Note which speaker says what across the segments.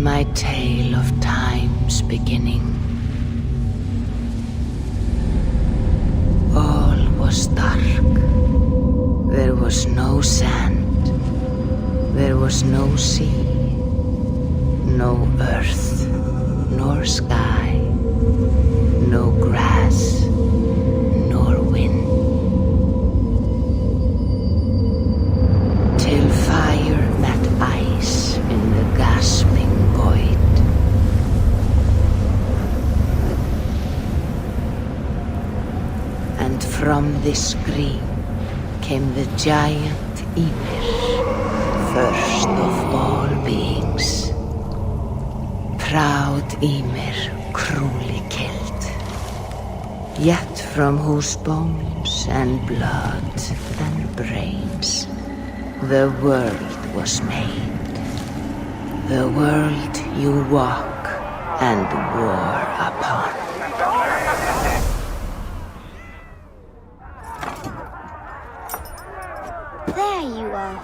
Speaker 1: my tale of time's beginning. All was dark. There was no sand. There was no sea. No earth, nor sky. No grass, nor wind. Till fire met ice in the gasping void. And from this scream came the giant Ymir, first of all beings. Proud Ymir, cruelly killed, yet from whose bones and blood and brains the world was made. The world you walk and war upon.
Speaker 2: There you are.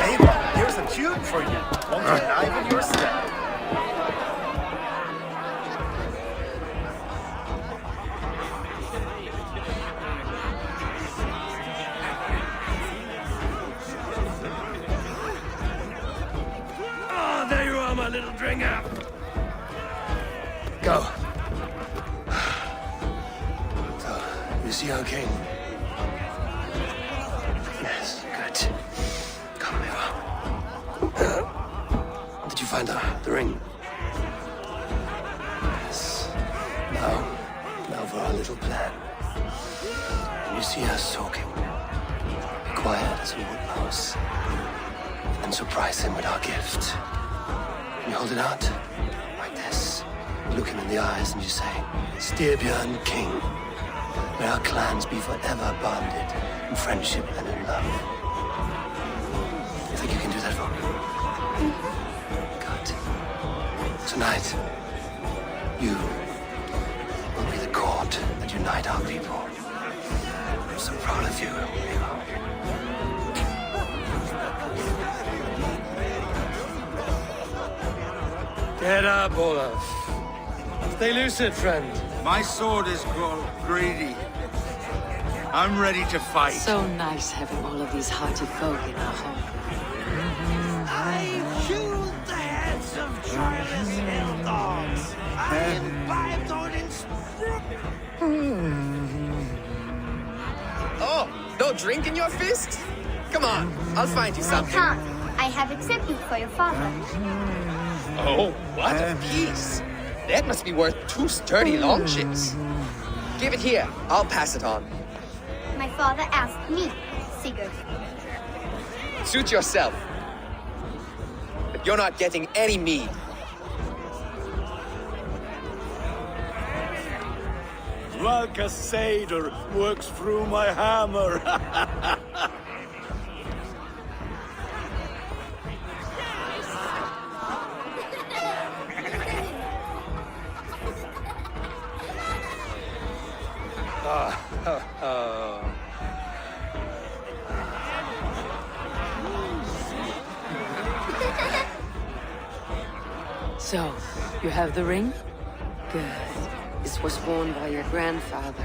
Speaker 3: Ava, here's a tune for you. Want a knife in your step?
Speaker 4: Oh, there you are, my little dringer.
Speaker 3: Go. So, you see our king? Yes, good. Come, Eva. Did you find the ring? Yes. Now for our little plan. When you see us talking, be quiet as a wood mouse, and surprise him with our gift. You hold it out, like this. You look him in the eyes and you say, Styrbjörn King, may our clans be forever bonded in friendship and in love. You think you can do that for me? Good. Tonight, you will be the cord that unite our people. I'm so proud of you, Eva.
Speaker 4: Get up, Olaf. Stay lucid, friend.
Speaker 5: My sword is grown greedy.
Speaker 2: I'm ready to fight.
Speaker 1: So nice having all of these hearty folk in our home.
Speaker 4: I chewed the heads of joyless little dogs. I imbibed Odin's
Speaker 5: Oh, no drink in your fist? Come on, I'll find you
Speaker 6: I
Speaker 5: something.
Speaker 6: can't. I have accepted for your father.
Speaker 5: Oh, what a piece. That must be worth 2 sturdy long chips. Give it here, I'll pass it on.
Speaker 6: My father asked me, Sigurd.
Speaker 5: Suit yourself. But you're not getting any mead.
Speaker 4: like a satyr works through my hammer.
Speaker 1: So, you have the ring? Good. This was worn by your grandfather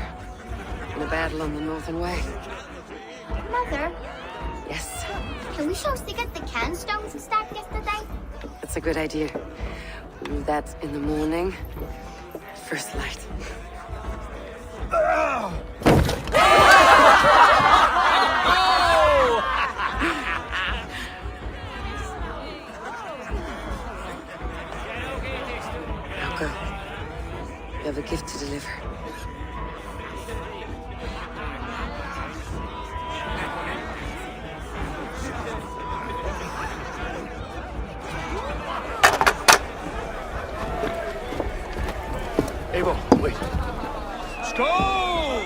Speaker 1: in a battle on the Northern Way.
Speaker 6: Mother,
Speaker 1: Yes,
Speaker 6: can we show Sigurd the canstones we stacked yesterday?
Speaker 1: that's a good idea. We'll do that in the morning. First light. Now go. You have a gift to deliver.
Speaker 4: Abel, wait. Skål!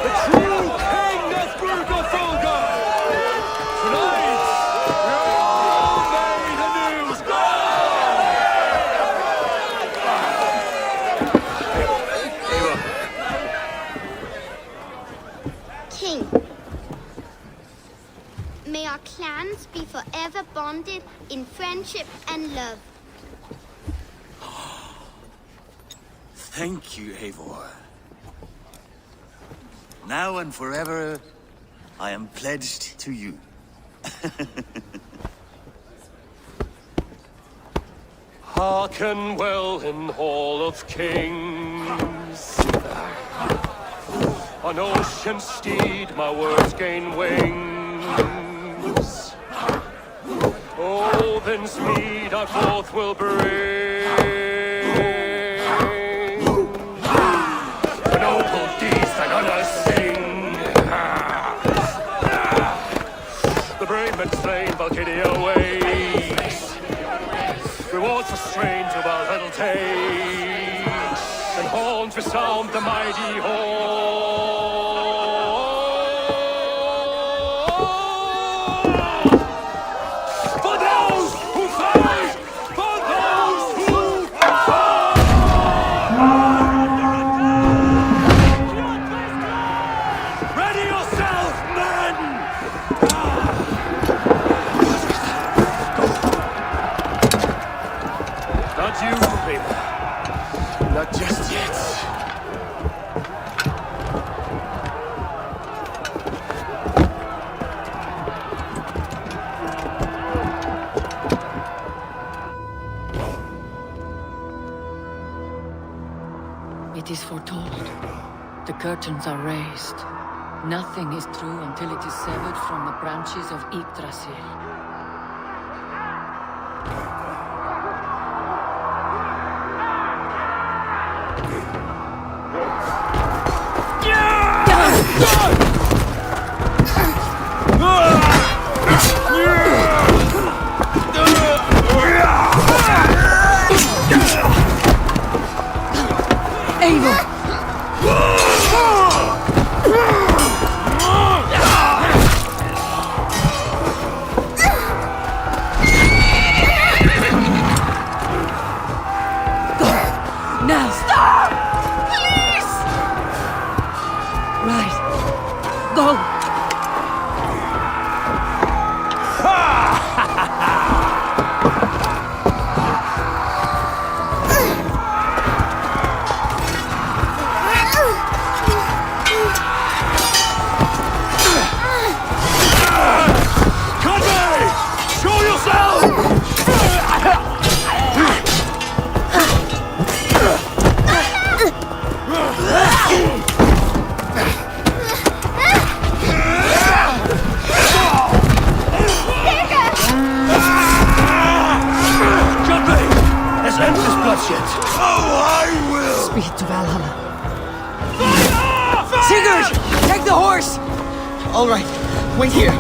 Speaker 4: The true king of Burgerfolga! Tonight, you're all made anew!
Speaker 6: King, may our clans be forever bonded in friendship and love.
Speaker 2: Thank you, Eivor. Now and forever, I am pledged to you.
Speaker 4: Hearken well in Hall of Kings. On ocean steed my words gain wings. Odin's mead I forth will bring. The noble deeds I'm gonna sing. The brave men slain Valkyria waits. Rewards for strain to our little takes, and horns resound the mighty horn. For those who fight, for those who fight. Ready yourself, men! Not you, baby. Not just yet.
Speaker 1: It is foretold. The curtains are raised. Nothing is true until it is severed from the branches of Yggdrasil. Eivor!
Speaker 3: shit. Oh, I will!
Speaker 7: Speed to Valhalla. Sigurd! Take the horse! All right, wait here.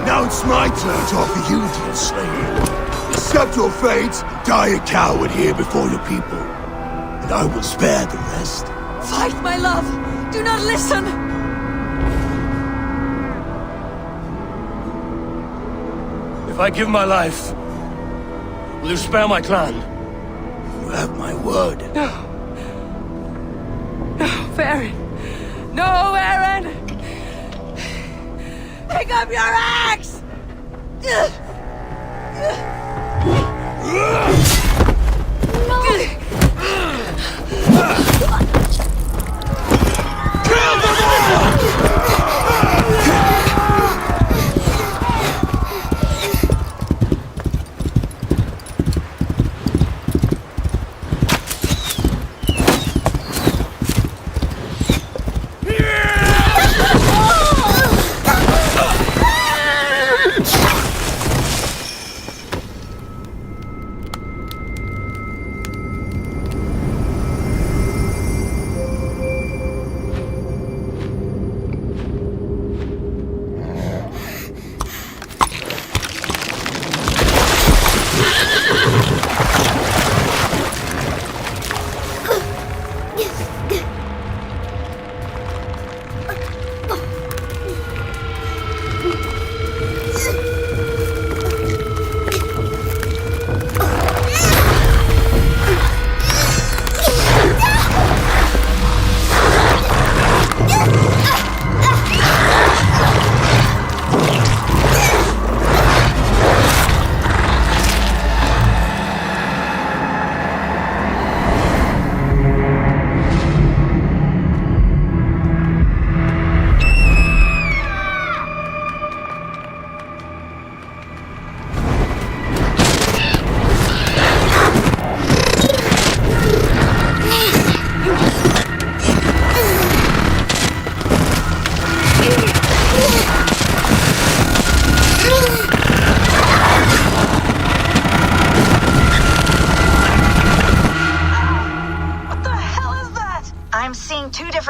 Speaker 3: Now it's my turn to offer you, dear slave. Accept your fate, die a coward here before your people, and I will spare the rest.
Speaker 7: Fight, my love! Do not listen!
Speaker 4: If I give my life, will you spare my clan?
Speaker 3: You have my word.
Speaker 7: No, Aaron! No, Aaron! Pick up your axe!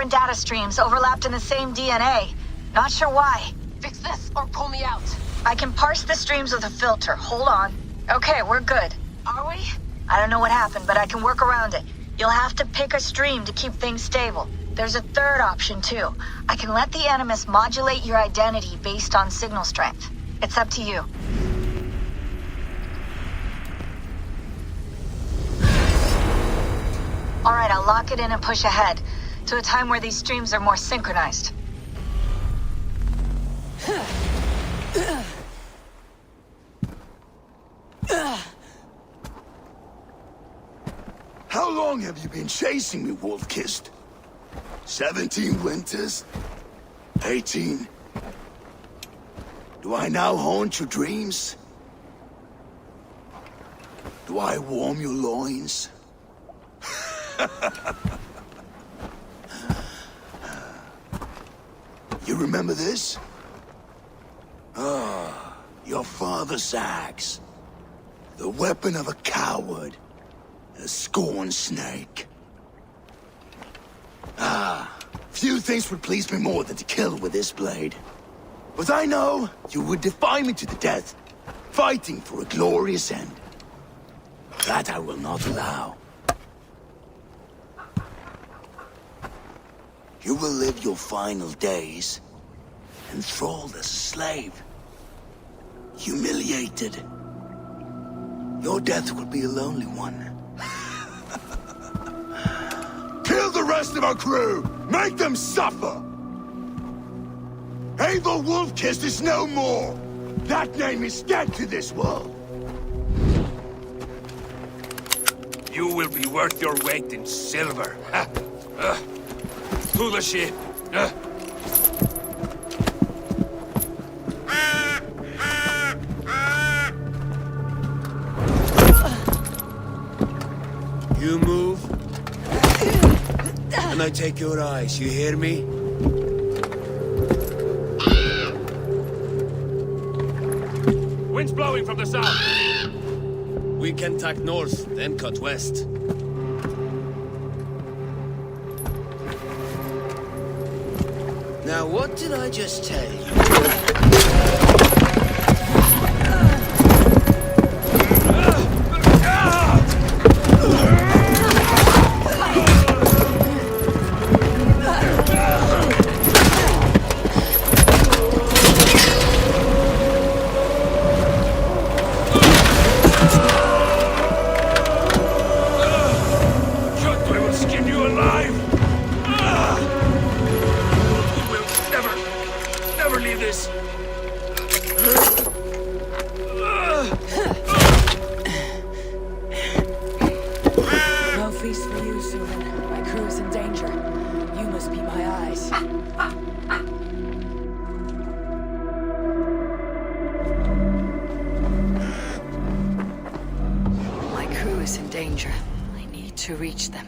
Speaker 8: Data streams overlapped in the same DNA. Not sure why.
Speaker 9: Fix this or pull me out.
Speaker 8: I can parse the streams with a filter. Hold on. Okay, we're good.
Speaker 9: Are we?
Speaker 8: I don't know what happened, but I can work around it. You'll have to pick a stream to keep things stable. There's a third option, too. I can let the Animus modulate your identity based on signal strength. It's up to you. All right, I'll lock it in and push ahead to a time where these streams are more synchronized.
Speaker 3: How long have you been chasing me, Wolf-Kissed? 17 winters? 18? Do I now haunt your dreams? Do I warm your loins? You remember this? Ah, your father's axe. The weapon of a coward. A scorned snake. Ah, few things would please me more than to kill with this blade. But I know you would defy me to the death, fighting for a glorious end. That I will not allow. You will live your final days enthralled as a slave. Humiliated. Your death will be a lonely one. Kill the rest of our crew! Make them suffer! Eivor Wolf-Kissed is no more! That name is dead to this world!
Speaker 4: You will be worth your weight in silver. To the ship. You move.
Speaker 3: when I take your eyes, you hear me?
Speaker 4: Wind's blowing from the south.
Speaker 3: We can tack north, then cut west. Now, what did I just tell you?
Speaker 4: I will skin you alive! We will never leave this!
Speaker 1: No feast for you, Susan. My crew is in danger. You must be my eyes. My crew is in danger. I need to reach them.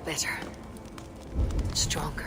Speaker 1: Better. Stronger.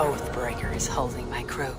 Speaker 10: Oathbreaker is holding my crew.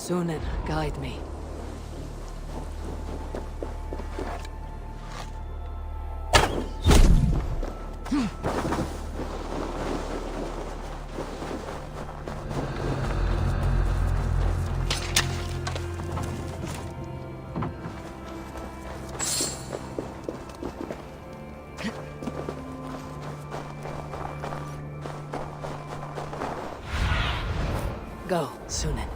Speaker 10: Sunan, guide me. Go, Sunan.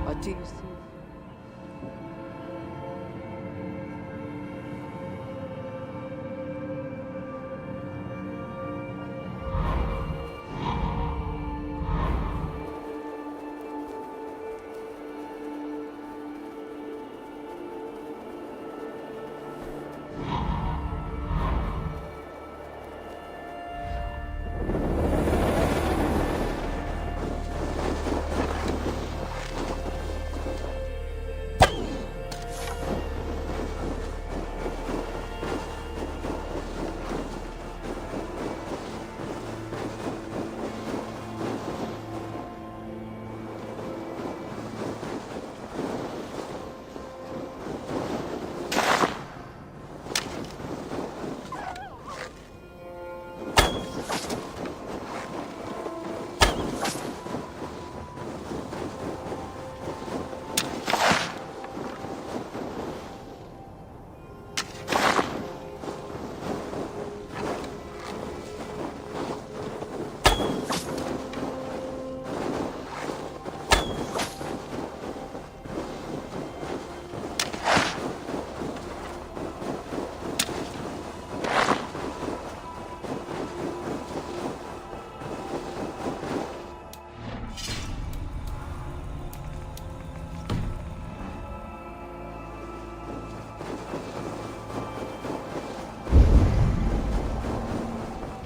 Speaker 10: What do you see?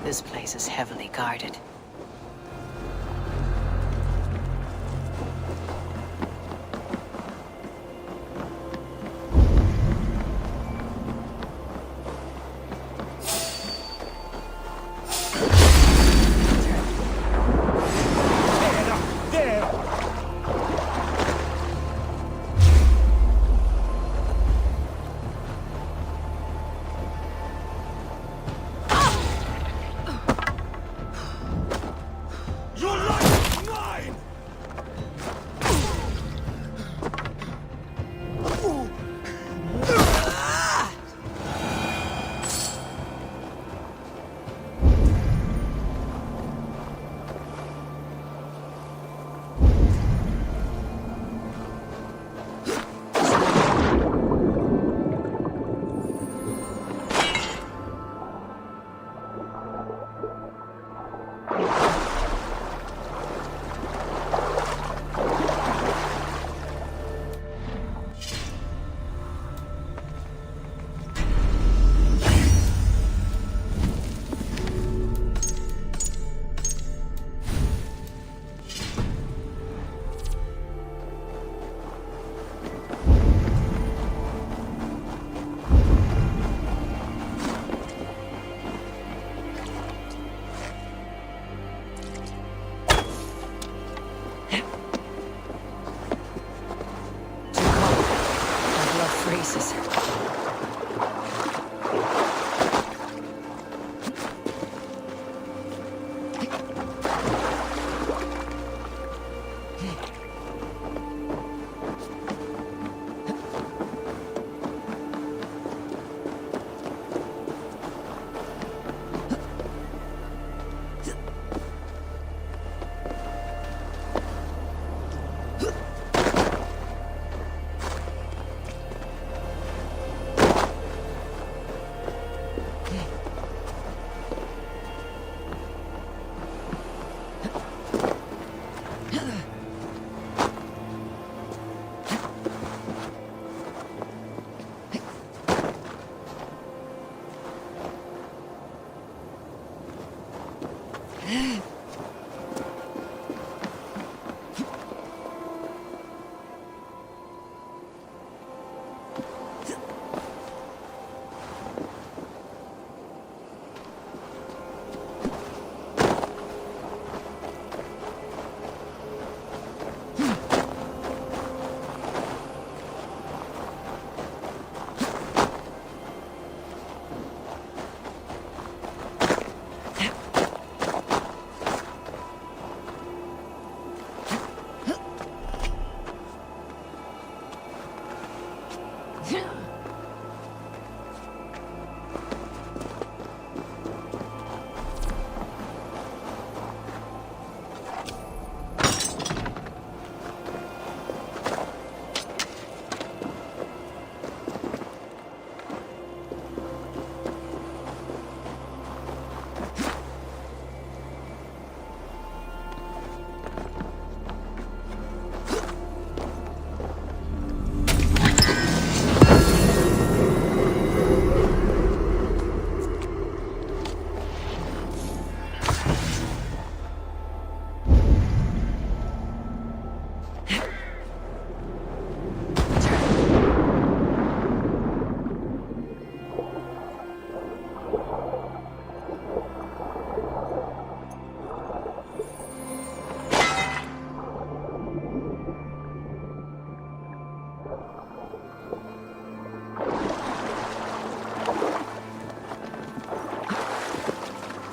Speaker 10: This place is heavily guarded.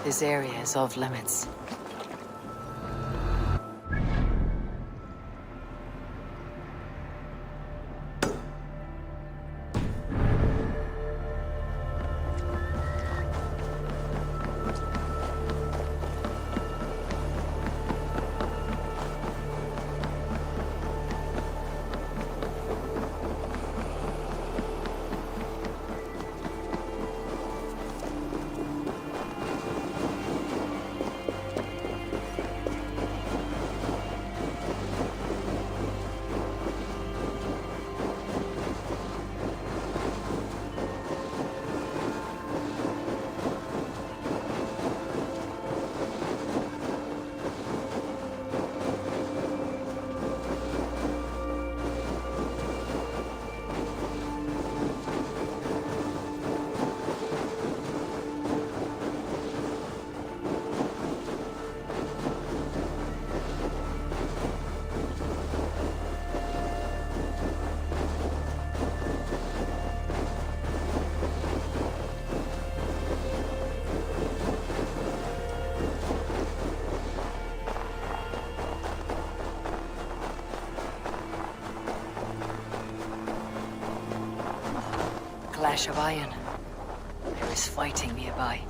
Speaker 10: This area is off limits. Clash of iron. There is fighting nearby.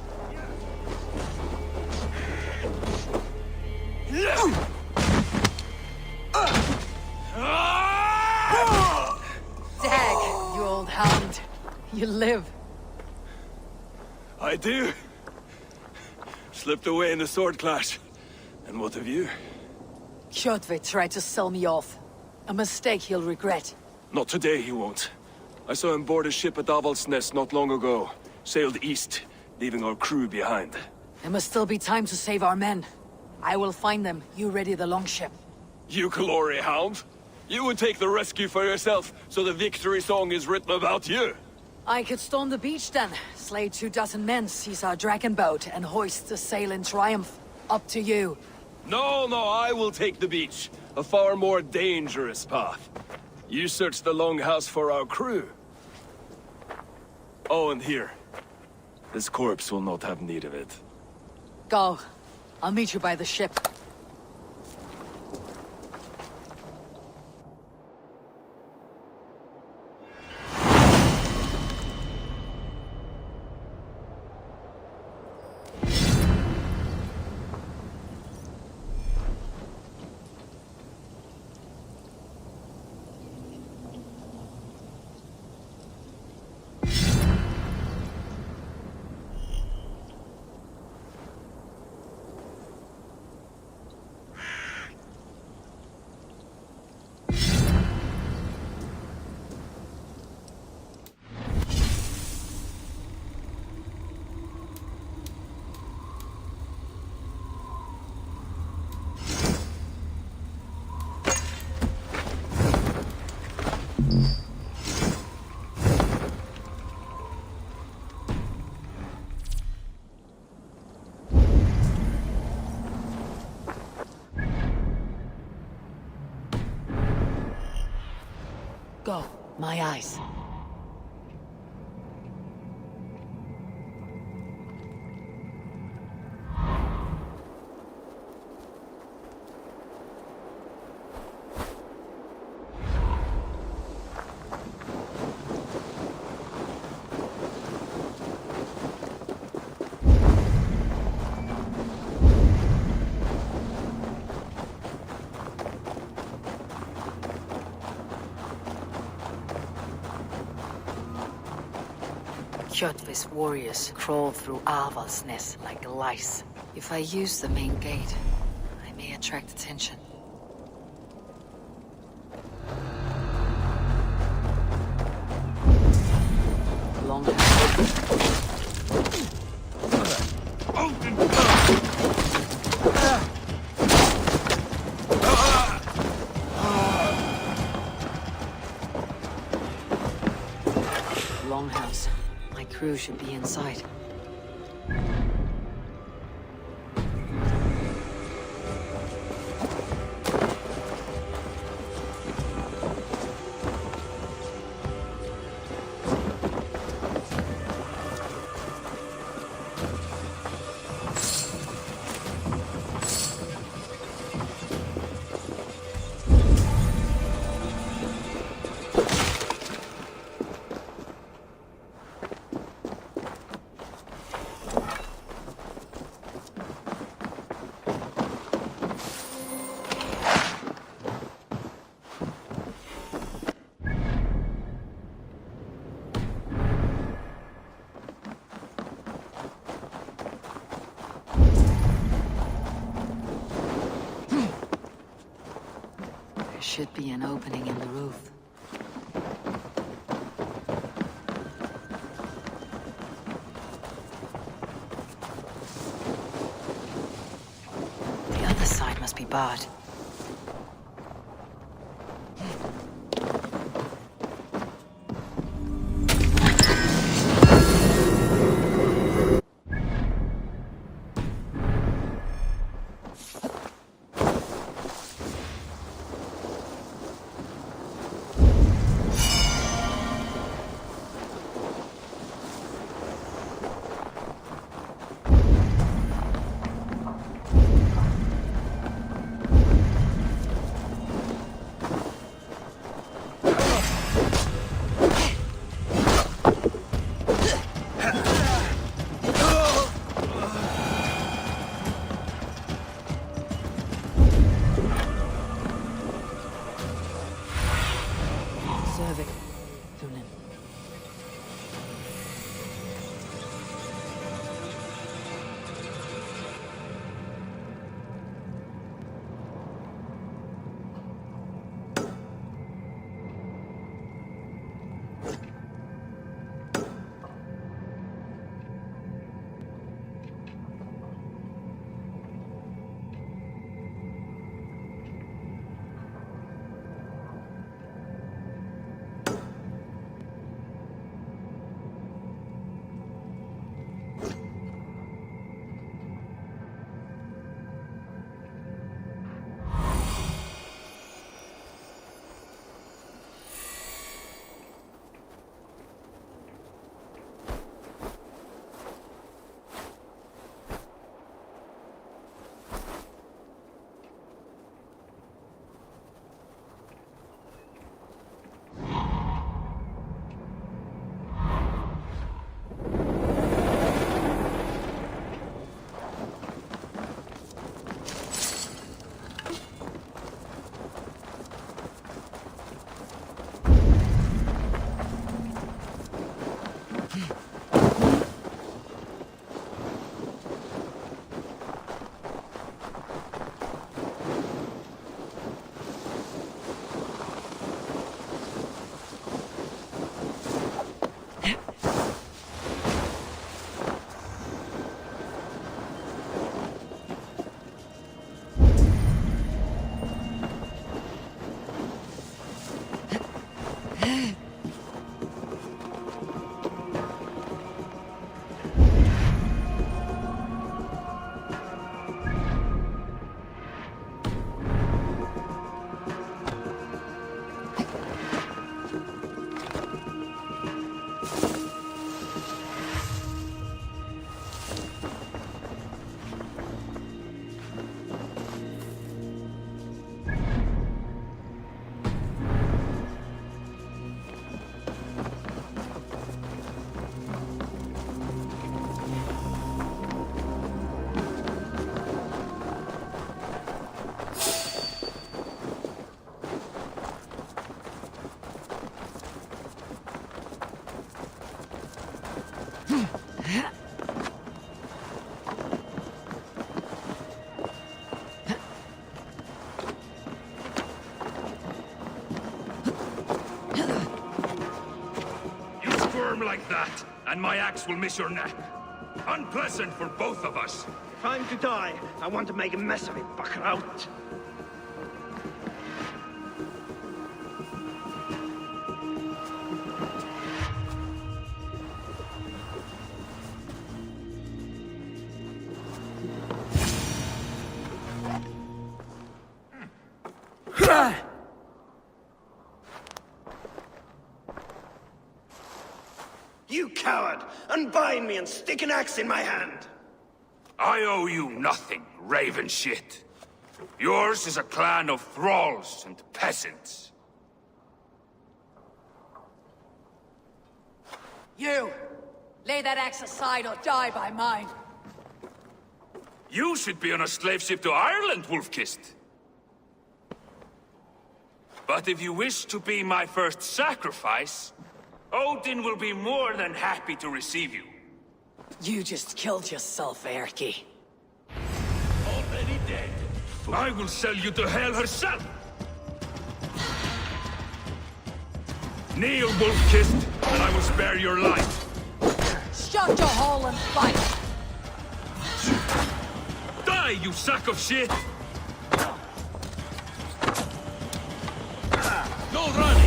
Speaker 10: Dag, you old hound. You live.
Speaker 4: I do. Slipped away in the sword clash. And what of you?
Speaker 10: Kjotve tried to sell me off. A mistake he'll regret.
Speaker 4: Not today, he won't. I saw him board a ship at Avaldsnes not long ago. Sailed east, leaving our crew behind.
Speaker 10: There must still be time to save our men. I will find them. You ready the longship.
Speaker 4: You glory hound? You would take the rescue for yourself, so the victory song is written about you.
Speaker 10: I could storm the beach then, slay 24 men, seize our dragon boat, and hoist the sail in triumph. Up to you.
Speaker 4: No, I will take the beach. A far more dangerous path. You search the longhouse for our crew. Oh, and here. This corpse will not have need of it.
Speaker 10: Go. I'll meet you by the ship. Go. My eyes. Kjotve's warriors crawl through Aval's nest like lice. If I use the main gate, I may attract attention. Long Longhouse. My crew should be inside. There should be an opening in the roof. The other side must be barred.
Speaker 4: Like that, and my axe will miss your neck. Unpleasant for both of us.
Speaker 11: Time to die. I want to make a mess of it, Buckraut. You coward! Unbind me and stick an axe in my hand!
Speaker 4: I owe you nothing, raven shit. Yours is a clan of thralls and peasants.
Speaker 10: You! Lay that axe aside or die by mine.
Speaker 4: You should be on a slave ship to Ireland, Wolf-Kissed. But if you wish to be my first sacrifice, Odin will be more than happy to receive you.
Speaker 10: You just killed yourself, Erky.
Speaker 4: Already dead. I will sell you to Hell herself! Kneel, Wolf-Kissed, and I will spare your life.
Speaker 10: Shut your hole and fight!
Speaker 4: Die, you sack of shit! No running!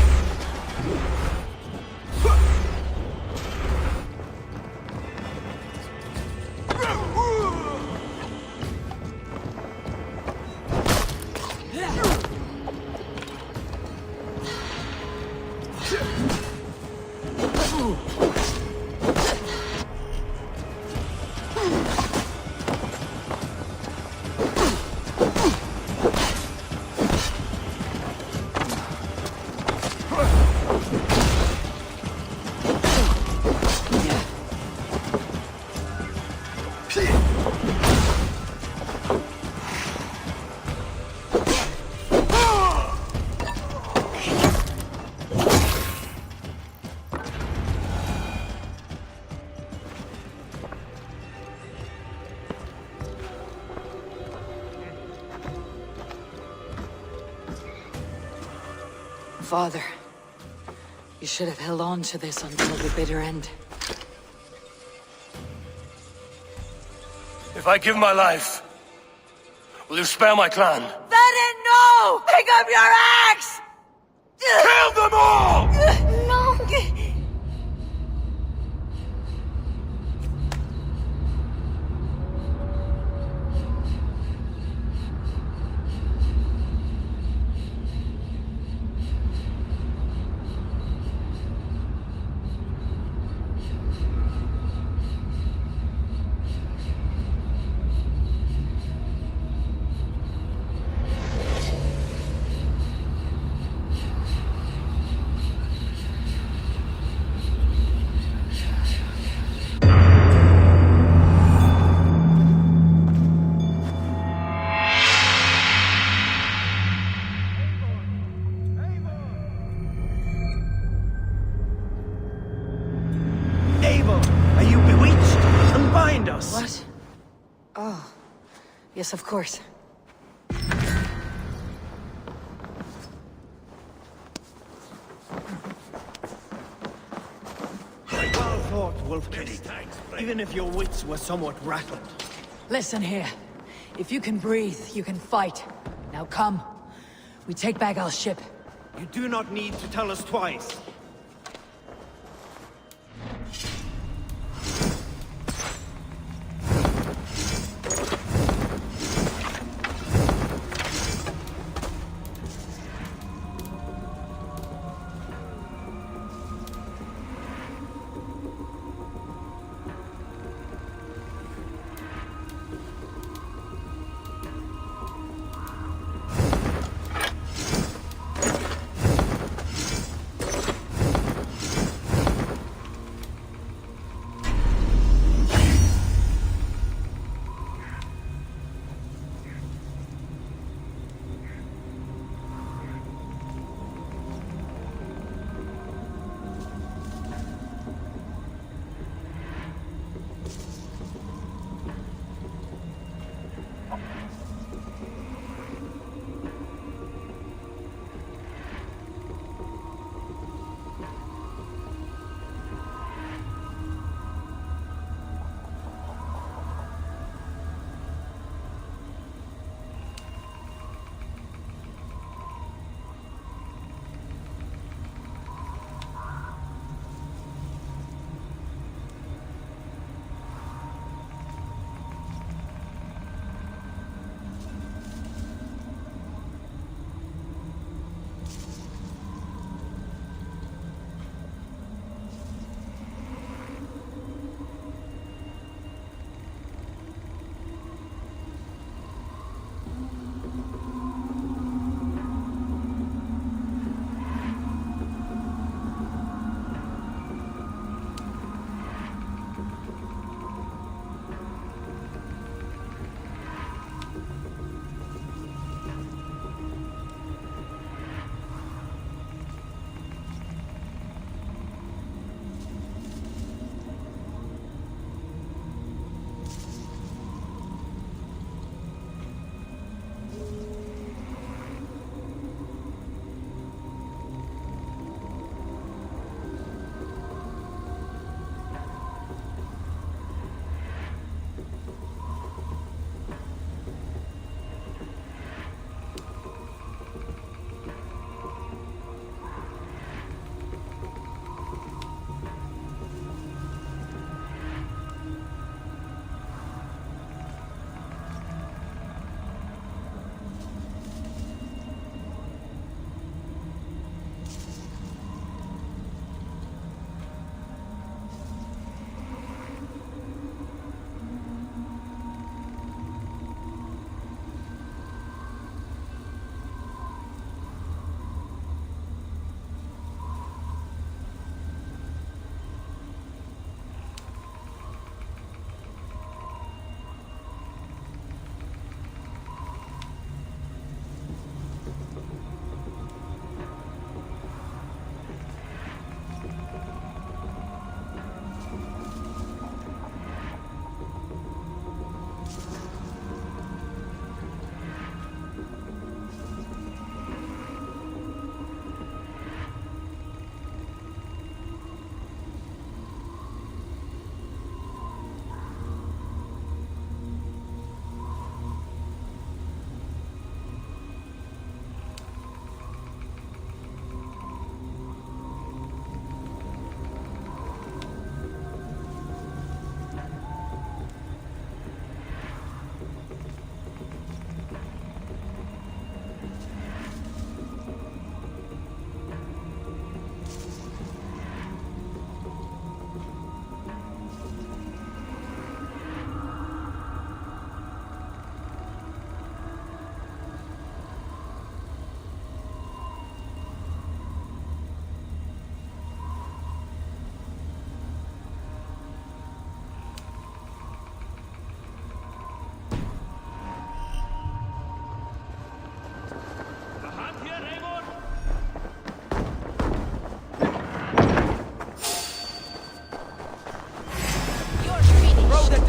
Speaker 10: Father, you should have held on to this until the bitter end.
Speaker 3: If I give my life, will you spare my clan?
Speaker 10: Then no! Pick up your axe!
Speaker 3: Kill them all!
Speaker 6: No!
Speaker 11: careful! Are you bewitched? Unbind us!
Speaker 10: What? Oh. Yes, of course.
Speaker 11: Well fought, Wolfkin. Even if your wits were somewhat rattled.
Speaker 10: Listen here. If you can breathe, you can fight. Now come. We take back our ship.
Speaker 11: You do not need to tell us twice.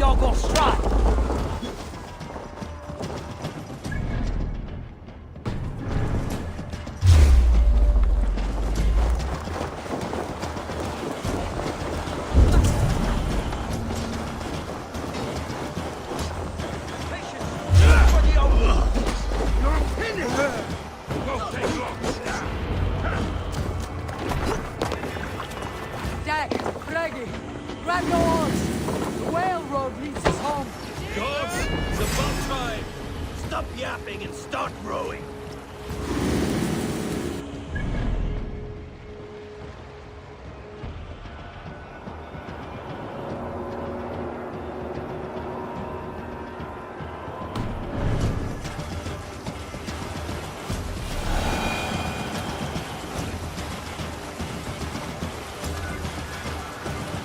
Speaker 7: dog will strike!
Speaker 10: Jack, Greggy, grab your oars! The whale road leads us home.
Speaker 4: Gods, it's about time.
Speaker 11: Stop yapping and start rowing.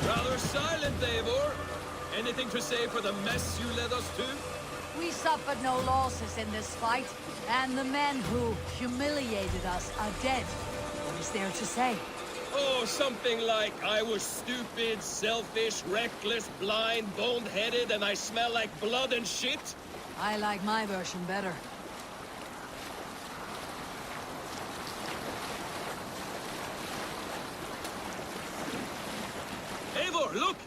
Speaker 4: Rather silent, Eivor. Anything to say for the mess you led us to?
Speaker 10: We suffered no losses in this fight, and the men who humiliated us are dead. What is there to say?
Speaker 4: Oh, something like, I was stupid, selfish, reckless, blind, bone-headed, and I smell like blood and shit?
Speaker 10: I like my version better.
Speaker 4: Eivor, look!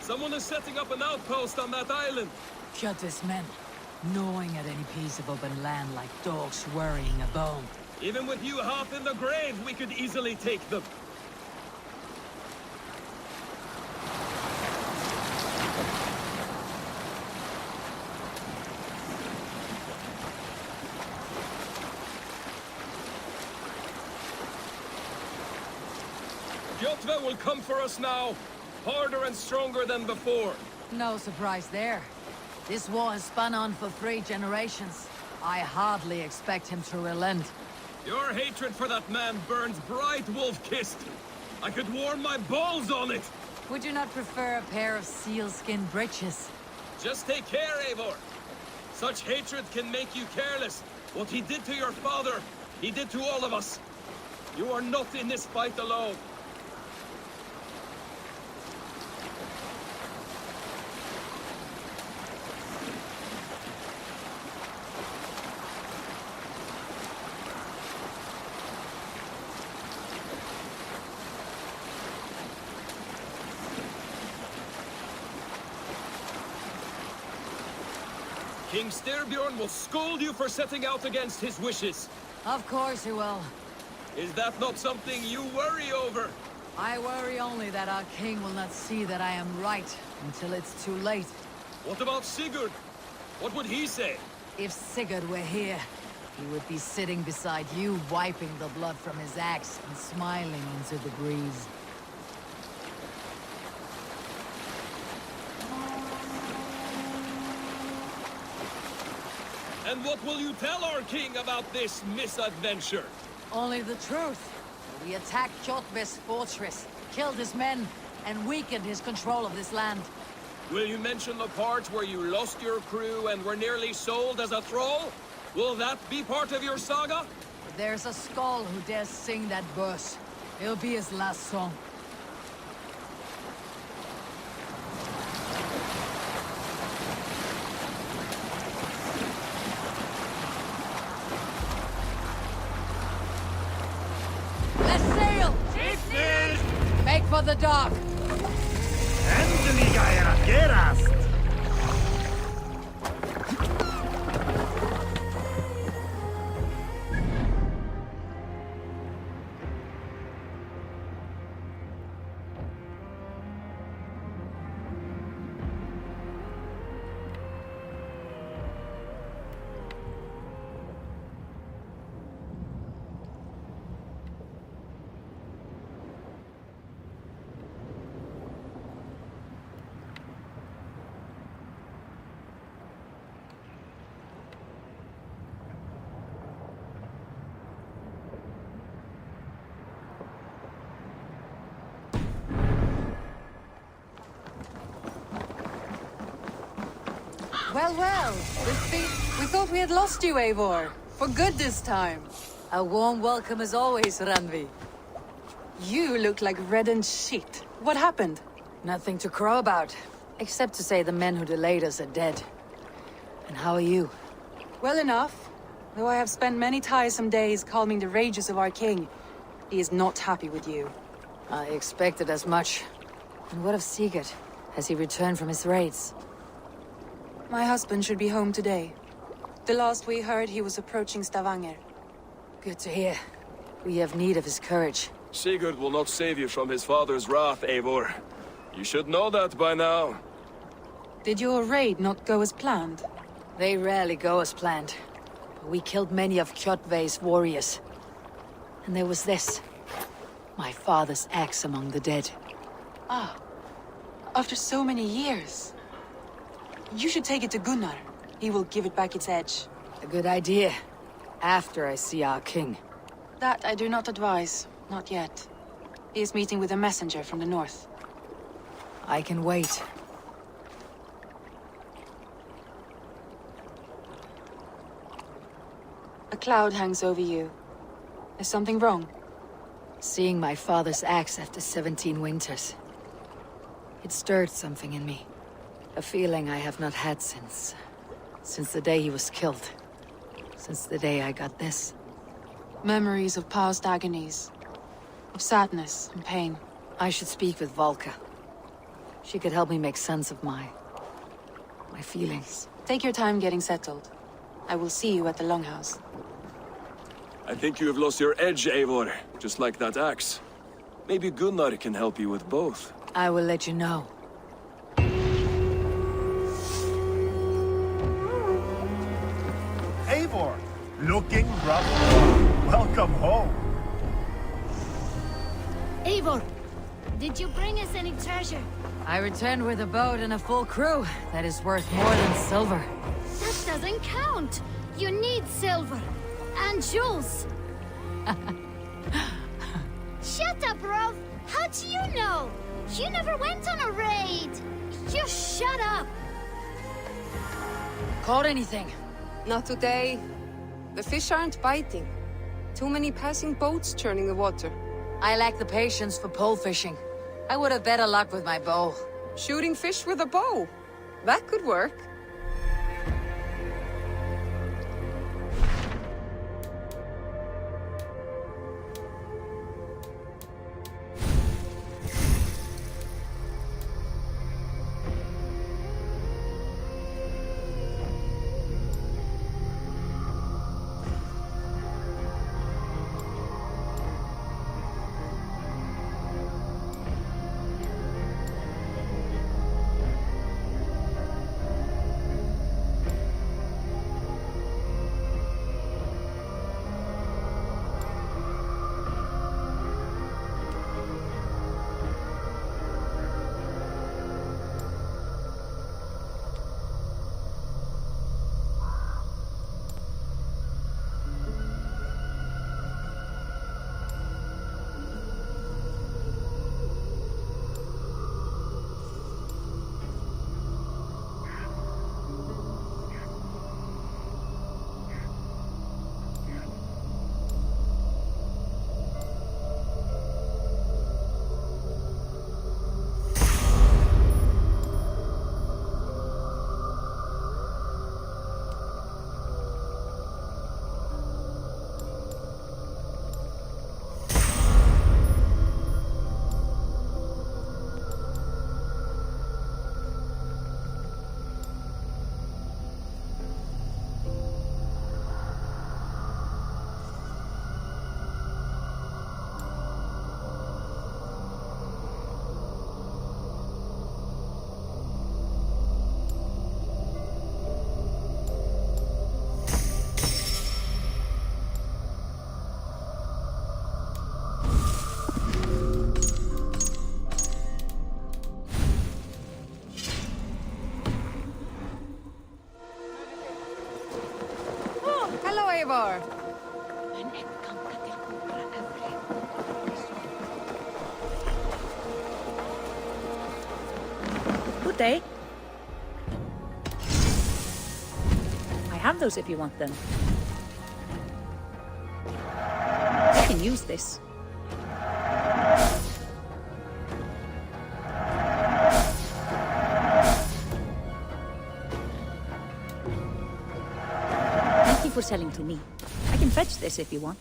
Speaker 4: Someone is setting up an outpost on that island.
Speaker 10: Kjotve's men, gnawing at any piece of open land like dogs worrying a bone.
Speaker 4: Even with you half in the grave, we could easily take them. Kjotve will come for us now, harder and stronger than before.
Speaker 10: No surprise there. This war has spun on for 3 generations. I hardly expect him to relent.
Speaker 4: Your hatred for that man burns bright, wolf-kissed. I could warm my balls on it.
Speaker 10: Would you not prefer a pair of sealskin breeches?
Speaker 4: Just take care, Eivor. Such hatred can make you careless. What he did to your father, he did to all of us. You are not in this fight alone. King Styrbjorn will scold you for setting out against his wishes.
Speaker 10: Of course he will.
Speaker 4: Is that not something you worry over?
Speaker 10: I worry only that our king will not see that I am right until it's too late.
Speaker 4: What about Sigurd? What would he say?
Speaker 10: If Sigurd were here, he would be sitting beside you, wiping the blood from his axe and smiling into the breeze.
Speaker 4: And what will you tell our king about this misadventure?
Speaker 10: Only the truth. We attacked Kjotve's fortress, killed his men, and weakened his control of this land.
Speaker 4: Will you mention the part where you lost your crew and were nearly sold as a thrall? Will that be part of your saga?
Speaker 10: If there's a skull who dares sing that verse, it'll be his last song. Let's sail! Make for the dock!
Speaker 12: Well, we thought we had lost you, Eivor. For good this time.
Speaker 10: A warm welcome as always, Ranvi.
Speaker 12: You look like reddened shit. What happened?
Speaker 10: Nothing to crow about. Except to say the men who delayed us are dead. And how are you?
Speaker 12: Well enough. Though I have spent many tiresome days calming the rages of our king, he is not happy with you.
Speaker 10: I expected as much. And what of Sigurd? Has he returned from his raids?
Speaker 12: My husband should be home today. The last we heard, he was approaching Stavanger.
Speaker 10: Good to hear. We have need of his courage.
Speaker 4: Sigurd will not save you from his father's wrath, Eivor. You should know that by now.
Speaker 12: Did your raid not go as planned?
Speaker 10: They rarely go as planned. But we killed many of Kjotve's warriors. And there was this. My father's axe among the dead.
Speaker 12: Ah. After so many years. You should take it to Gunnar. He will give it back its edge.
Speaker 10: A good idea. After I see our king.
Speaker 12: That I do not advise. Not yet. He is meeting with a messenger from the north.
Speaker 10: I can wait.
Speaker 12: A cloud hangs over you. Is something wrong?
Speaker 10: Seeing my father's axe after 17 winters. It stirred something in me. A feeling I have not had since the day he was killed. Since the day I got this.
Speaker 12: Memories of past agonies. Of sadness and pain.
Speaker 10: I should speak with Valka. She could help me make sense of my feelings.
Speaker 12: Take your time getting settled. I will see you at the Longhouse.
Speaker 4: I think you have lost your edge, Eivor. Just like that axe. Maybe Gunnar can help you with both.
Speaker 10: I will let you know.
Speaker 11: Eivor, looking rough. Welcome home.
Speaker 6: Eivor, did you bring us any treasure?
Speaker 10: I returned with a boat and a full crew. That is worth more than silver.
Speaker 6: That doesn't count. You need silver. And jewels. Shut up, Rolf. How do you know? You never went on a raid. Just shut up.
Speaker 10: Caught anything?
Speaker 13: Not today. The fish aren't biting. Too many passing boats churning the water.
Speaker 10: I lack the patience for pole fishing. I would have better luck with my bow.
Speaker 13: Shooting fish with a bow? That could work.
Speaker 12: Eivor!
Speaker 14: Good day. I have those if you want them. I can use this. for selling to me. I can fetch this if you want.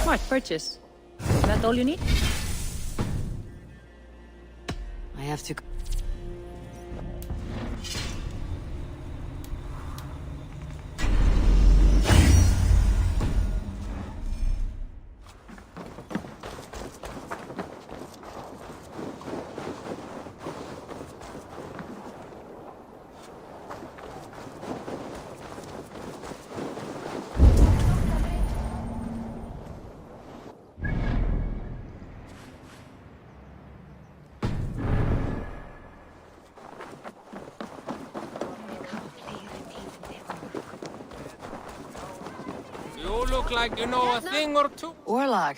Speaker 14: Smart purchase. Is that all you need?
Speaker 10: I have to...
Speaker 15: You look like you know a thing or two.
Speaker 10: Warlock.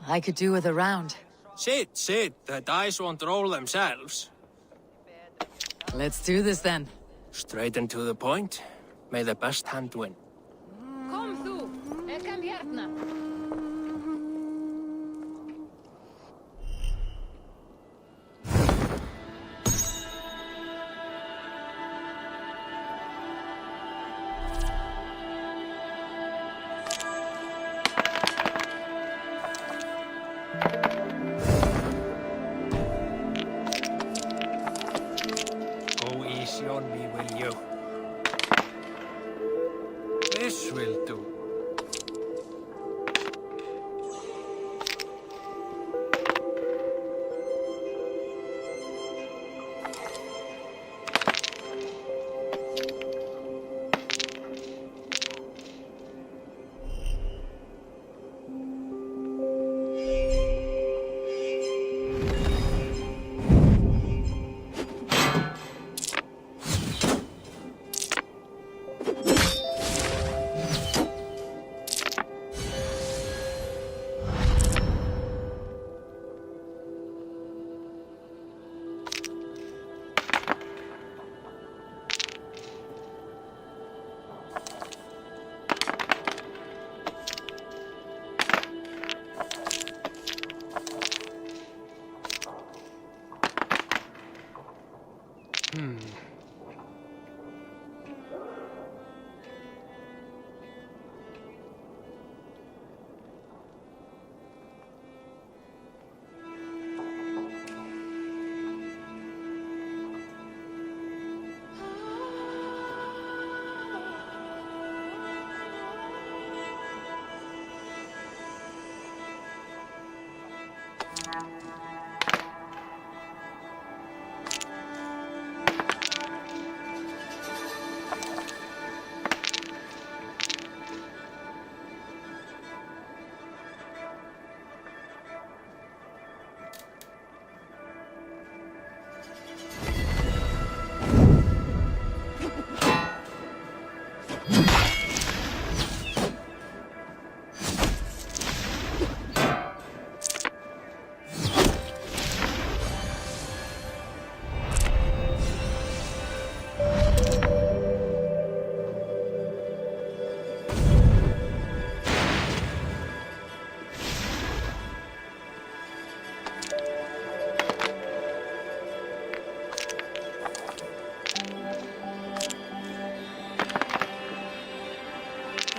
Speaker 10: I could do with a round.
Speaker 15: Sit. The dice won't roll themselves.
Speaker 10: Let's do this then.
Speaker 15: Straight and to the point. May the best hand win.
Speaker 13: Kom þú, kom hérna.
Speaker 15: Go easy on me, will you? This will do.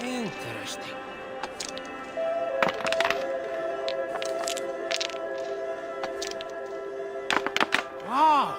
Speaker 15: Interesting. Wow!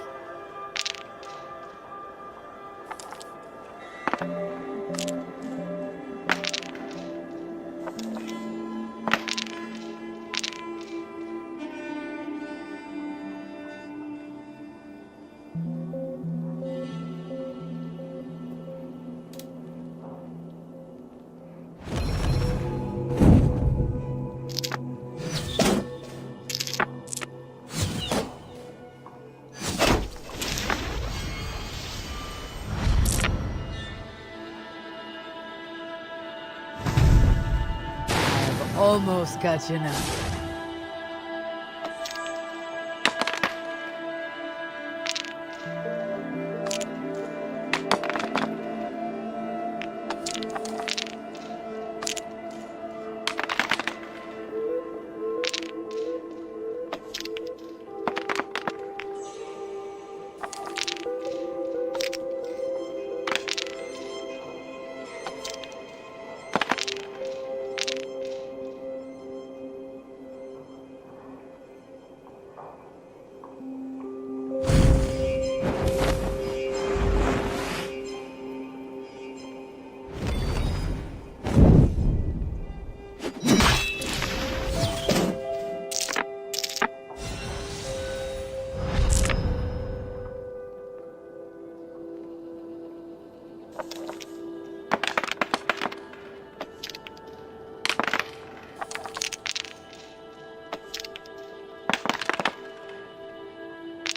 Speaker 10: Almost got you now.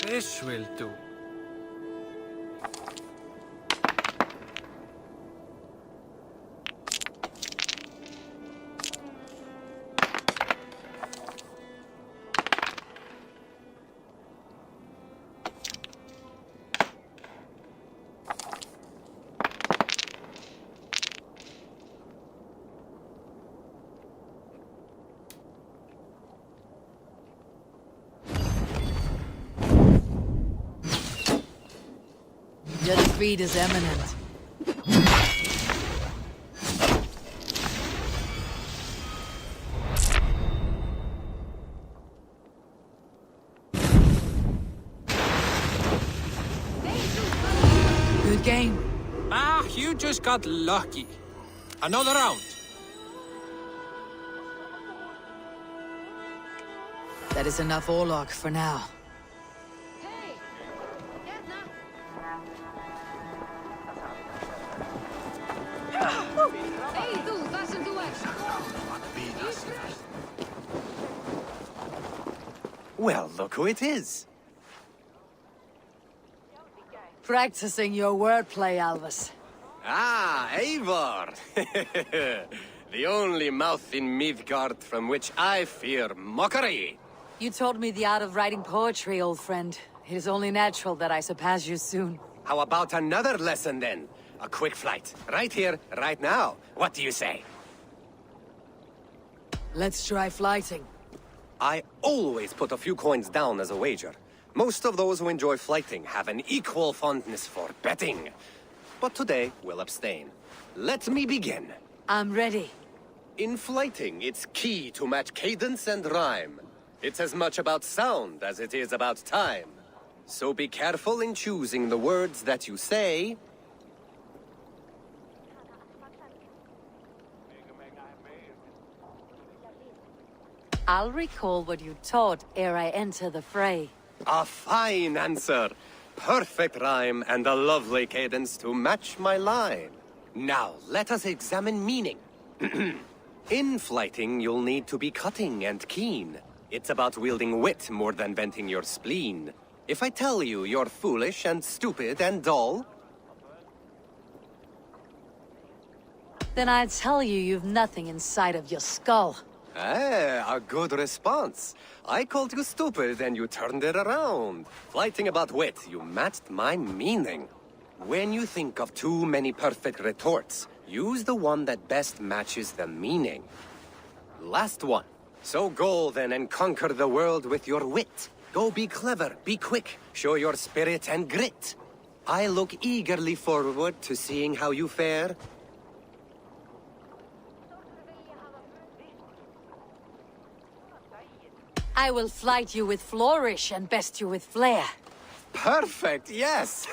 Speaker 15: This will do.
Speaker 10: Your defeat is imminent. Good game.
Speaker 15: Ah, you just got lucky. Another round.
Speaker 10: That is enough Orlok for now.
Speaker 3: Well, look who it is.
Speaker 10: Practicing your wordplay, Alvis.
Speaker 16: Ah, Eivor! The only mouth in Midgard from which I fear mockery.
Speaker 10: You taught me the art of writing poetry, old friend. It is only natural that I surpass you soon.
Speaker 16: How about another lesson then? A quick flight. Right here, right now. What do you say?
Speaker 10: Let's try flighting.
Speaker 16: I always put a few coins down as a wager. Most of those who enjoy flighting have an equal fondness for betting. But today, we'll abstain. Let me begin.
Speaker 10: I'm ready.
Speaker 16: In flighting, it's key to match cadence and rhyme. It's as much about sound as it is about time. So be careful in choosing the words that you say.
Speaker 10: I'll recall what you taught ere I enter the fray.
Speaker 16: A fine answer. Perfect rhyme and a lovely cadence to match my line. Now, let us examine meaning. In flighting, you'll need to be cutting and keen. It's about wielding wit more than venting your spleen. If I tell you you're foolish and stupid and dull,
Speaker 10: then I'd tell you you've nothing inside of your skull.
Speaker 16: a good response. I called you stupid and you turned it around. Flighting about wit, you matched my meaning. When you think of too many perfect retorts, use the one that best matches the meaning. Last one. So go then and conquer the world with your wit. Go be clever, be quick, show your spirit and grit. I look eagerly forward to seeing how you fare.
Speaker 10: I will flight you with flourish and best you with flair.
Speaker 16: Perfect, yes!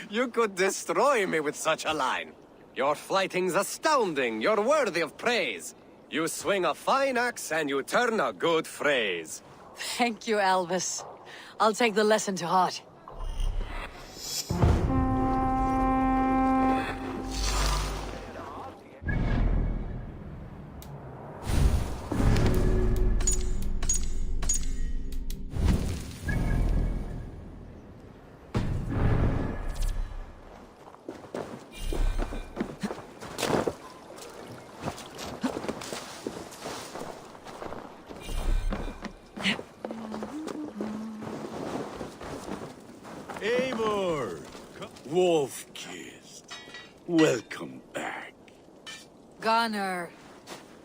Speaker 16: You could destroy me with such a line. Your flighting's astounding, you're worthy of praise. You swing a fine axe and you turn a good phrase.
Speaker 10: Thank you, Elvis. I'll take the lesson to heart.
Speaker 17: Eivor! Wolf-kissed. Welcome back.
Speaker 10: Gunnar,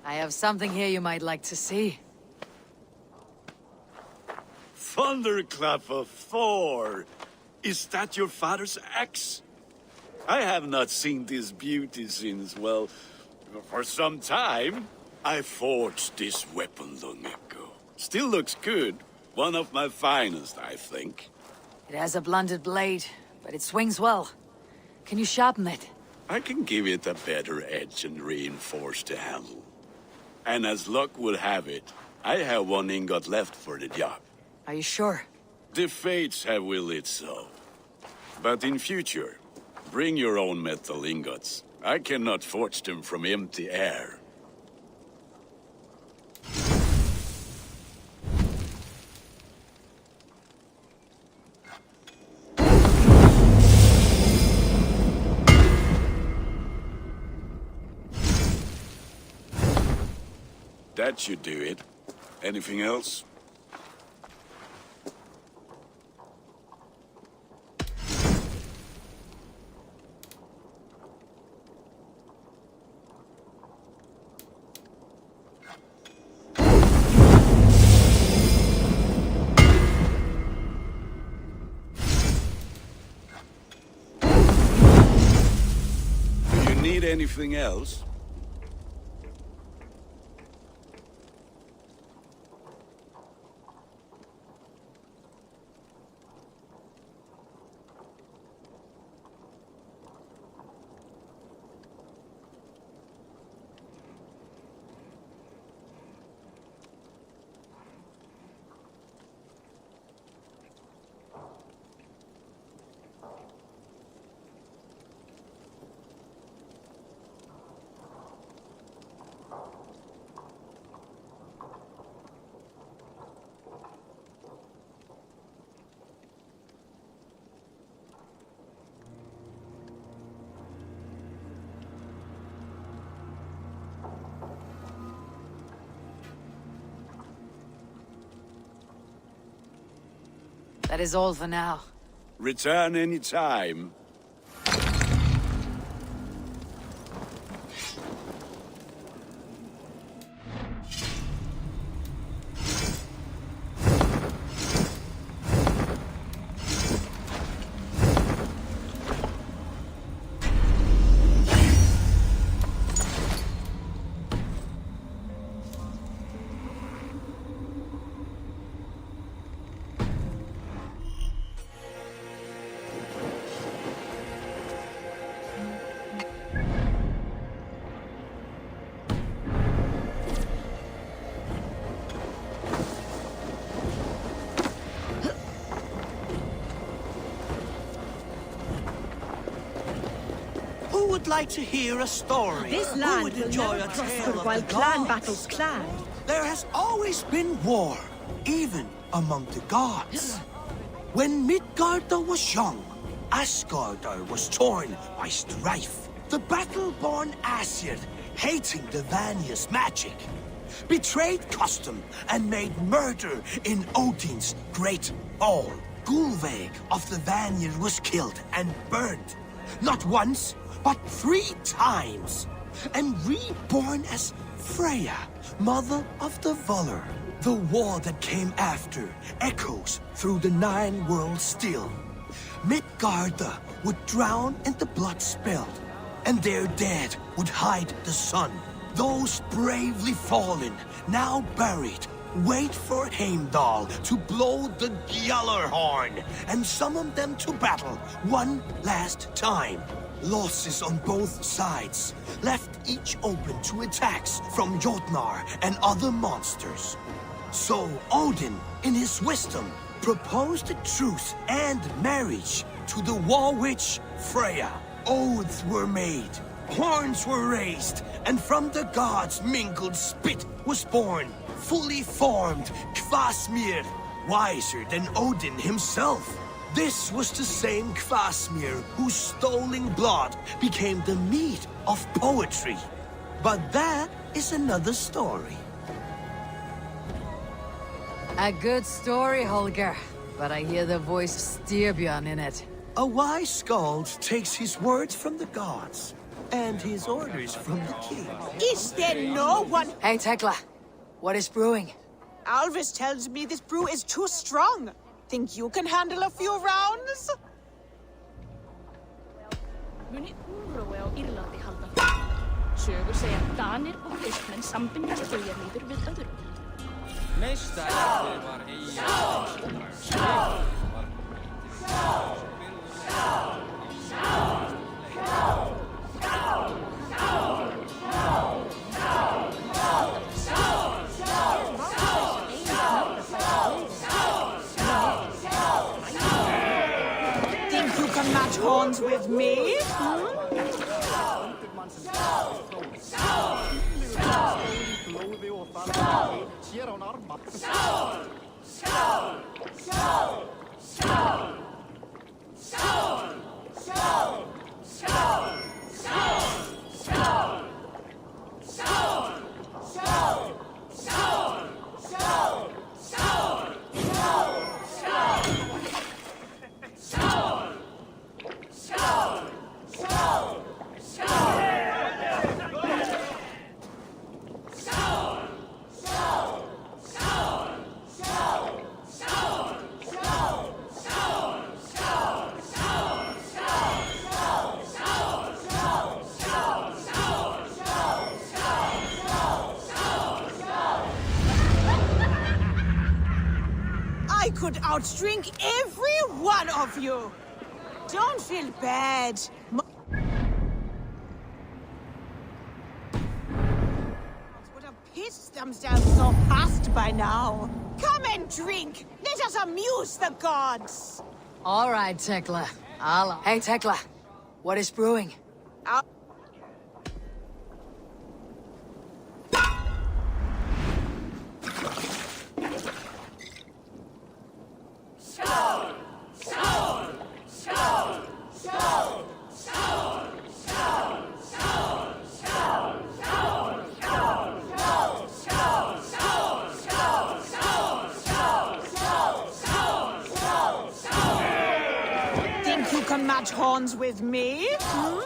Speaker 10: I have something here you might like to see.
Speaker 17: Thunderclap of Thor! Is that your father's axe? I have not seen this beauty since, well, for some time. I forged this weapon long ago. Still looks good. One of my finest, I think.
Speaker 10: It has a blunted blade, but it swings well. Can you sharpen it?
Speaker 17: I can give it a better edge and reinforce the handle. And as luck would have it, I have one ingot left for the job.
Speaker 10: Are you sure?
Speaker 17: The fates have willed it so. But in future, bring your own metal ingots. I cannot forge them from empty air. That should do it. Anything else? Do you need anything else?
Speaker 10: That is all for now.
Speaker 17: Return any time.
Speaker 11: Who would like to hear a story?
Speaker 18: This
Speaker 11: Who
Speaker 18: land
Speaker 11: would
Speaker 18: will
Speaker 11: enjoy
Speaker 18: never
Speaker 11: a
Speaker 18: prosper
Speaker 11: tale of
Speaker 18: while
Speaker 11: the
Speaker 18: clan
Speaker 11: gods?
Speaker 18: battles clan.
Speaker 11: There has always been war, even among the gods. When Midgardr was young, Asgardr was torn by strife. The battle-born Aesir, hating the Vanir's magic, betrayed custom and made murder in Odin's great hall. Gulveig of the Vanir was killed and burned, not once, but 3 times, and reborn as Freya, mother of the Volur. The war that came after echoes through the 9 worlds still. Midgardr would drown in the blood spilled, and their dead would hide the sun. Those bravely fallen, now buried, wait for Heimdall to blow the Gjallarhorn and summon them to battle one last time. Losses on both sides left each open to attacks from Jotnar and other monsters. So Odin, in his wisdom, proposed a truce and marriage to the war witch Freya. Oaths were made, horns were raised, and from the gods' mingled spit was born, fully formed Kvasmir, wiser than Odin himself. This was the same Kvasmir whose stolen blood became the meat of poetry. But that is another story.
Speaker 10: A good story, Holger. But I hear the voice of Styrbjörn in it.
Speaker 11: A wise skald takes his words from the gods, and his orders from the king.
Speaker 18: Is there no one?
Speaker 10: Hey, Tekla. What is brewing?
Speaker 18: Alvis tells me this brew is too strong. Think you can handle a few rounds?
Speaker 19: Muni úrrói á Írlandi halda. Sögur segja að Danir og Austmenn sambindast dauðarlífur við öðrum.
Speaker 15: Meistarinn var
Speaker 18: Think you can match horns with me? I could outdrink every one of you. Don't feel bad. Would have pissed themselves so fast by now. Come and drink. Let us amuse the gods.
Speaker 10: All right, Tekla. Hey, Tekla. What is brewing?
Speaker 18: Think you can match horns with me? Hmm?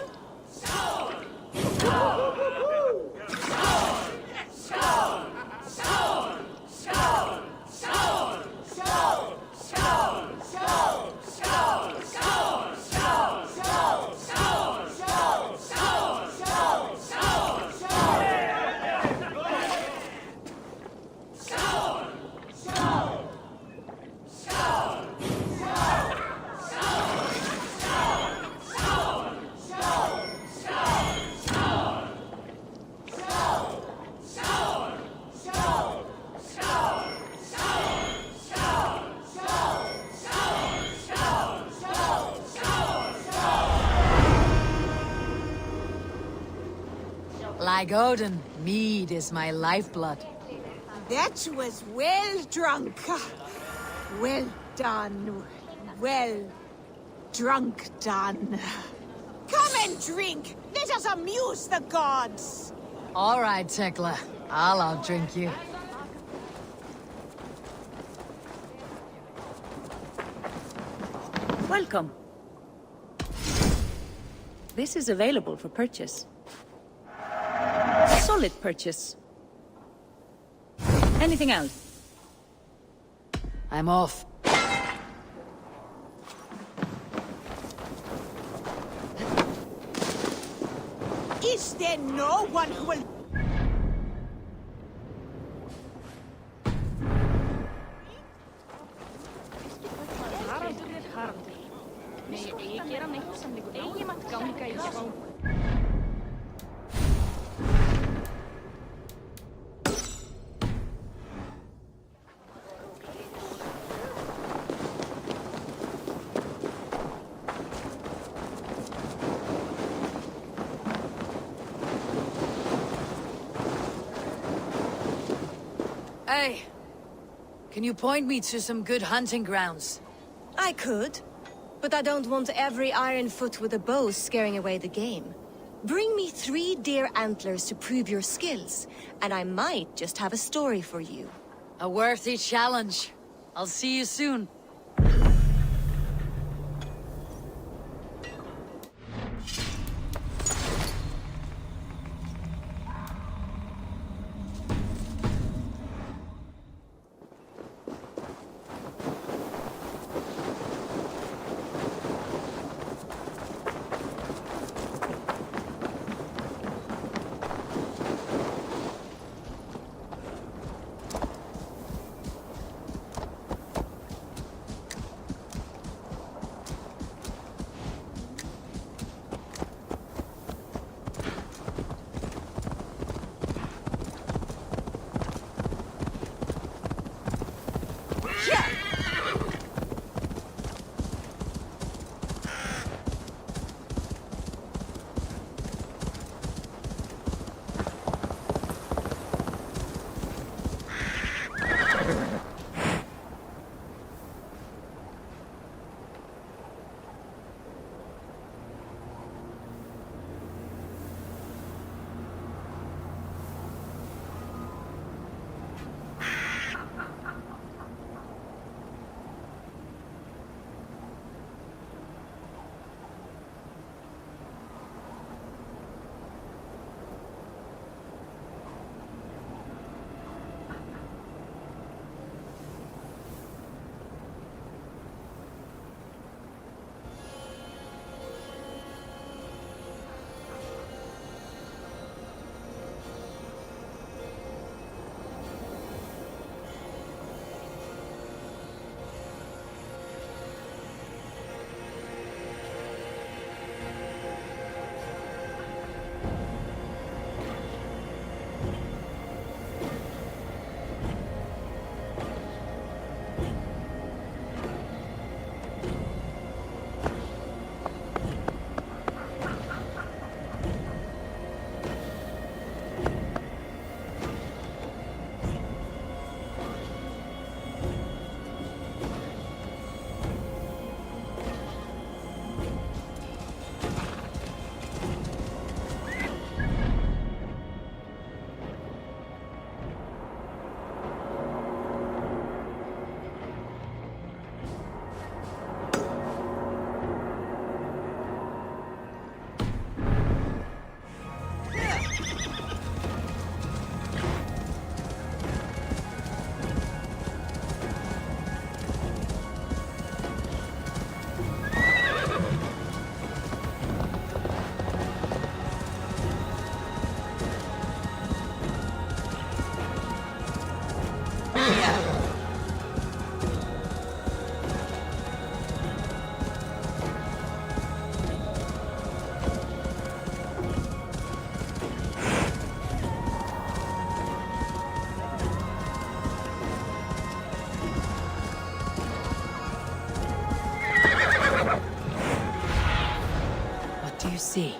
Speaker 10: Like Odin, mead is my lifeblood.
Speaker 18: That was well drunk. Well done. Well drunk done. Come and drink. Let us amuse the gods.
Speaker 10: All right, Tekla. I'll outdrink you.
Speaker 14: Welcome. This is available for purchase. Solid purchase. Anything else?
Speaker 10: I'm off.
Speaker 18: Is there no one who will...
Speaker 10: Hey, can you point me to some good hunting grounds?
Speaker 20: I could, but I don't want every iron foot with a bow scaring away the game. Bring me 3 deer antlers to prove your skills, and I might just have a story for you.
Speaker 10: A worthy challenge. I'll see you soon. What do you see?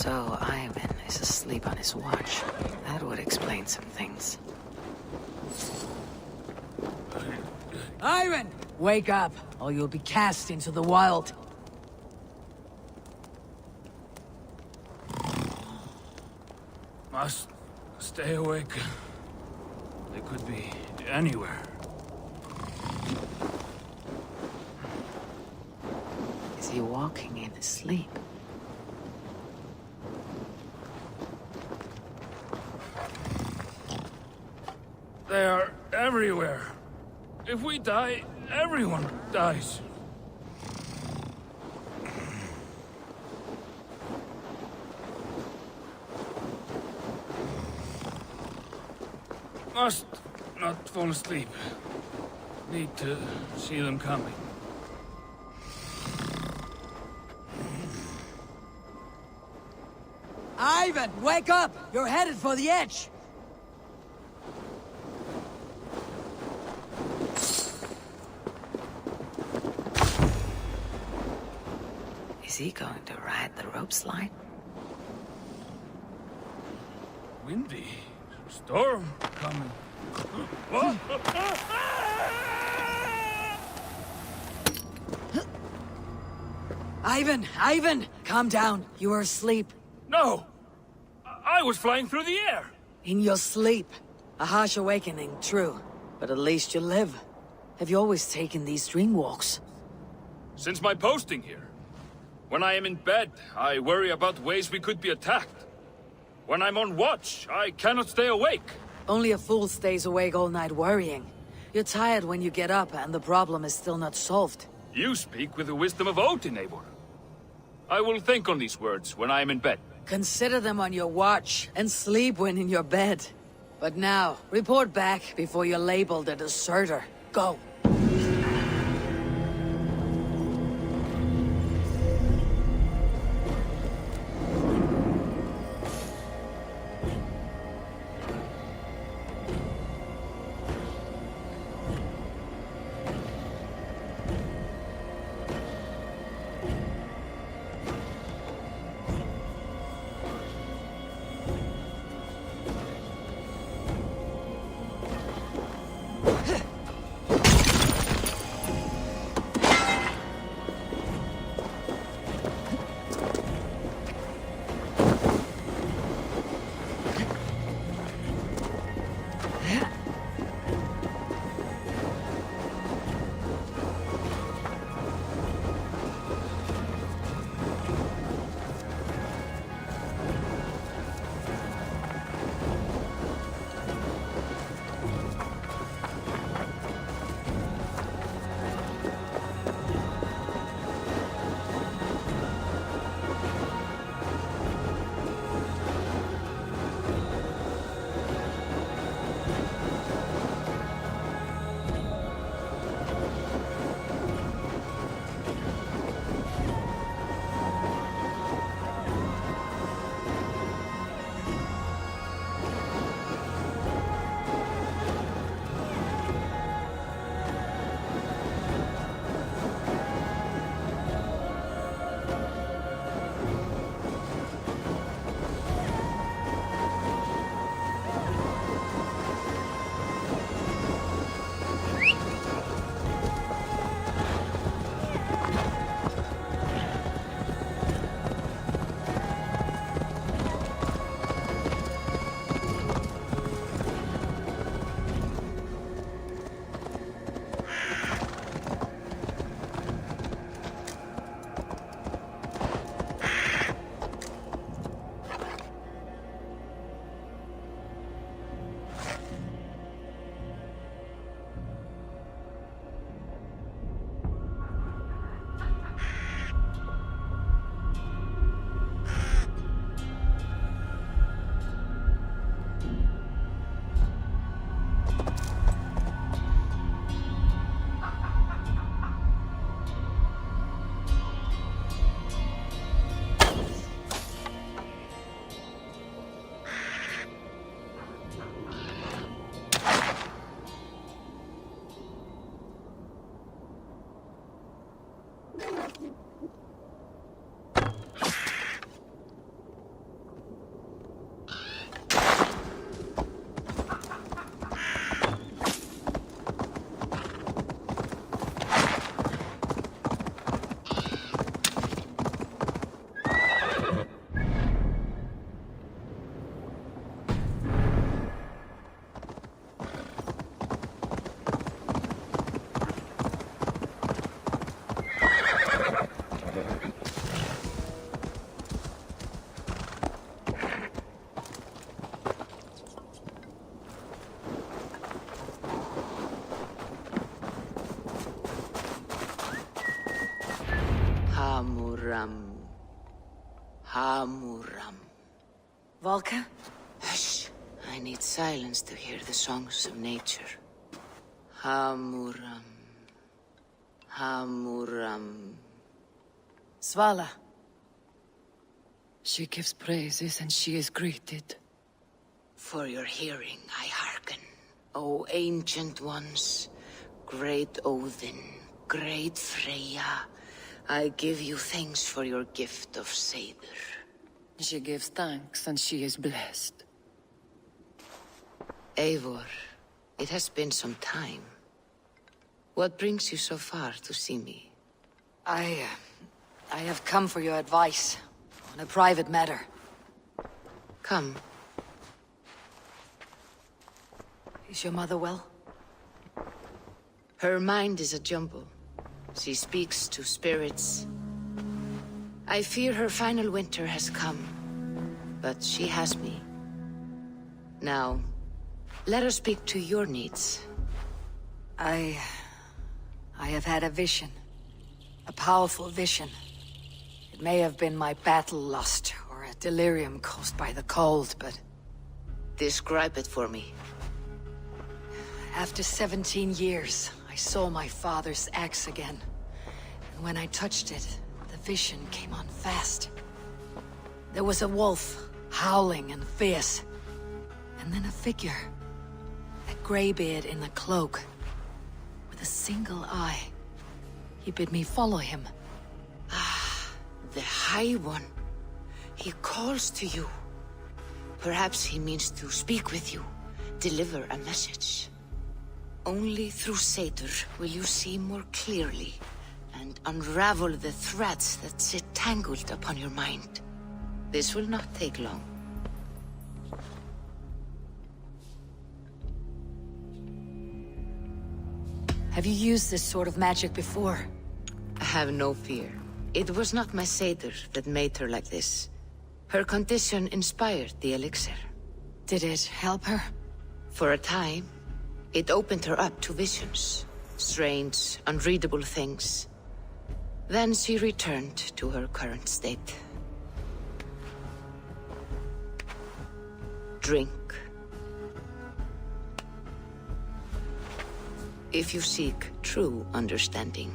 Speaker 10: So Ivan is asleep on his watch. That would explain some things.
Speaker 7: Ivan! Wake up, or you'll be cast into the wild.
Speaker 4: Must stay awake. They could be anywhere.
Speaker 10: Is he walking in his sleep?
Speaker 4: They are everywhere. If we die, everyone dies. Must not fall asleep. Need to see them coming.
Speaker 7: Ivan, wake up! You're headed for the edge!
Speaker 10: Is he going to ride the rope slide?
Speaker 4: Windy. Storm coming.
Speaker 7: Ivan! Calm down. You are asleep.
Speaker 4: No! I was flying through the air!
Speaker 7: In your sleep. A harsh awakening, true. But at least you live. Have you always taken these dream walks?
Speaker 4: Since my posting here. When I am in bed, I worry about ways we could be attacked. When I'm on watch, I cannot stay awake.
Speaker 7: Only a fool stays awake all night worrying. You're tired when you get up and the problem is still not solved.
Speaker 4: You speak with the wisdom of Odin, Eivor. I will think on these words when I am in bed.
Speaker 7: Consider them on your watch and sleep when in your bed. But now, report back before you're labeled a deserter. Go.
Speaker 10: Hamuram. Hamuram. Volka? Hush. I need silence to hear the songs of nature. Hamuram. Hamuram.
Speaker 1: Svala. She gives praises and she is greeted.
Speaker 10: For your hearing, I hearken. O ancient ones, great Odin, great Freya, I give you thanks for your gift of Seder.
Speaker 1: She gives thanks and she is blessed.
Speaker 10: Eivor, it has been some time. What brings you so far to see me?
Speaker 7: I have come for your advice on a private matter.
Speaker 10: Come.
Speaker 7: Is your mother well?
Speaker 10: Her mind is a jumble. She speaks to spirits. I fear her final winter has come, but she has me. Now, let her speak to your needs.
Speaker 7: I have had a vision. A powerful vision. It may have been my battle lust, or a delirium caused by the cold, but...
Speaker 10: Describe it for me.
Speaker 7: After 17 years, I saw my father's axe again. And when I touched it, the vision came on fast. There was a wolf, howling and fierce. And then a figure. A graybeard in a cloak. With a single eye. He bid me follow him.
Speaker 10: Ah, the High One. He calls to you. Perhaps he means to speak with you. Deliver a message. Only through Seder will you see more clearly and unravel the threads that sit tangled upon your mind. This will not take long.
Speaker 7: Have you used this sort of magic before?
Speaker 10: Have no fear. It was not my Seder that made her like this. Her condition inspired the elixir.
Speaker 7: Did it help her?
Speaker 10: For a time, it opened her up to visions. Strange, unreadable things. Then she returned to her current state. Drink. If you seek true understanding.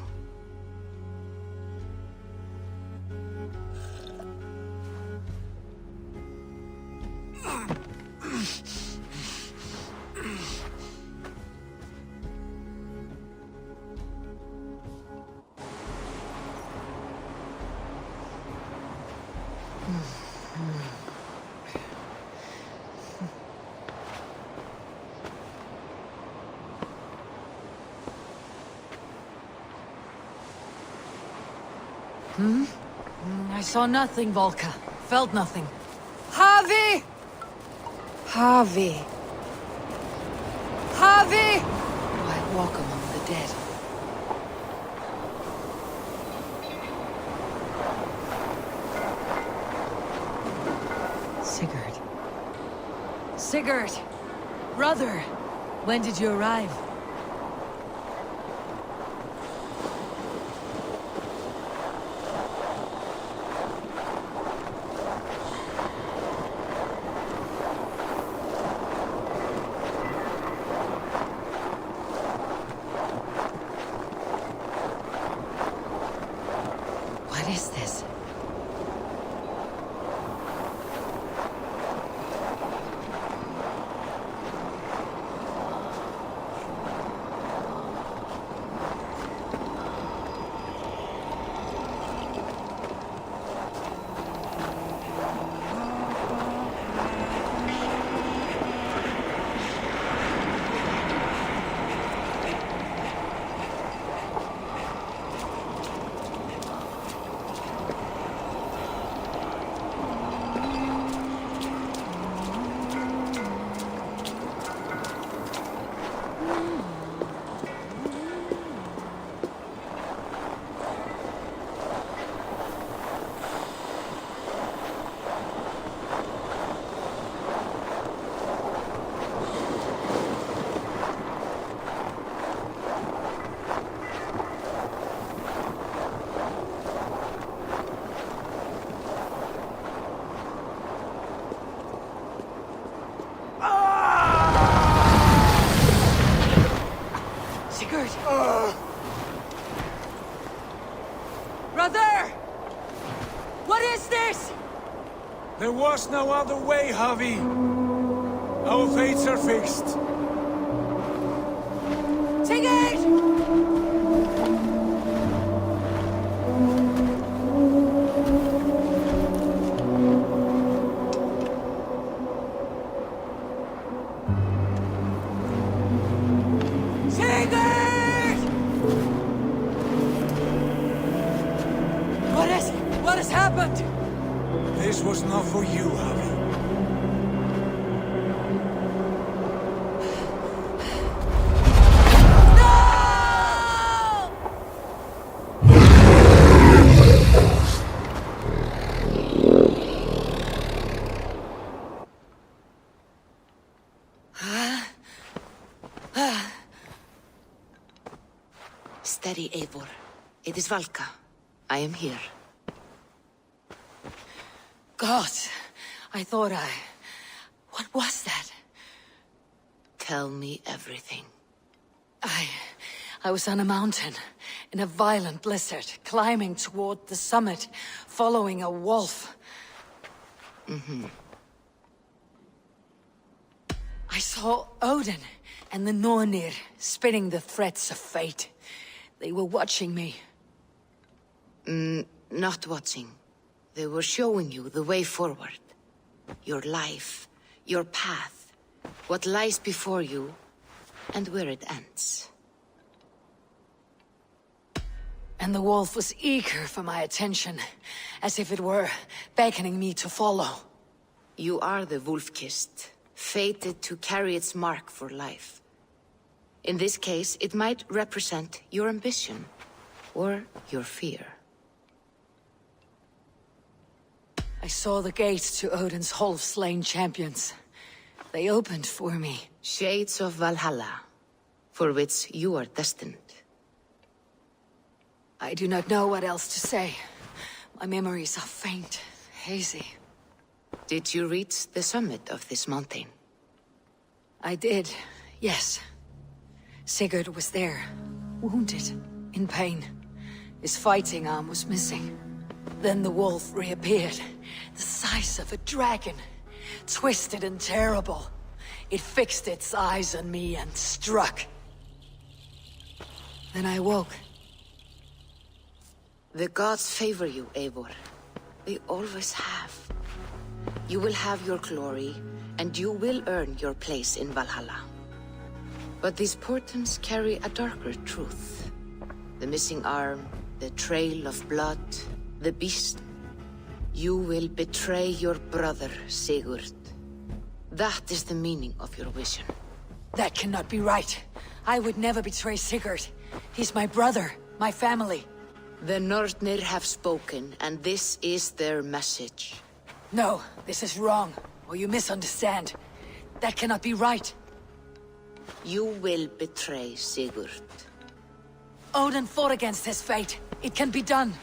Speaker 7: I saw nothing, Volka. Felt nothing. Harvey! Harvey! Harvey! I walk among the dead. Sigurd. Sigurd! Brother! When did you arrive? What is this? Brother! What is this?
Speaker 11: There was no other way, Javi. Our fates are fixed.
Speaker 7: Sigurd! What has happened?
Speaker 11: This was not for you, Javi.
Speaker 10: Steady, Eivor. It is Valka. I am here.
Speaker 7: God, I thought I... What was that?
Speaker 10: Tell me everything.
Speaker 7: I was on a mountain, in a violent blizzard, climbing toward the summit, following a wolf. I saw Odin and the Nornir spitting the threats of fate. They were watching me.
Speaker 10: Not watching. They were showing you the way forward. Your life, your path, what lies before you, and where it ends.
Speaker 7: And the wolf was eager for my attention, as if it were beckoning me to follow.
Speaker 10: You are the wolf-kissed, fated to carry its mark for life. In this case, it might represent your ambition, or your fear.
Speaker 7: I saw the gates to Odin's Hall of Slain Champions. They opened for me.
Speaker 10: Shades of Valhalla, for which you are destined.
Speaker 7: I do not know what else to say. My memories are faint, hazy.
Speaker 10: Did you reach the summit of this mountain?
Speaker 7: I did, yes. Sigurd was there, wounded, in pain. His fighting arm was missing. Then the wolf reappeared, the size of a dragon, twisted and terrible. It fixed its eyes on me and struck. Then I woke.
Speaker 10: The gods favor you, Eivor. They always have. You will have your glory, and you will earn your place in Valhalla. But these portents carry a darker truth. The missing arm, the trail of blood, the beast. You will betray your brother, Sigurd. That is the meaning of your vision.
Speaker 7: That cannot be right. I would never betray Sigurd. He's my brother, my family.
Speaker 10: The Nornir have spoken, and this is their message.
Speaker 7: No, this is wrong, or you misunderstand. That cannot be right.
Speaker 10: You will betray Sigurd.
Speaker 7: Odin fought against his fate. It can be done.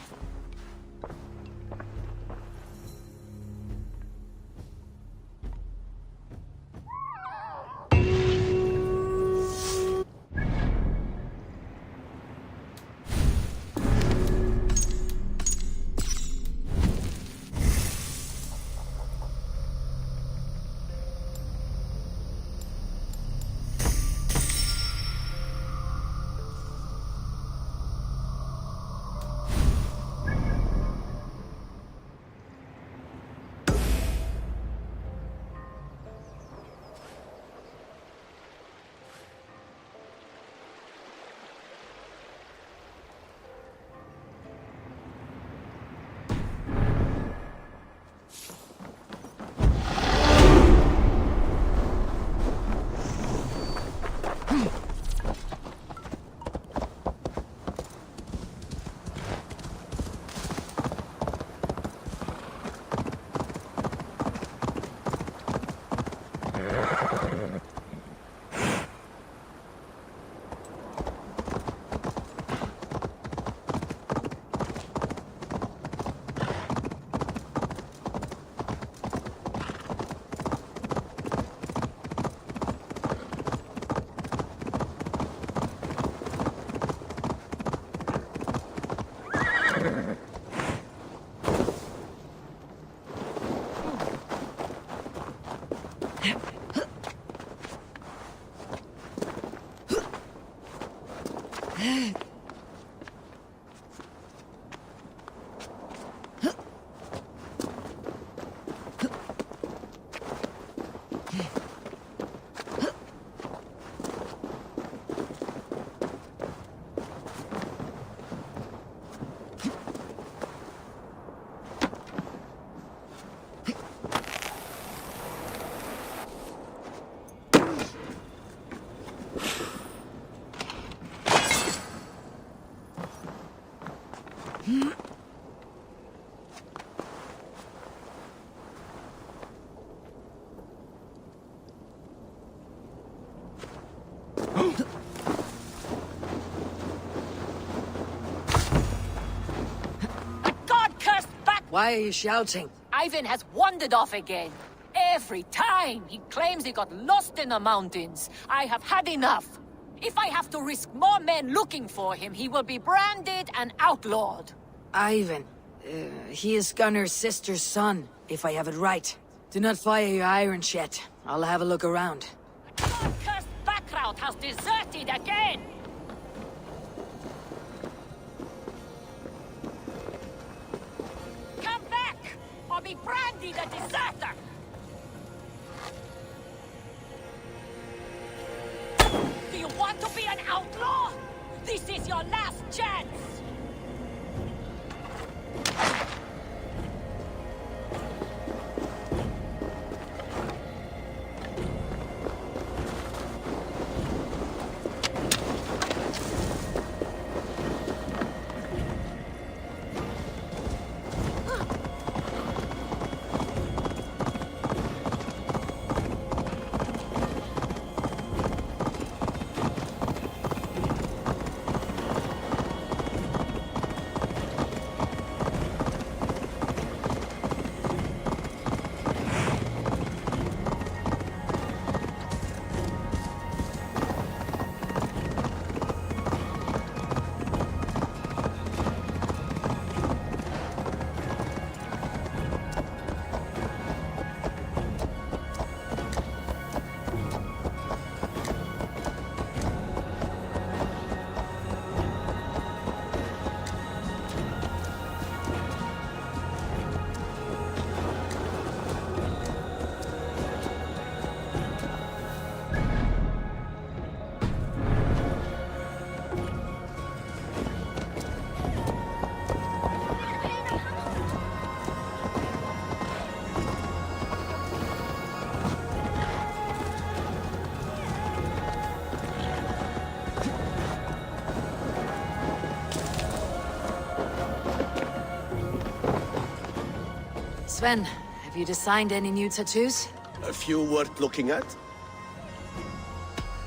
Speaker 7: Why are you shouting?
Speaker 10: Ivan has wandered off again. Every time he claims he got lost in the mountains. I have had enough. If I have to risk more men looking for him, he will be branded and outlawed.
Speaker 7: Ivan. He is Gunnar's sister's son, if I have it right. Do not fire your irons yet. I'll have a look around.
Speaker 10: The cursed Backraut has deserted again! Come back, or be branded a deserter! Do you want to be an outlaw? This is your last chance!
Speaker 7: Sven, have you designed any new tattoos?
Speaker 3: A few worth looking at?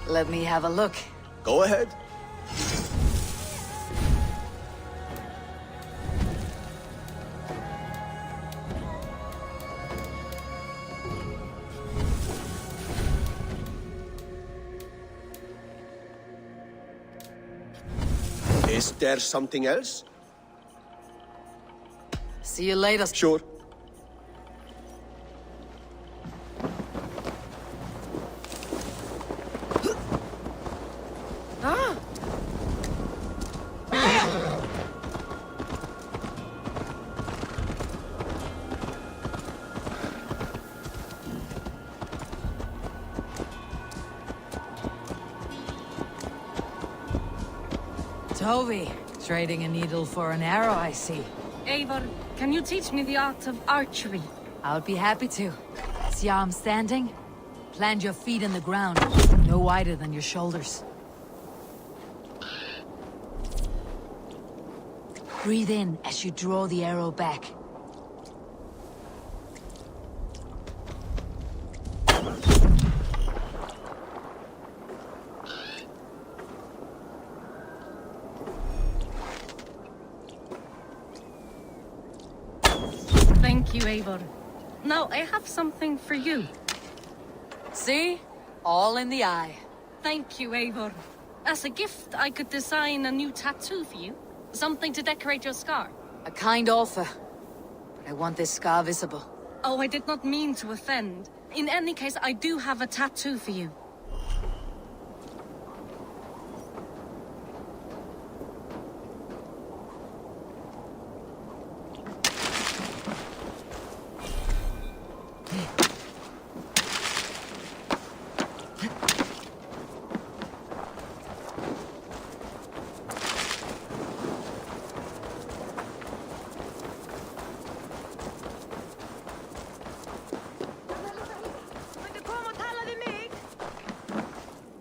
Speaker 7: Let me have a look.
Speaker 3: Go ahead. Is there something else?
Speaker 7: See you later.
Speaker 3: Sure.
Speaker 7: Toby, trading a needle for an arrow, I see.
Speaker 19: Eivor, can you teach me the art of archery?
Speaker 7: I'll be happy to. See how I'm standing? Plant your feet in the ground, no wider than your shoulders. Breathe in as you draw the arrow back.
Speaker 19: Thank you, Eivor. Now, I have something for you.
Speaker 7: See? All in the eye.
Speaker 19: Thank you, Eivor. As a gift, I could design a new tattoo for you. Something to decorate your scar.
Speaker 7: A kind offer. But I want this scar visible.
Speaker 19: Oh, I did not mean to offend. In any case, I do have a tattoo for you.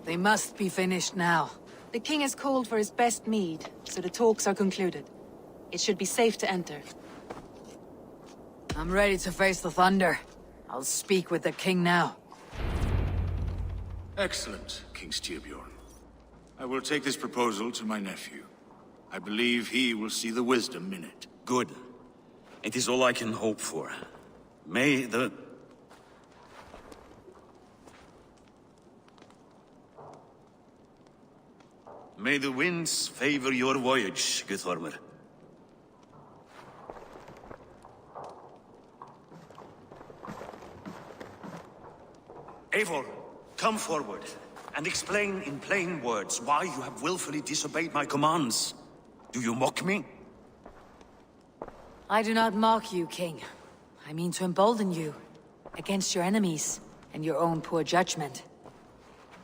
Speaker 7: They must be finished now.
Speaker 12: The king has called for his best mead, so the talks are concluded. It should be safe to enter.
Speaker 10: I'm ready to face the thunder. I'll speak with the king now.
Speaker 17: Excellent, King Styrbjorn. I will take this proposal to my nephew. I believe he will see the wisdom in it.
Speaker 21: Good. It is all I can hope for. May the... May the winds favor your voyage, Guthormer. Eivor, come forward, and explain in plain words why you have willfully disobeyed my commands. Do you mock me?
Speaker 10: I do not mock you, King. I mean to embolden you, against your enemies, and your own poor judgment.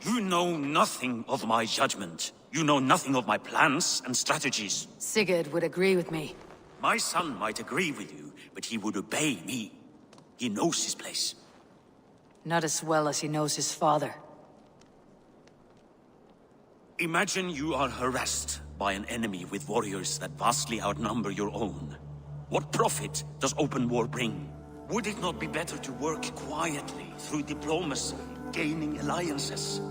Speaker 21: You know nothing of my judgment. You know nothing of my plans and strategies.
Speaker 10: Sigurd would agree with me.
Speaker 21: My son might agree with you, but he would obey me. He knows his place.
Speaker 10: Not as well as he knows his father.
Speaker 21: Imagine you are harassed by an enemy with warriors that vastly outnumber your own. What profit does open war bring? Would it not be better to work quietly, through diplomacy, gaining alliances?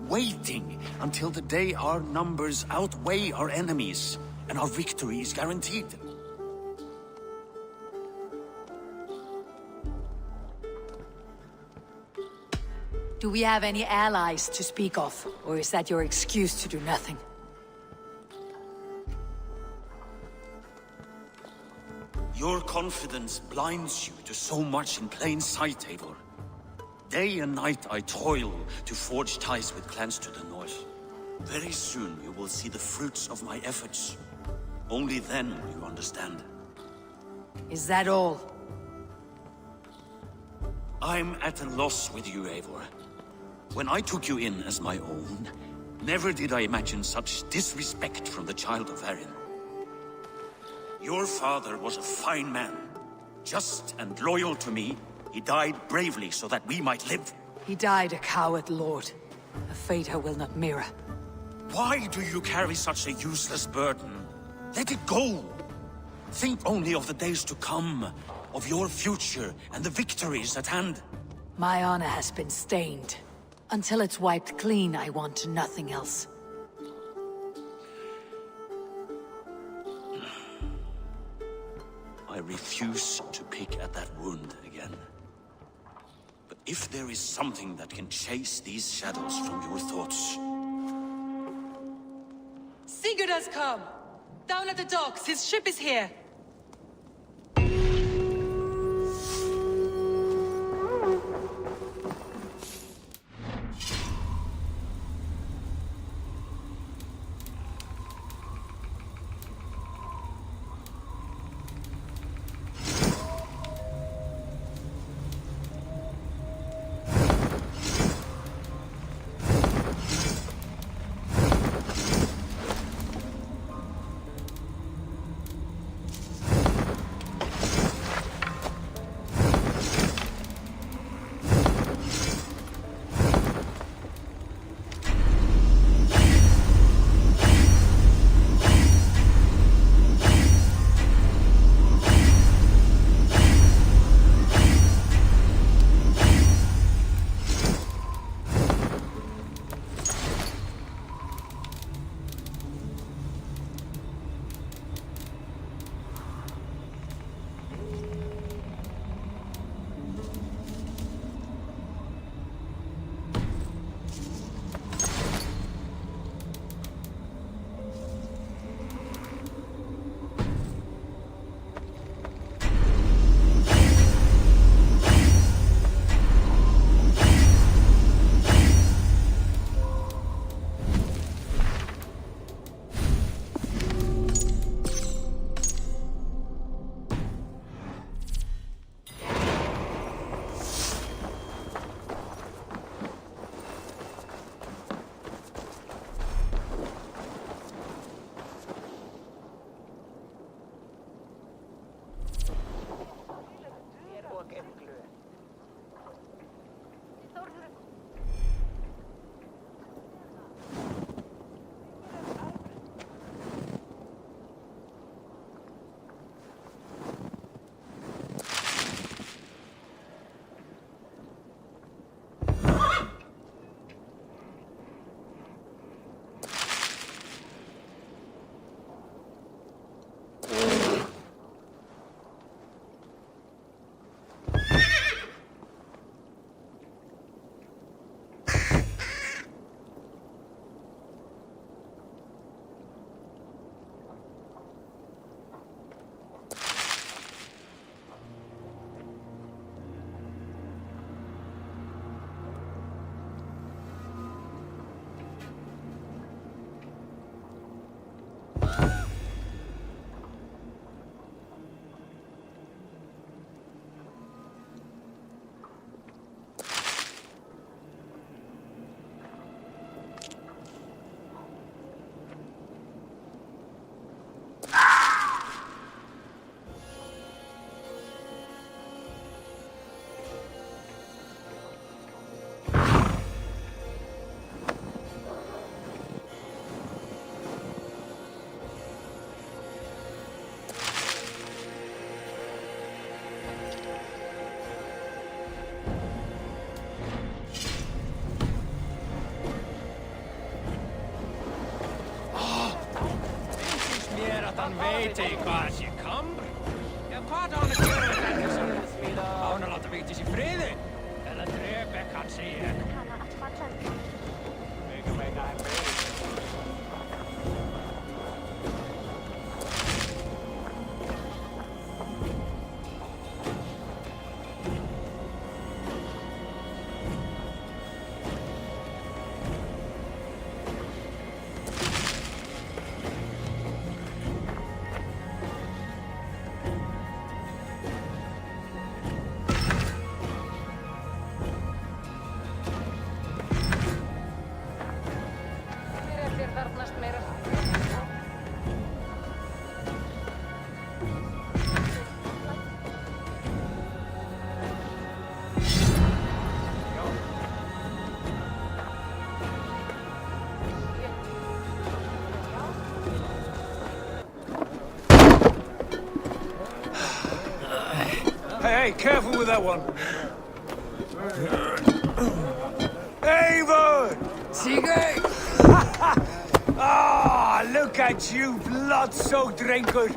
Speaker 21: Waiting until the day our numbers outweigh our enemies, and our victory is guaranteed.
Speaker 10: Do we have any allies to speak of? Or is that your excuse to do nothing?
Speaker 21: Your confidence blinds you to so much in plain sight, Eivor. Day and night I toil to forge ties with clans to the north. Very soon you will see the fruits of my efforts. Only then will you understand.
Speaker 10: Is that all?
Speaker 21: I'm at a loss with you, Eivor. When I took you in as my own, never did I imagine such disrespect from the child of Erin. Your father was a fine man. Just and loyal to me, he died bravely so that we might live.
Speaker 10: He died a coward, Lord. A fate I will not mirror.
Speaker 21: Why do you carry such a useless burden? Let it go! Think only of the days to come, of your future and the victories at hand.
Speaker 10: My honor has been stained. Until it's wiped clean, I want nothing else.
Speaker 21: I refuse to pick at that wound again. But if there is something that can chase these shadows from your thoughts...
Speaker 12: Sigurd has come! Down at the docks, his ship is here!
Speaker 15: Hvað sé kamr? Ég hvað á hann að gera þetta ekki sem á hann að láta Vigdís í friði? Eða drepa kannski ég?
Speaker 11: Hey, careful with that one. Eivor!
Speaker 7: Sigurd!
Speaker 11: Ah, look at you, blood-soaked drunkard.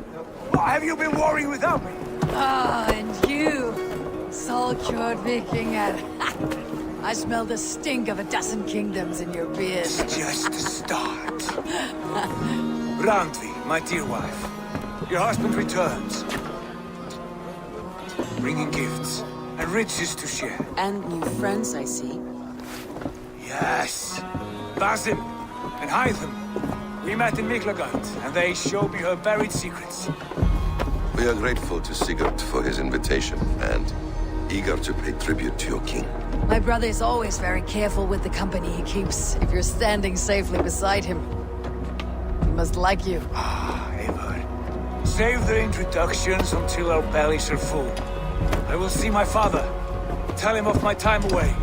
Speaker 11: What have you been worrying without me?
Speaker 7: Ah, and you, Salkjord Vikingar. I smell the stink of a dozen kingdoms in your beard.
Speaker 11: It's just the start. Randvi, my dear wife, your husband returns. Bringing gifts and riches to share.
Speaker 12: And new friends, I see.
Speaker 11: Yes. Basim and Hytham. We met in Miklagard, and they showed me her buried secrets.
Speaker 5: We are grateful to Sigurd for his invitation, and eager to pay tribute to your king.
Speaker 7: My brother is always very careful with the company he keeps. If you're standing safely beside him, he must like you.
Speaker 11: Ah, Eivor. Save the introductions until our bellies are full. I will see my father. Tell him of my time away.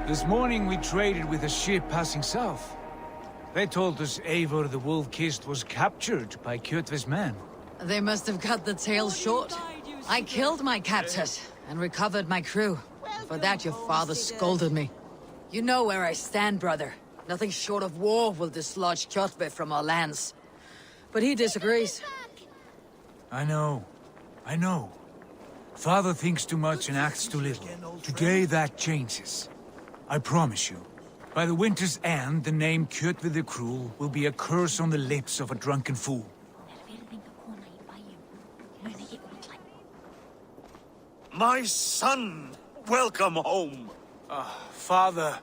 Speaker 11: This morning we traded with a ship passing south. They told us Eivor the Wolf-Kissed was captured by Kjotve's men.
Speaker 7: They must have cut the tail short. I killed my captors and recovered my crew. For that your father scolded me. You know where I stand, brother. Nothing short of war will dislodge Kjotve from our lands. But he disagrees.
Speaker 11: I know. Father thinks too much and acts too little. Today that changes. I promise you. By the winter's end, the name Kjotve the Cruel will be a curse on the lips of a drunken fool.
Speaker 21: My son! Welcome home!
Speaker 11: Father.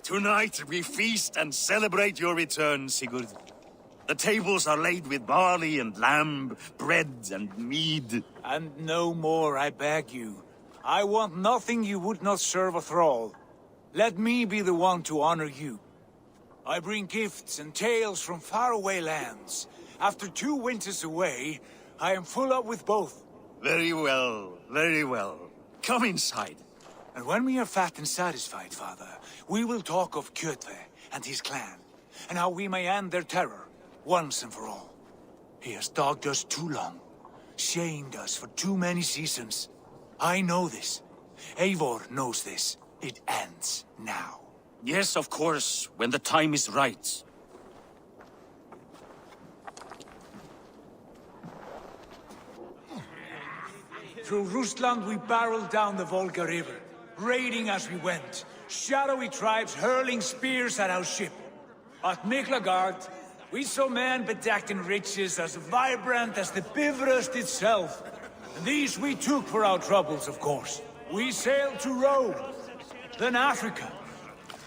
Speaker 21: Tonight we feast and celebrate your return, Sigurd. The tables are laid with barley and lamb, bread and mead.
Speaker 11: And no more, I beg you. I want nothing you would not serve a thrall. Let me be the one to honor you. I bring gifts and tales from faraway lands. After 2 winters away, I am full up with both.
Speaker 21: Very well, very well. Come inside.
Speaker 11: And when we are fat and satisfied, Father, we will talk of Kjotve and his clan, and how we may end their terror, once and for all. He has dogged us too long, shamed us for too many seasons. I know this. Eivor knows this. It ends now.
Speaker 21: Yes, of course, when the time is right.
Speaker 11: Through Rusland we barreled down the Volga River, raiding as we went, shadowy tribes hurling spears at our ship. At Miklagard, we saw men bedecked in riches as vibrant as the Bifrost itself. And these we took for our troubles, of course. We sailed to Rome, then Africa,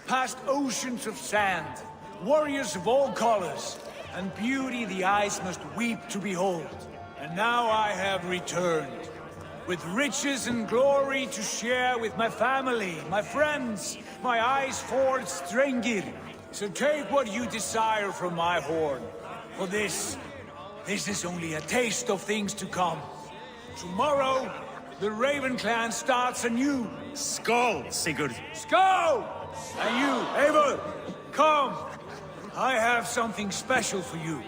Speaker 11: past oceans of sand, warriors of all colors, and beauty the eyes must weep to behold. And now I have returned, with riches and glory to share with my family, my friends, my eyes-forged Strengir. So take what you desire from my horn. For this is only a taste of things to come. Tomorrow, the Raven clan starts anew.
Speaker 21: Skål, Sigurd.
Speaker 11: Skål! And you, Eivor, come. I have something special for you.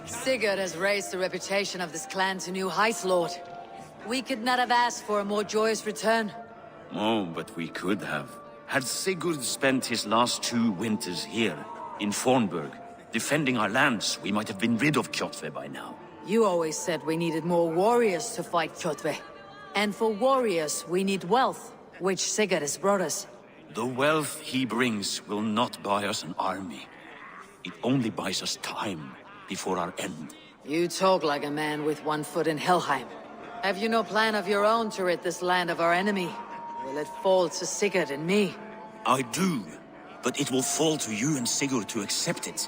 Speaker 7: Sigurd has raised the reputation of this clan to new heights, Lord.
Speaker 10: We could not have asked for a more joyous return.
Speaker 21: Oh, but we could have. Had Sigurd spent his last 2 winters here, in Fornburg, defending our lands, we might have been rid of Kjotve by now.
Speaker 10: You always said we needed more warriors to fight Kjotve. And for warriors, we need wealth, which Sigurd has brought us.
Speaker 21: The wealth he brings will not buy us an army. It only buys us time before our end.
Speaker 10: You talk like a man with one foot in Helheim. Have you no plan of your own to rid this land of our enemy? Will it fall to Sigurd and me?
Speaker 21: I do, but it will fall to you and Sigurd to accept it.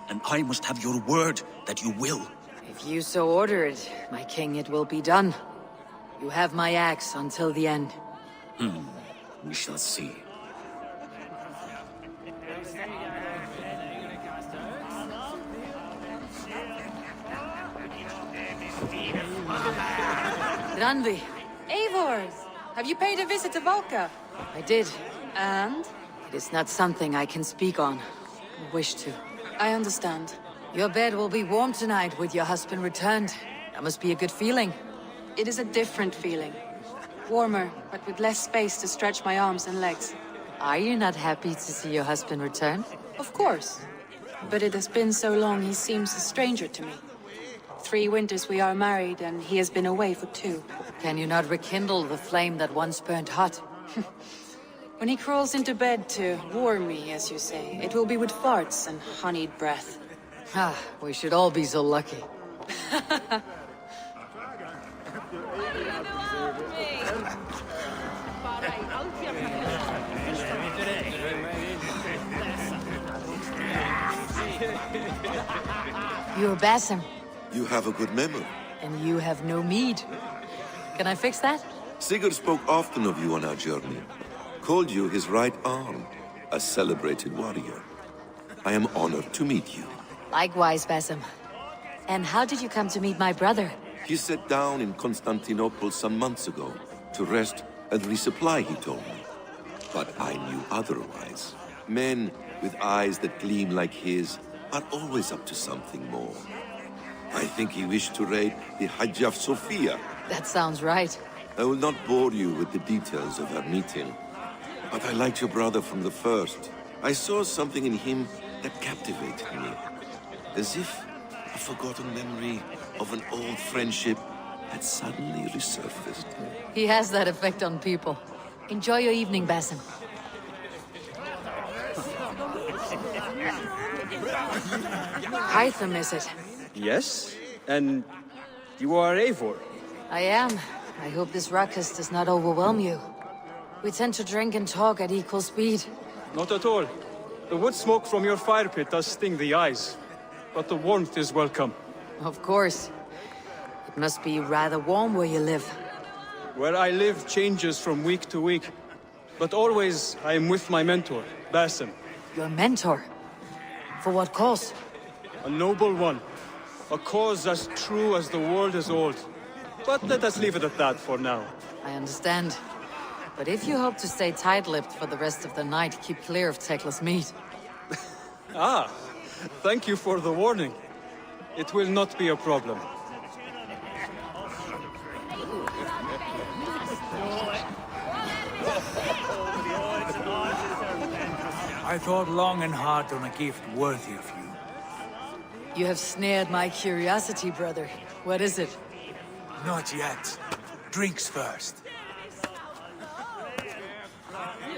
Speaker 21: And I must have your word that you will.
Speaker 10: If you so order it, my king, it will be done. You have my axe until the end.
Speaker 21: We shall see.
Speaker 10: Granvi.
Speaker 12: Eivor! Have you paid a visit to Valka?
Speaker 10: I did.
Speaker 12: And?
Speaker 10: It is not something I can speak on. I wish to.
Speaker 12: I understand.
Speaker 10: Your bed will be warm tonight with your husband returned. That must be a good feeling.
Speaker 12: It is a different feeling. Warmer, but with less space to stretch my arms and legs.
Speaker 10: Are you not happy to see your husband return?
Speaker 12: Of course. But it has been so long he seems a stranger to me. 3 winters we are married, and he has been away for 2.
Speaker 10: Can you not rekindle the flame that once burned hot?
Speaker 12: When he crawls into bed to warm me, as you say, it will be with farts and honeyed breath.
Speaker 10: Ah, we should all be so lucky. You're Basim.
Speaker 5: You have a good memory.
Speaker 10: And you have no mead. Can I fix that?
Speaker 5: Sigurd spoke often of you on our journey. Called you his right arm, a celebrated warrior. I am honored to meet you.
Speaker 10: Likewise, Basim. And how did you come to meet my brother?
Speaker 5: He sat down in Constantinople some months ago to rest and resupply, he told me. But I knew otherwise. Men with eyes that gleam like his are always up to something more. I think he wished to raid the Hagia Sophia.
Speaker 10: That sounds right.
Speaker 5: I will not bore you with the details of our meeting. But I liked your brother from the first. I saw something in him that captivated me. As if a forgotten memory of an old friendship had suddenly resurfaced.
Speaker 10: He has that effect on people. Enjoy your evening, Basim. Hytham, is it?
Speaker 2: Yes? And you are Eivor?
Speaker 10: I am. I hope this ruckus does not overwhelm you. We tend to drink and talk at equal speed.
Speaker 2: Not at all. The wood smoke from your fire pit does sting the eyes. But the warmth is welcome.
Speaker 10: Of course. It must be rather warm where you live.
Speaker 2: Where I live changes from week to week. But always I am with my mentor, Basim.
Speaker 10: Your mentor? For what cause?
Speaker 2: A noble one. A cause as true as the world is old. But let us leave it at that for now.
Speaker 10: I understand. But if you hope to stay tight-lipped for the rest of the night, keep clear of Tekla's meat.
Speaker 2: Ah, thank you for the warning. It will not be a problem.
Speaker 11: I thought long and hard on a gift worthy of you.
Speaker 10: You have snared my curiosity, brother. What is it?
Speaker 11: Not yet. Drinks first.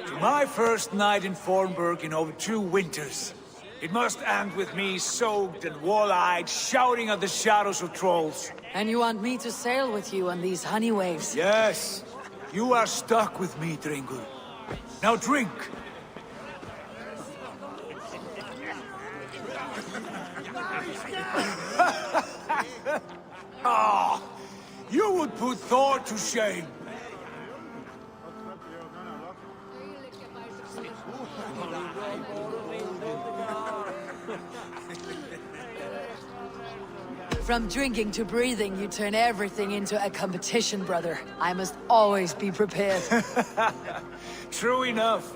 Speaker 11: To my first night in Fornburg in over 2 winters. It must end with me soaked and wall-eyed, shouting at the shadows of trolls.
Speaker 10: And you want me to sail with you on these honey waves?
Speaker 11: Yes. You are stuck with me, Dringur. Now drink! Ah, you would put Thor to shame.
Speaker 10: From drinking to breathing, you turn everything into a competition, brother. I must always be prepared.
Speaker 11: True enough.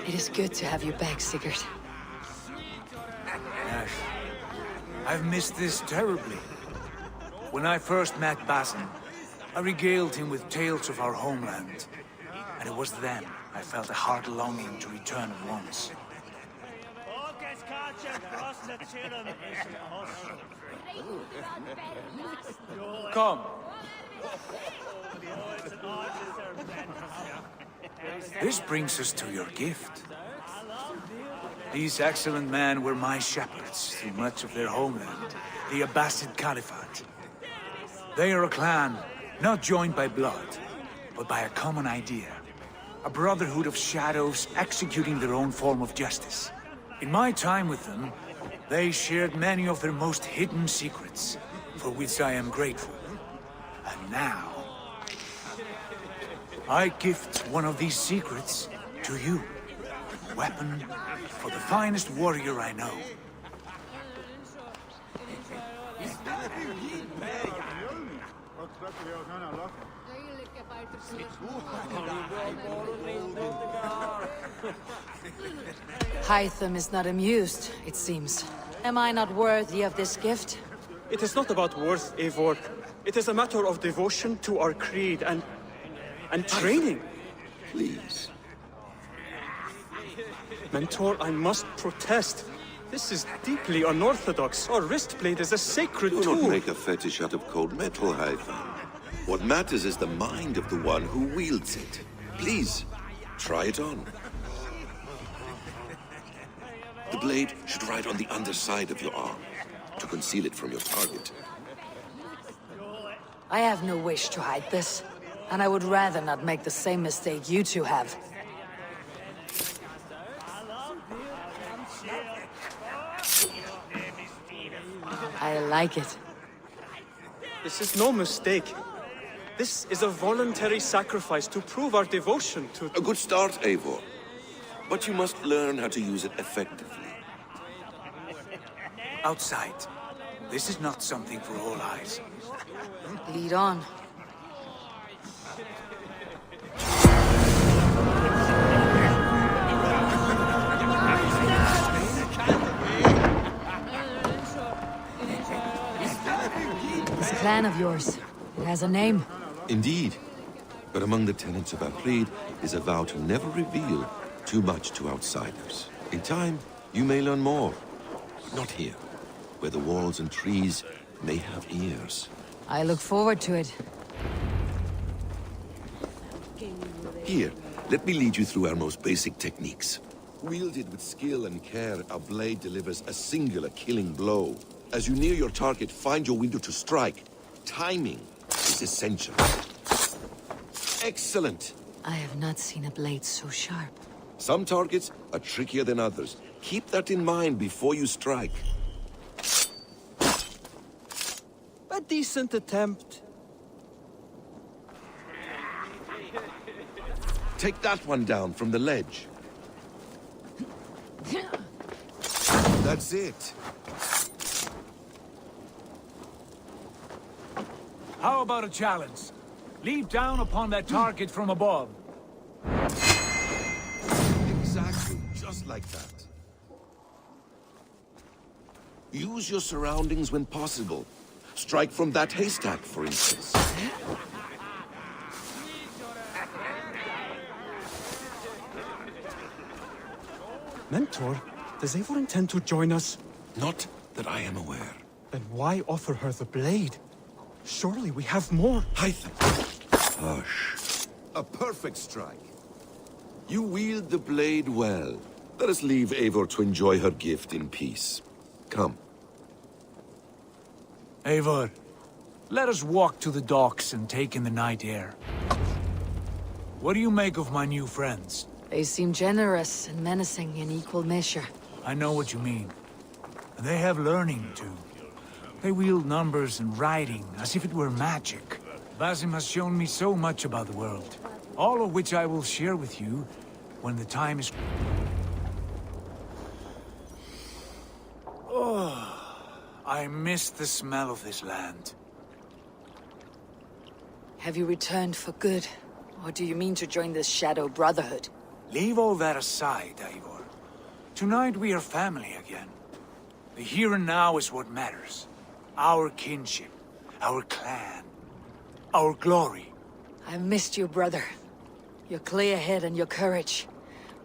Speaker 10: It is good to have you back, Sigurd.
Speaker 11: Yes. I've missed this terribly. When I first met Basim, I regaled him with tales of our homeland. And it was then I felt a heart longing to return at once. Come. This brings us to your gift. These excellent men were my shepherds through much of their homeland, the Abbasid Caliphate. They are a clan, not joined by blood, but by a common idea. A brotherhood of shadows executing their own form of justice. In my time with them, they shared many of their most hidden secrets, for which I am grateful. And now, I gift one of these secrets to you. A weapon for the finest warrior I know.
Speaker 10: Hytham is not amused, it seems. Am I not worthy of this gift?
Speaker 2: It is not about worth, Eivor. It is a matter of devotion to our creed and training.
Speaker 5: Please.
Speaker 2: Mentor, I must protest. This is deeply unorthodox. Our wrist blade is a sacred tool.
Speaker 5: Do not make a fetish out of cold metal, Hytham. What matters is the mind of the one who wields it. Please, try it on. The blade should ride on the underside of your arm, to conceal it from your target.
Speaker 10: I have no wish to hide this, and I would rather not make the same mistake you two have. I like it.
Speaker 2: This is no mistake. This is a voluntary sacrifice to prove our devotion to...
Speaker 5: A good start, Eivor. But you must learn how to use it effectively.
Speaker 11: Outside. This is not something for all eyes.
Speaker 10: Lead on. This clan of yours, it has a name.
Speaker 5: Indeed. But among the tenets of our creed is a vow to never reveal too much to outsiders. In time, you may learn more. But not here, where the walls and trees may have ears.
Speaker 10: I look forward to it.
Speaker 5: Here, let me lead you through our most basic techniques. Wielded with skill and care, our blade delivers a singular killing blow. As you near your target, find your window to strike. Timing is essential. Excellent!
Speaker 10: I have not seen a blade so sharp.
Speaker 5: Some targets are trickier than others. Keep that in mind before you strike.
Speaker 2: A decent attempt.
Speaker 5: Take that one down from the ledge. That's it.
Speaker 11: How about a challenge? Leap down upon that target from above.
Speaker 5: Exactly, just like that. Use your surroundings when possible. Strike from that haystack, for instance.
Speaker 2: Mentor, does Eivor intend to join us?
Speaker 5: Not that I am aware.
Speaker 2: Then why offer her the blade? Surely we have more.
Speaker 5: Hytham. Hush. A perfect strike. You wield the blade well. Let us leave Eivor to enjoy her gift in peace. Come.
Speaker 11: Eivor, let us walk to the docks and take in the night air. What do you make of my new friends?
Speaker 10: They seem generous and menacing in equal measure.
Speaker 11: I know what you mean. They have learning, too. They wield numbers and writing as if it were magic. Basim has shown me so much about the world, all of which I will share with you when the time is... Oh, I miss the smell of this land.
Speaker 10: Have you returned for good? Or do you mean to join this Shadow Brotherhood?
Speaker 11: Leave all that aside, Eivor. Tonight we are family again. The here and now is what matters. Our kinship, our clan, our glory.
Speaker 10: I've missed you, brother. Your clear head and your courage.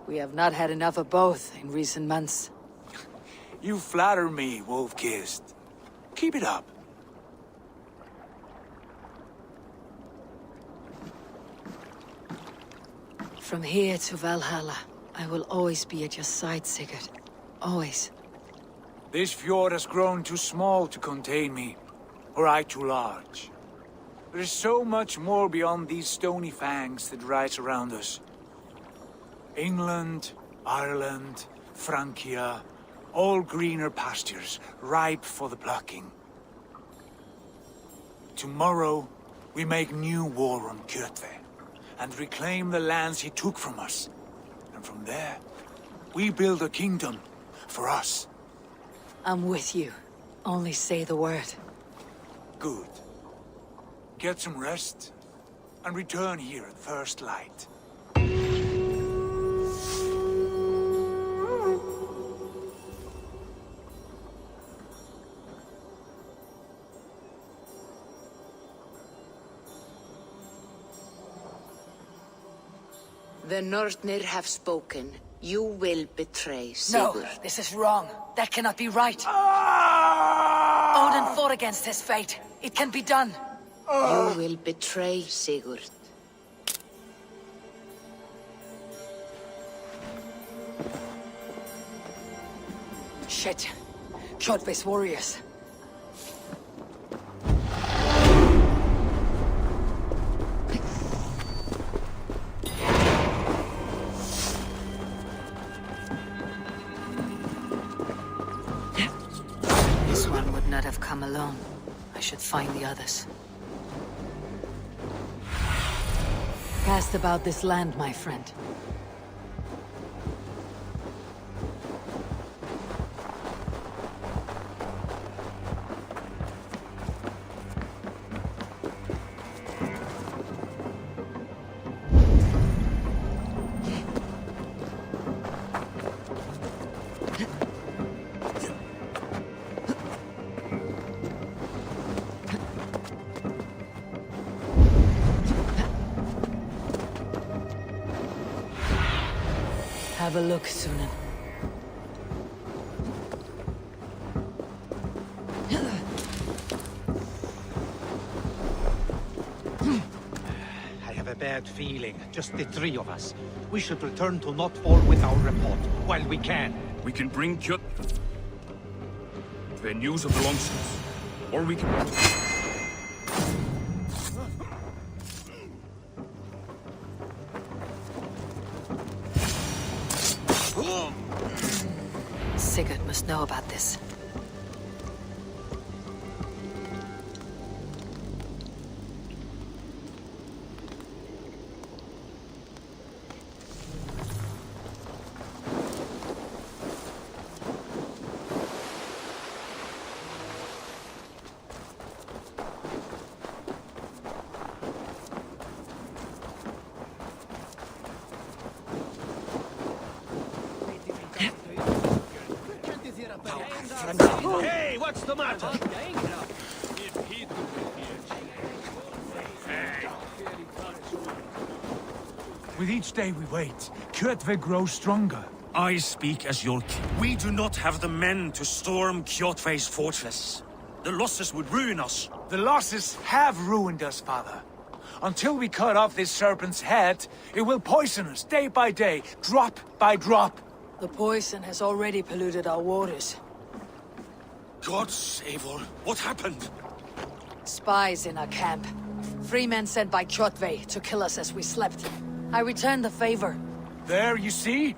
Speaker 10: We have not had enough of both in recent months.
Speaker 11: You flatter me, Wolf-Kissed. Keep it up.
Speaker 10: From here to Valhalla, I will always be at your side, Sigurd. Always.
Speaker 11: This fjord has grown too small to contain me, or I too large. There is so much more beyond these stony fangs that rise around us. England, Ireland, Francia, all greener pastures, ripe for the plucking. Tomorrow, we make new war on Kjotve, and reclaim the lands he took from us. And from there, we build a kingdom for us.
Speaker 10: I'm with you. Only say the word.
Speaker 11: Good. Get some rest, and return here at first light.
Speaker 9: The Northnir have spoken. You will betray Sigurd.
Speaker 10: No, this is wrong. That cannot be right. Odin fought against his fate. It can be done.
Speaker 9: You will betray Sigurd.
Speaker 10: Shit. Kjotve's warriors. This one would not have come alone. I should find the others. Cast about this land, my friend. Have a look, Sunan.
Speaker 15: I have a bad feeling. Just the three of us. We should return to Notfall with our report, while we can.
Speaker 21: We can bring Kjot... the news of the longships. Or we can...
Speaker 10: Sigurd must know about this.
Speaker 15: Hey, what's the matter?
Speaker 11: With each day we wait, Kjotve grows stronger.
Speaker 21: I speak as your king. We do not have the men to storm Kjotve's fortress. The losses would ruin us.
Speaker 11: The losses have ruined us, father. Until we cut off this serpent's head, it will poison us day by day, drop by drop.
Speaker 10: The poison has already polluted our waters.
Speaker 21: God save all. What happened?
Speaker 10: Spies in our camp. 3 men sent by Kjotve to kill us as we slept. I returned the favor.
Speaker 11: There, you see?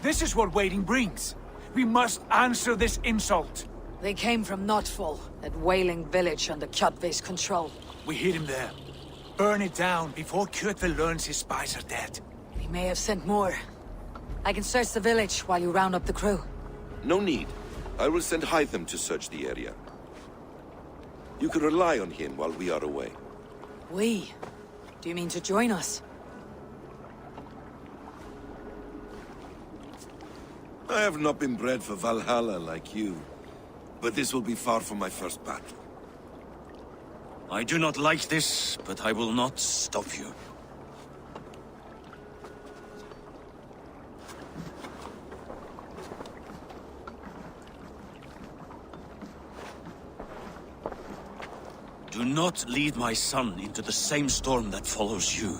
Speaker 11: This is what waiting brings. We must answer this insult.
Speaker 10: They came from Notfall, that whaling village under Kjotve's control.
Speaker 11: We hid him there. Burn it down before Kjotve learns his spies are dead.
Speaker 10: He may have sent more. I can search the village while you round up the crew.
Speaker 5: No need. I will send Hytham to search the area. You can rely on him while we are away.
Speaker 10: We? Do you mean to join us?
Speaker 5: I have not been bred for Valhalla like you. But this will be far from my first battle.
Speaker 21: I do not like this, but I will not stop you. Do not lead my son into the same storm that follows you.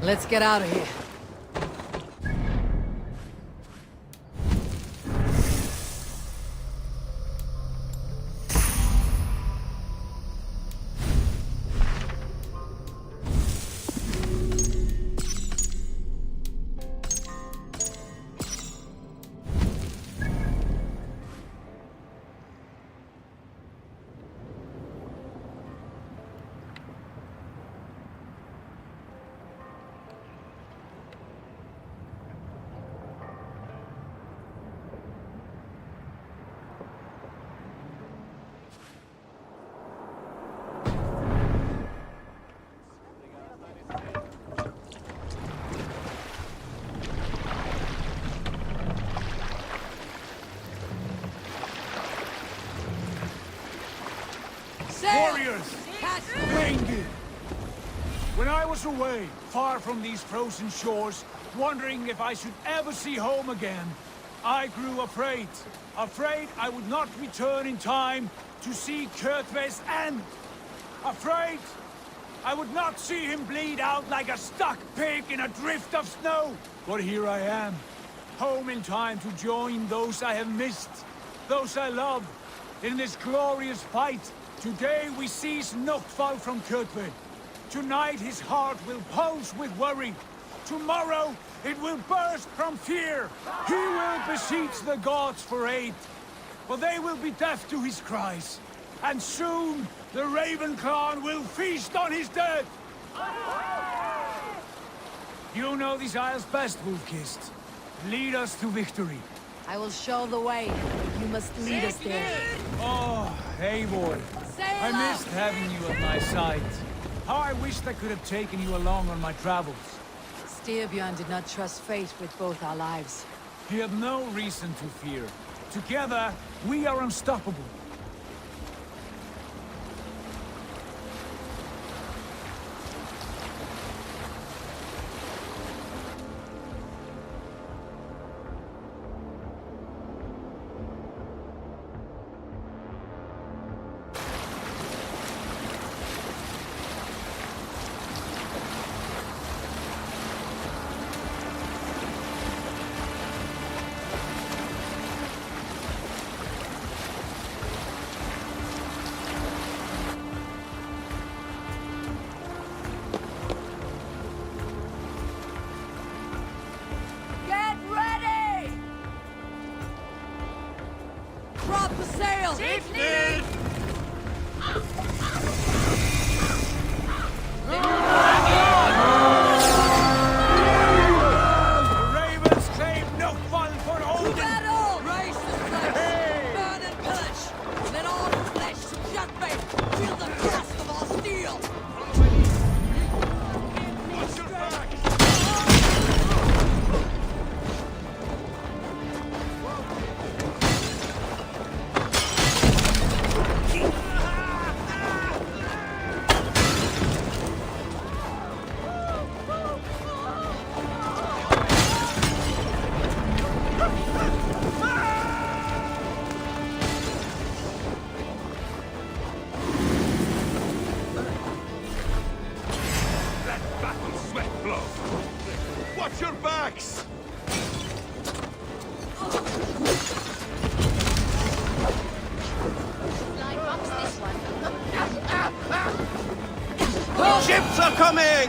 Speaker 10: Let's get out of here.
Speaker 15: Warriors! Reindeer! When I was away, far from these frozen shores, wondering if I should ever see home again, I grew afraid. Afraid I would not return in time to see Kjotve's end. Afraid I would not see him bleed out like a stuck pig in a drift of snow. But here I am, home in time to join those I have missed, those I love, in this glorious fight. Today we seize Noctval from Kjotve. Tonight his heart will pulse with worry. Tomorrow it will burst from fear. He will beseech the gods for aid, for they will be deaf to his cries. And soon the Raven clan will feast on his dead. You know these isles best, Wolf-Kissed. Lead us to victory.
Speaker 10: I will show the way. You must lead us there.
Speaker 15: Oh, Eivor. I missed having you at my side. How I wished I could have taken you along on my travels.
Speaker 10: Styrbjörn did not trust fate with both our lives.
Speaker 15: He had no reason to fear. Together, we are unstoppable.
Speaker 10: Drop the sail!
Speaker 15: The Ravens claim Noctval for Odin!
Speaker 10: Battle! Raise the stripes! Burn and pillage! Let all flesh to Kjotve feel the grasp of our steel!
Speaker 15: Watch your back!
Speaker 5: Watch your backs!
Speaker 3: Ships are coming!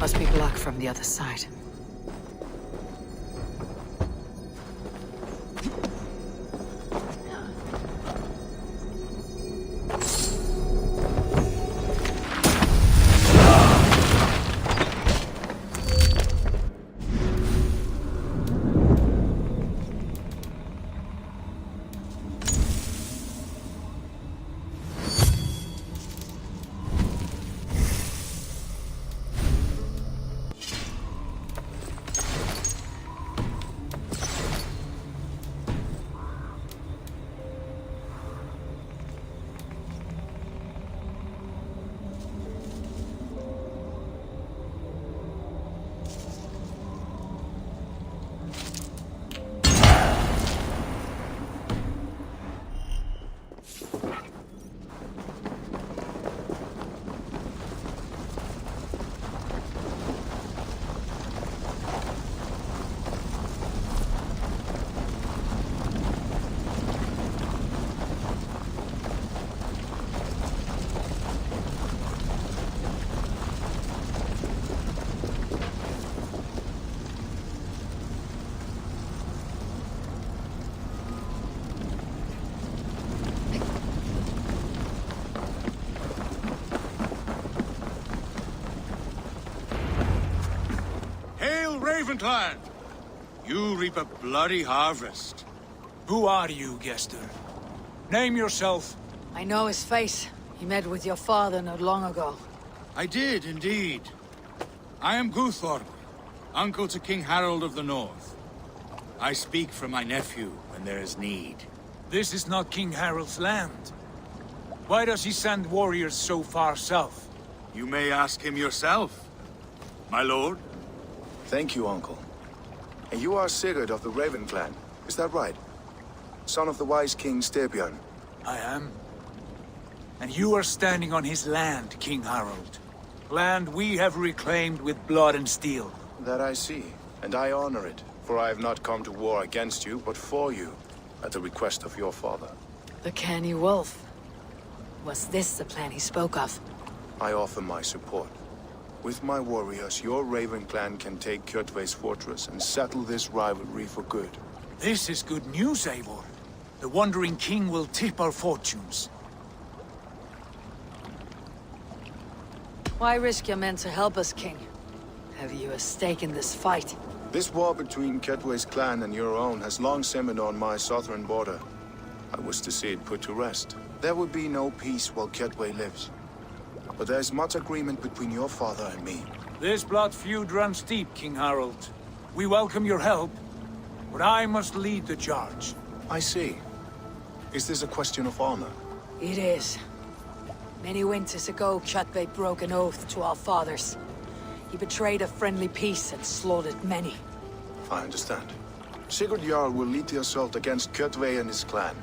Speaker 10: Must be blocked from the other side.
Speaker 15: Ravenclan! You reap a bloody harvest. Who are you, Gester? Name yourself.
Speaker 10: I know his face. He met with your father not long ago.
Speaker 15: I did, indeed. I am Guthorm, uncle to King Harold of the North. I speak for my nephew when there is need. This is not King Harold's land. Why does he send warriors so far south? You may ask him yourself, my lord.
Speaker 8: Thank you, uncle. And you are Sigurd of the Raven clan, is that right? Son of the wise King Styrbjörn.
Speaker 15: I am. And you are standing on his land, King Harold. Land we have reclaimed with blood and steel.
Speaker 8: That I see, and I honor it, for I have not come to war against you, but for you, at the request of your father.
Speaker 10: The canny wolf. Was this the plan he spoke of?
Speaker 8: I offer my support. With my warriors, your Raven clan can take Kjotve's fortress and settle this rivalry for good.
Speaker 15: This is good news, Eivor. The Wandering King will tip our fortunes.
Speaker 10: Why risk your men to help us, King? Have you a stake in this fight?
Speaker 8: This war between Kjotve's clan and your own has long simmered on my southern border. I wish to see it put to rest. There will be no peace while Kjotve lives. But there's much agreement between your father and me.
Speaker 15: This blood feud runs deep, King Harold. We welcome your help, but I must lead the charge.
Speaker 8: I see. Is this a question of honor?
Speaker 10: It is. Many winters ago, Kjotve broke an oath to our fathers. He betrayed a friendly peace and slaughtered many.
Speaker 8: I understand. Sigurd Jarl will lead the assault against Kjotve and his clan.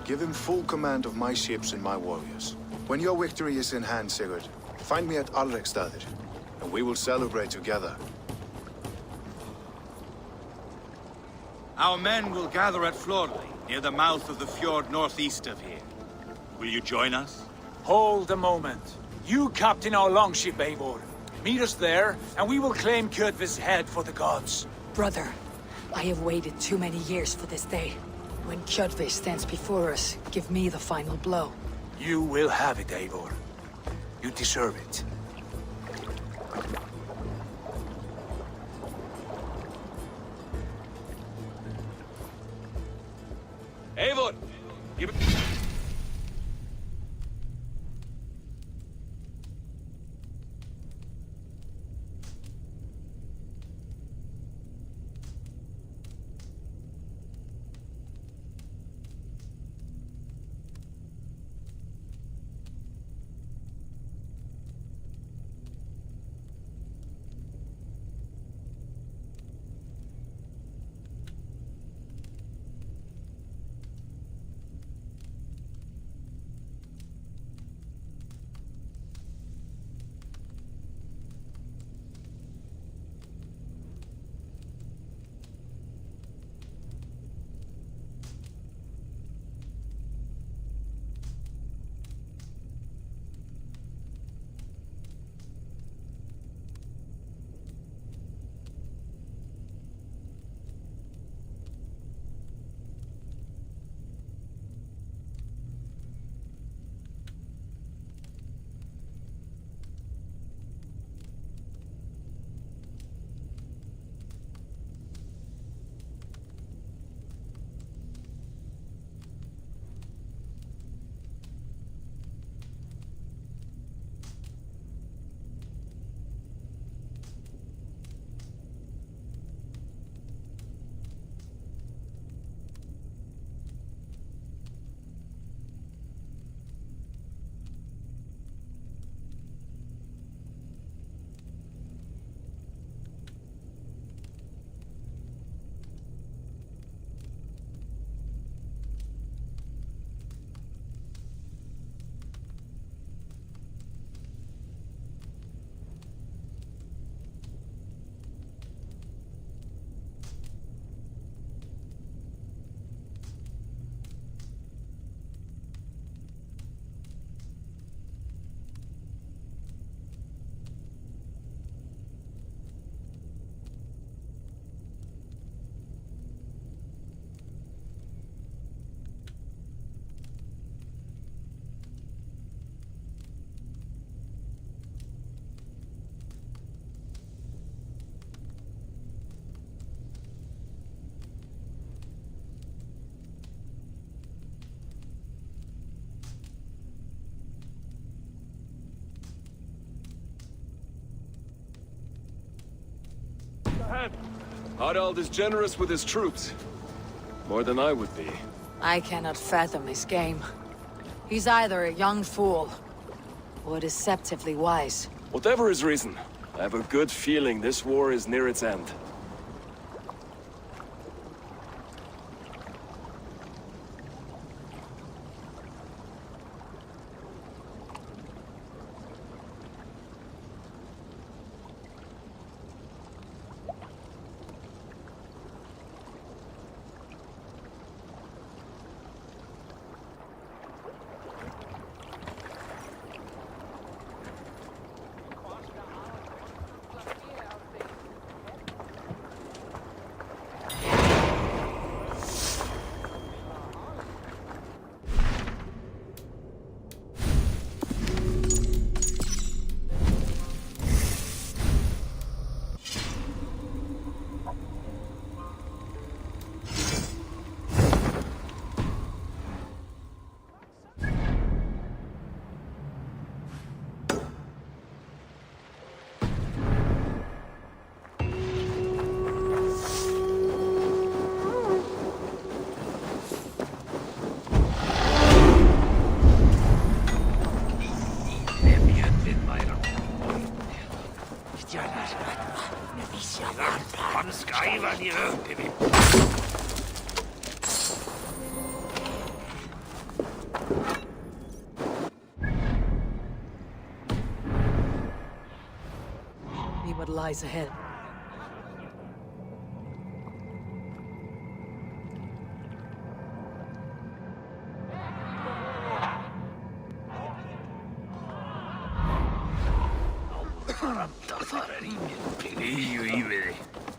Speaker 8: Give him full command of my ships and my warriors. When your victory is in hand, Sigurd, find me at Alrekstadir, and we will celebrate together.
Speaker 15: Our men will gather at Florley, near the mouth of the fjord northeast of here. Will you join us? Hold a moment. You captain our longship, Eivor. Meet us there, and we will claim Kjotve's head for the gods.
Speaker 10: Brother, I have waited too many years for this day. When Kjotve stands before us, give me the final blow.
Speaker 15: You will have it, Eivor. You deserve it. Eivor! Give it...
Speaker 6: Harald is generous with his troops. More than I would be.
Speaker 10: I cannot fathom his game. He's either a young fool, or deceptively wise.
Speaker 6: Whatever his reason, I have a good feeling this war is near its end.
Speaker 10: See what lies ahead.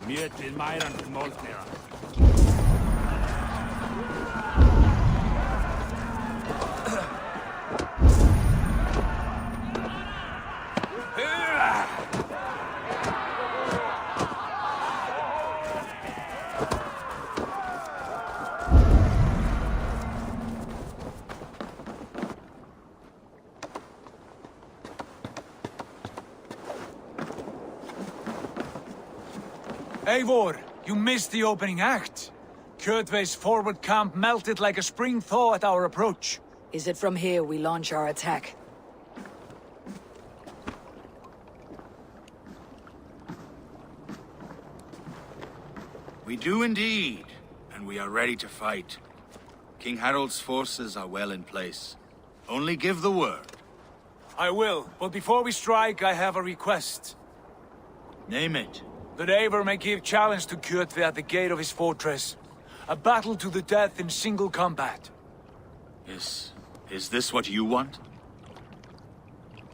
Speaker 15: Mjötið mæran moldniða. Eivor, you missed the opening act. Kjotve's forward camp melted like a spring thaw at our approach.
Speaker 10: Is it from here we launch our attack?
Speaker 22: We do indeed, and we are ready to fight. King Harald's forces are well in place. Only give the word.
Speaker 15: I will, but before we strike, I have a request.
Speaker 22: Name it.
Speaker 15: That Eivor may give challenge to Kjotve at the gate of his fortress. A battle to the death in single combat.
Speaker 22: Is this what you want?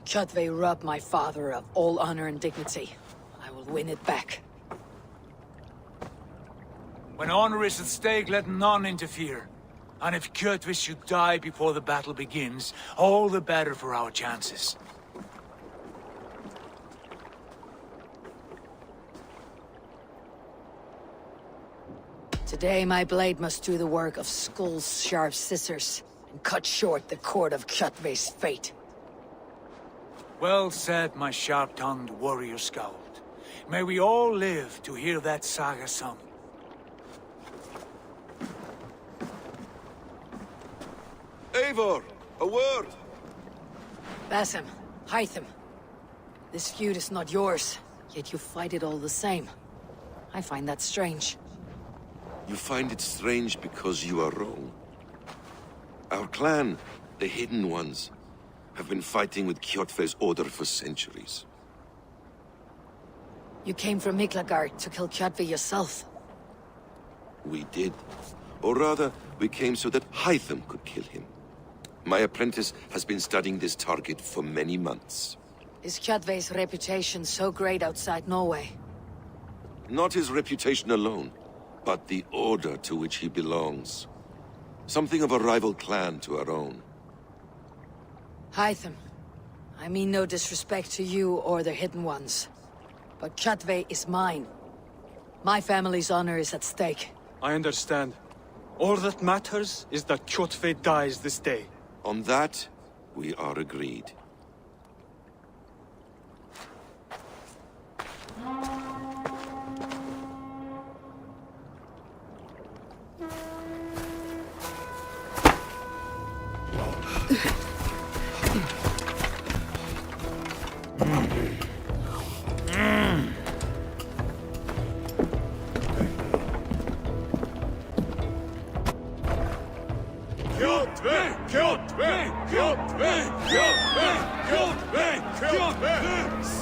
Speaker 10: Kjotve robbed my father of all honor and dignity. I will win it back.
Speaker 15: When honor is at stake, let none interfere. And if Kjotve should die before the battle begins, all the better for our chances.
Speaker 10: Today my blade must do the work of Skull's sharp scissors, and cut short the cord of Kjotve's fate.
Speaker 15: Well said, my sharp-tongued warrior scout. May we all live to hear that saga sung.
Speaker 5: Eivor, a word!
Speaker 10: Basim, Hytham. This feud is not yours, yet you fight it all the same. I find that strange.
Speaker 5: You find it strange because you are wrong. Our clan, the Hidden Ones, have been fighting with Kjotve's order for centuries.
Speaker 10: You came from Miklagard to kill Kjotve yourself.
Speaker 5: We did. Or rather, we came so that Hytham could kill him. My apprentice has been studying this target for many months.
Speaker 10: Is Kjotve's reputation so great outside Norway?
Speaker 5: Not his reputation alone, but the order to which he belongs. Something of a rival clan to our own.
Speaker 10: Hytham, I mean no disrespect to you or the Hidden Ones, but Kjotve is mine. My family's honor is at stake.
Speaker 2: I understand. All that matters is that Kjotve dies this day.
Speaker 5: On that, we are agreed.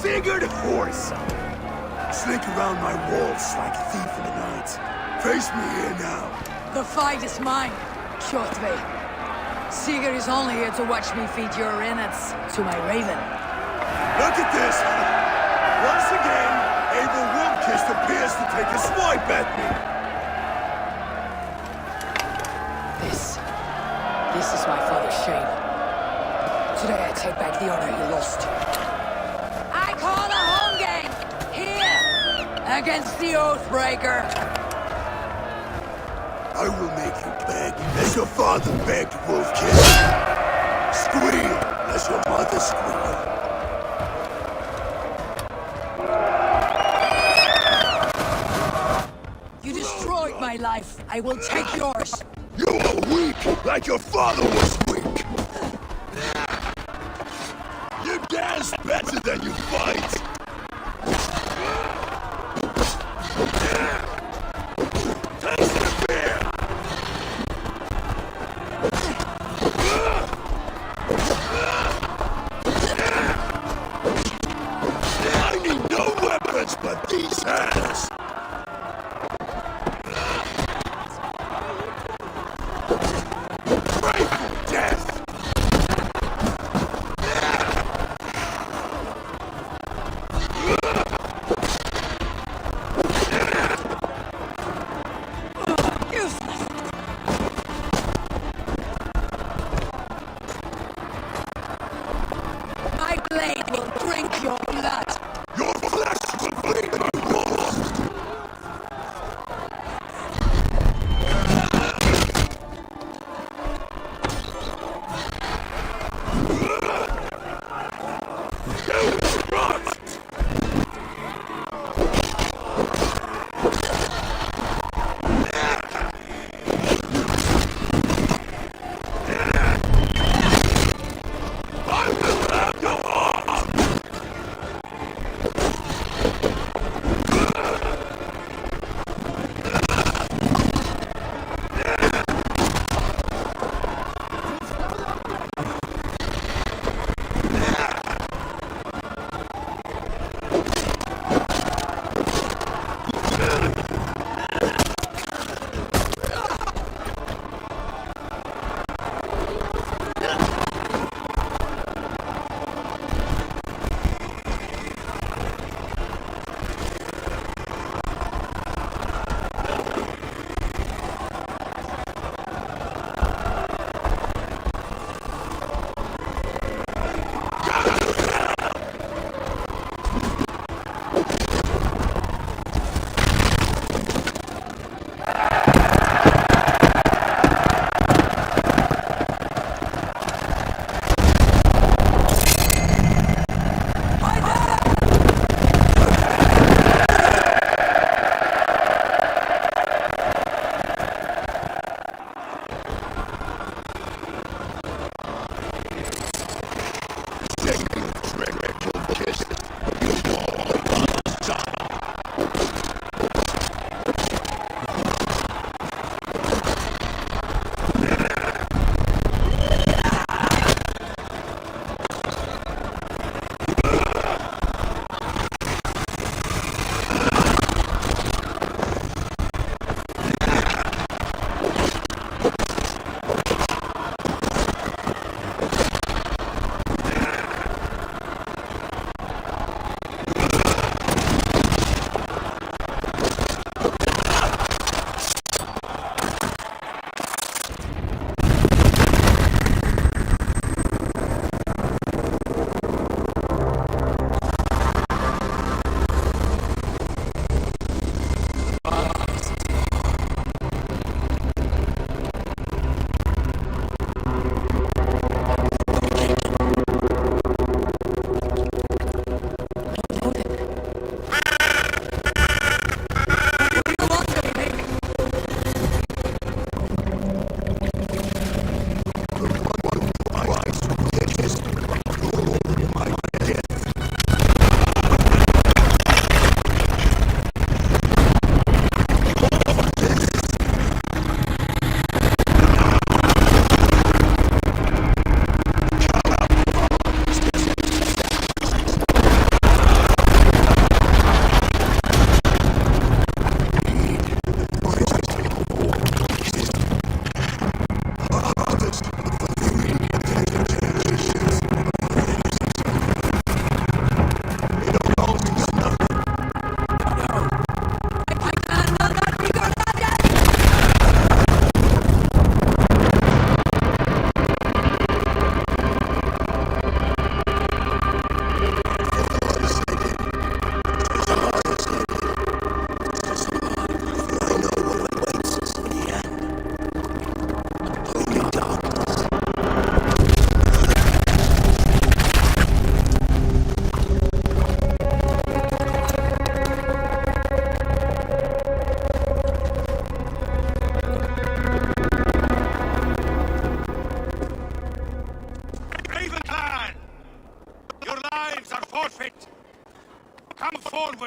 Speaker 11: Sigurd horse! Slink around my walls like a thief in the night. Face me here now.
Speaker 7: The fight is mine, Kjotve. Sigurd is only here to watch me feed your innards to my raven.
Speaker 11: Look at this! Once again, Abel Wilmkist appears to take a swipe at me.
Speaker 7: This is my father's shame. Today I take back the honor he lost. I call a home game! Here! Against the Oathbreaker!
Speaker 11: I will make you beg, as your father begged, Wolfkiss. Squeal, as your mother squealed.
Speaker 7: You destroyed my life. I will take yours.
Speaker 11: You are weak, like your father was weak. You dance better than you fight. Taste the beer. I need no weapons but these hands.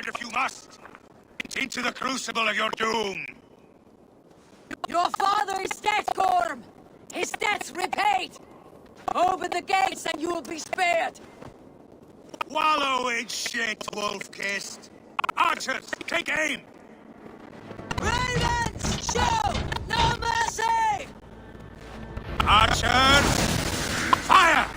Speaker 22: forward if you must! Into the crucible of your doom!
Speaker 7: Your father is dead, Gorm! His debt's repaid! Open the gates and you will be spared!
Speaker 22: Wallow in shit, wolf-kissed! Archers, take aim!
Speaker 7: Ravens, show no mercy!
Speaker 22: Archers, fire!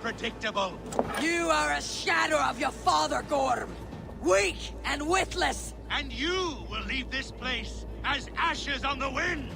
Speaker 11: Predictable.
Speaker 7: You are a shadow of your father, Gorm. Weak and witless.
Speaker 22: And you will leave this place as ashes on the wind.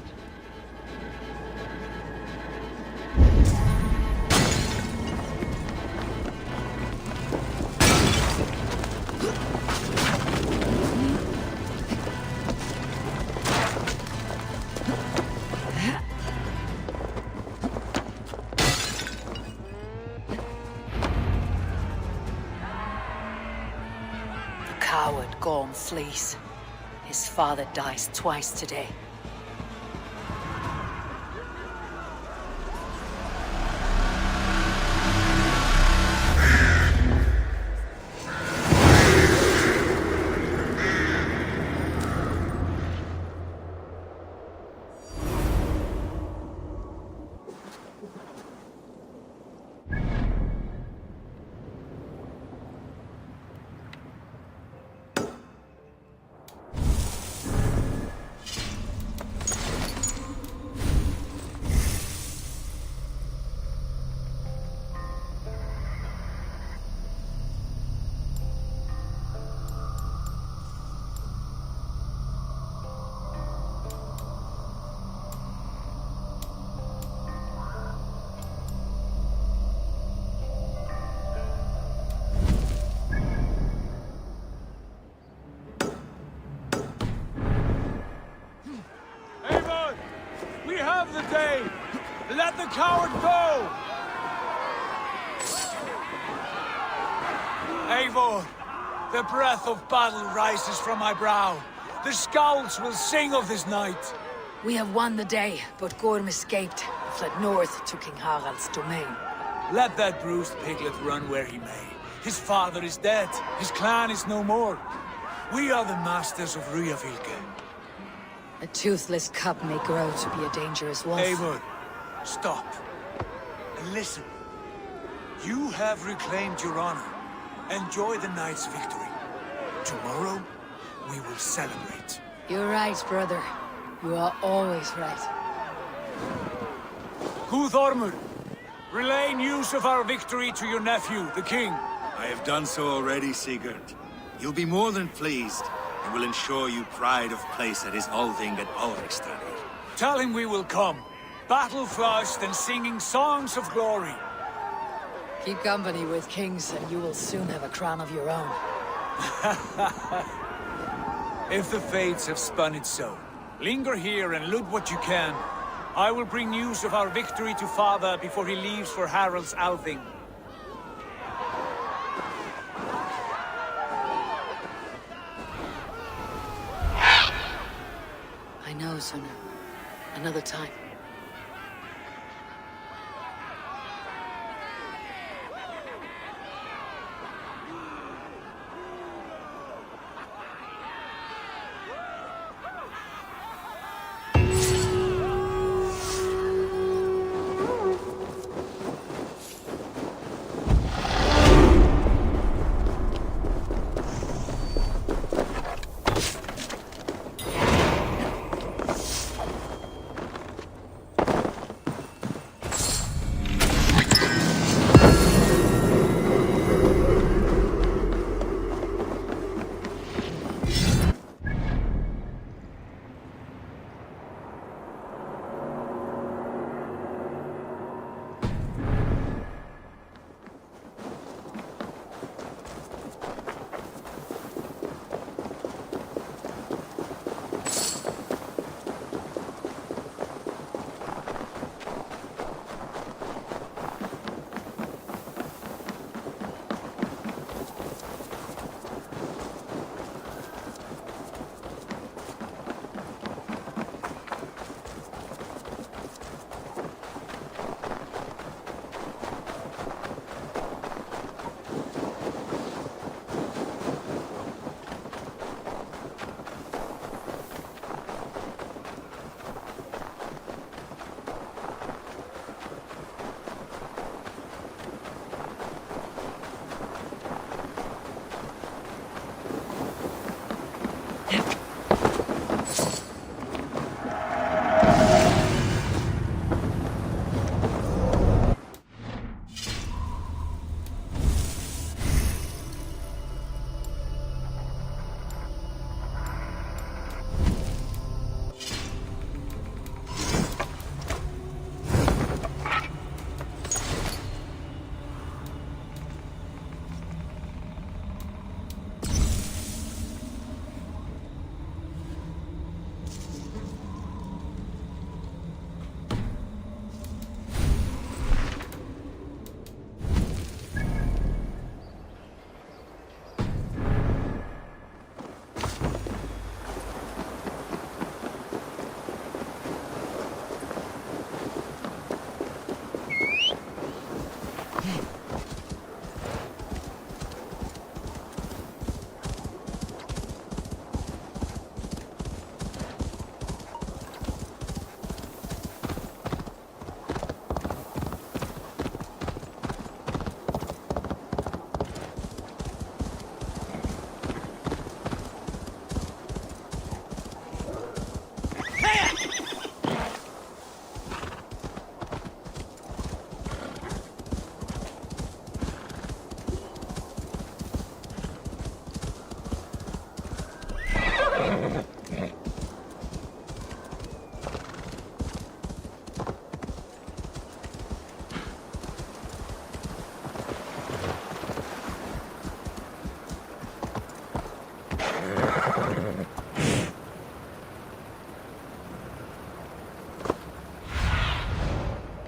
Speaker 7: Coward Gorm flees. His father dies twice today.
Speaker 15: day! Let the coward go! Eivor, the breath of battle rises from my brow. The scouts will sing of this night.
Speaker 7: We have won the day, but Gorm escaped, fled north to King Harald's domain.
Speaker 15: Let that bruised piglet run where he may. His father is dead. His clan is no more. We are the masters of Ryjavilke.
Speaker 7: A toothless cub may grow to be a dangerous wolf.
Speaker 15: Eivor, stop. And listen. You have reclaimed your honor. Enjoy the night's victory. Tomorrow, we will celebrate.
Speaker 7: You're right, brother. You are always right.
Speaker 15: Guthormur, relay news of our victory to your nephew, the king.
Speaker 22: I have done so already, Sigurd. He'll be more than pleased, and will ensure you pride of place at his Althing at Ulrichstad.
Speaker 15: Tell him we will come, battle-flushed and singing songs of glory.
Speaker 7: Keep company with kings, and you will soon have a crown of your own.
Speaker 15: If the fates have spun it so, linger here and loot what you can. I will bring news of our victory to father before he leaves for Harald's Althing.
Speaker 7: I know, Suna. Another time.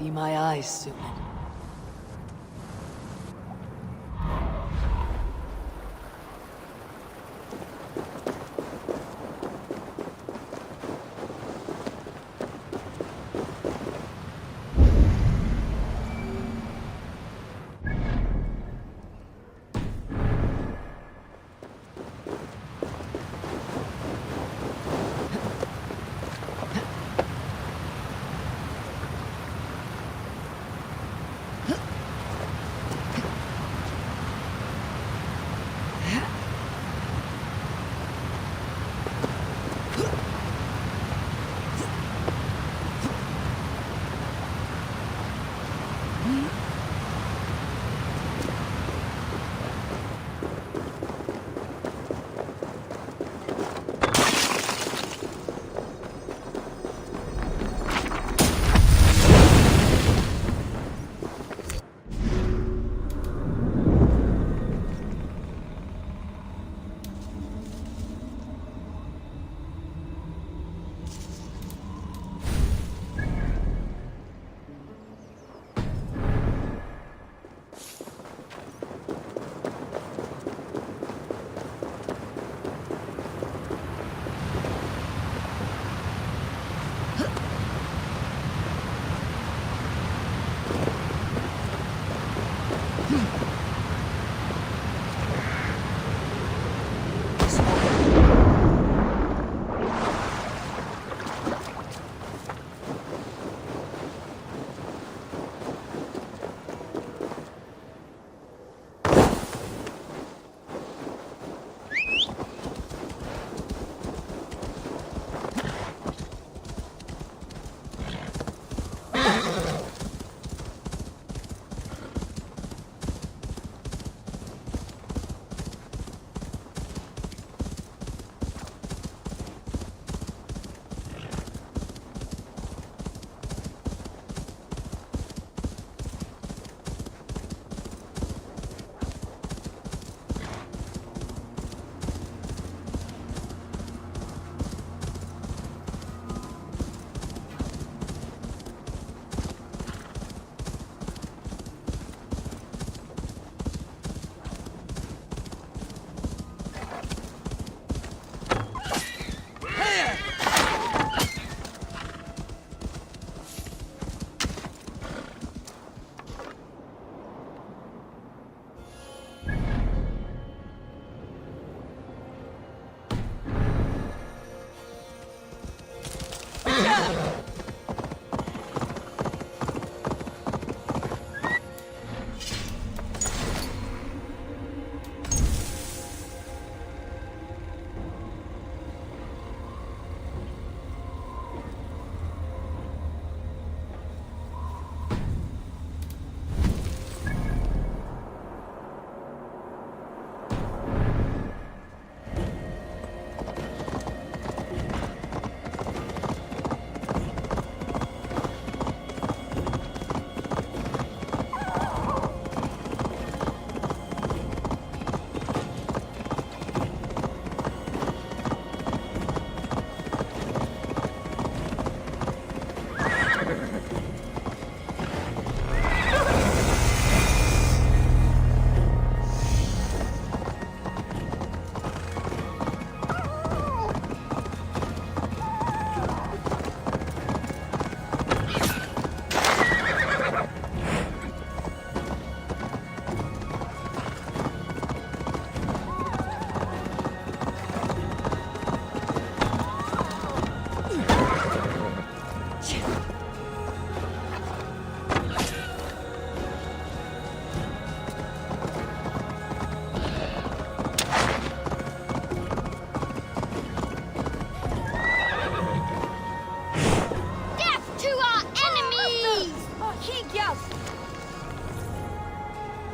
Speaker 10: Be my eyes soon.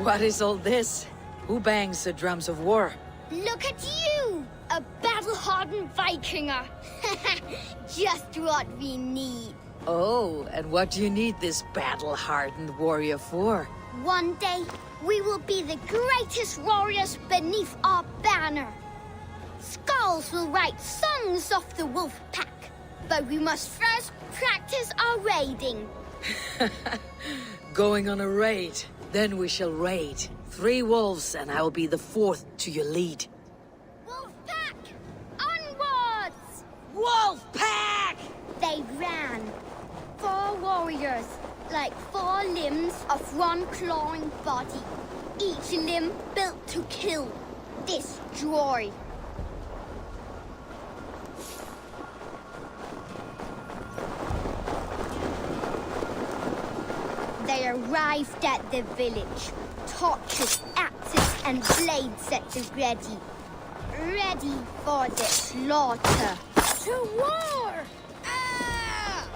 Speaker 7: What is all this? Who bangs the drums of war?
Speaker 13: Look at you! A battle-hardened Vikinger! Just what we need.
Speaker 7: Oh, and what do you need this battle-hardened warrior for?
Speaker 13: One day, we will be the greatest warriors beneath our banner. Skulls will write songs of the wolf pack. But we must first practice our raiding.
Speaker 10: Going on a raid. Then we shall raid. 3 wolves, and I will be the 4th to your lead.
Speaker 13: Wolf pack! Onwards!
Speaker 7: Wolf pack!
Speaker 13: They ran. 4 warriors, like 4 limbs of one clawing body. Each limb built to kill, destroy. They arrived at the village. Torches, axes, and blades at the ready. Ready for the slaughter. To war! Ah!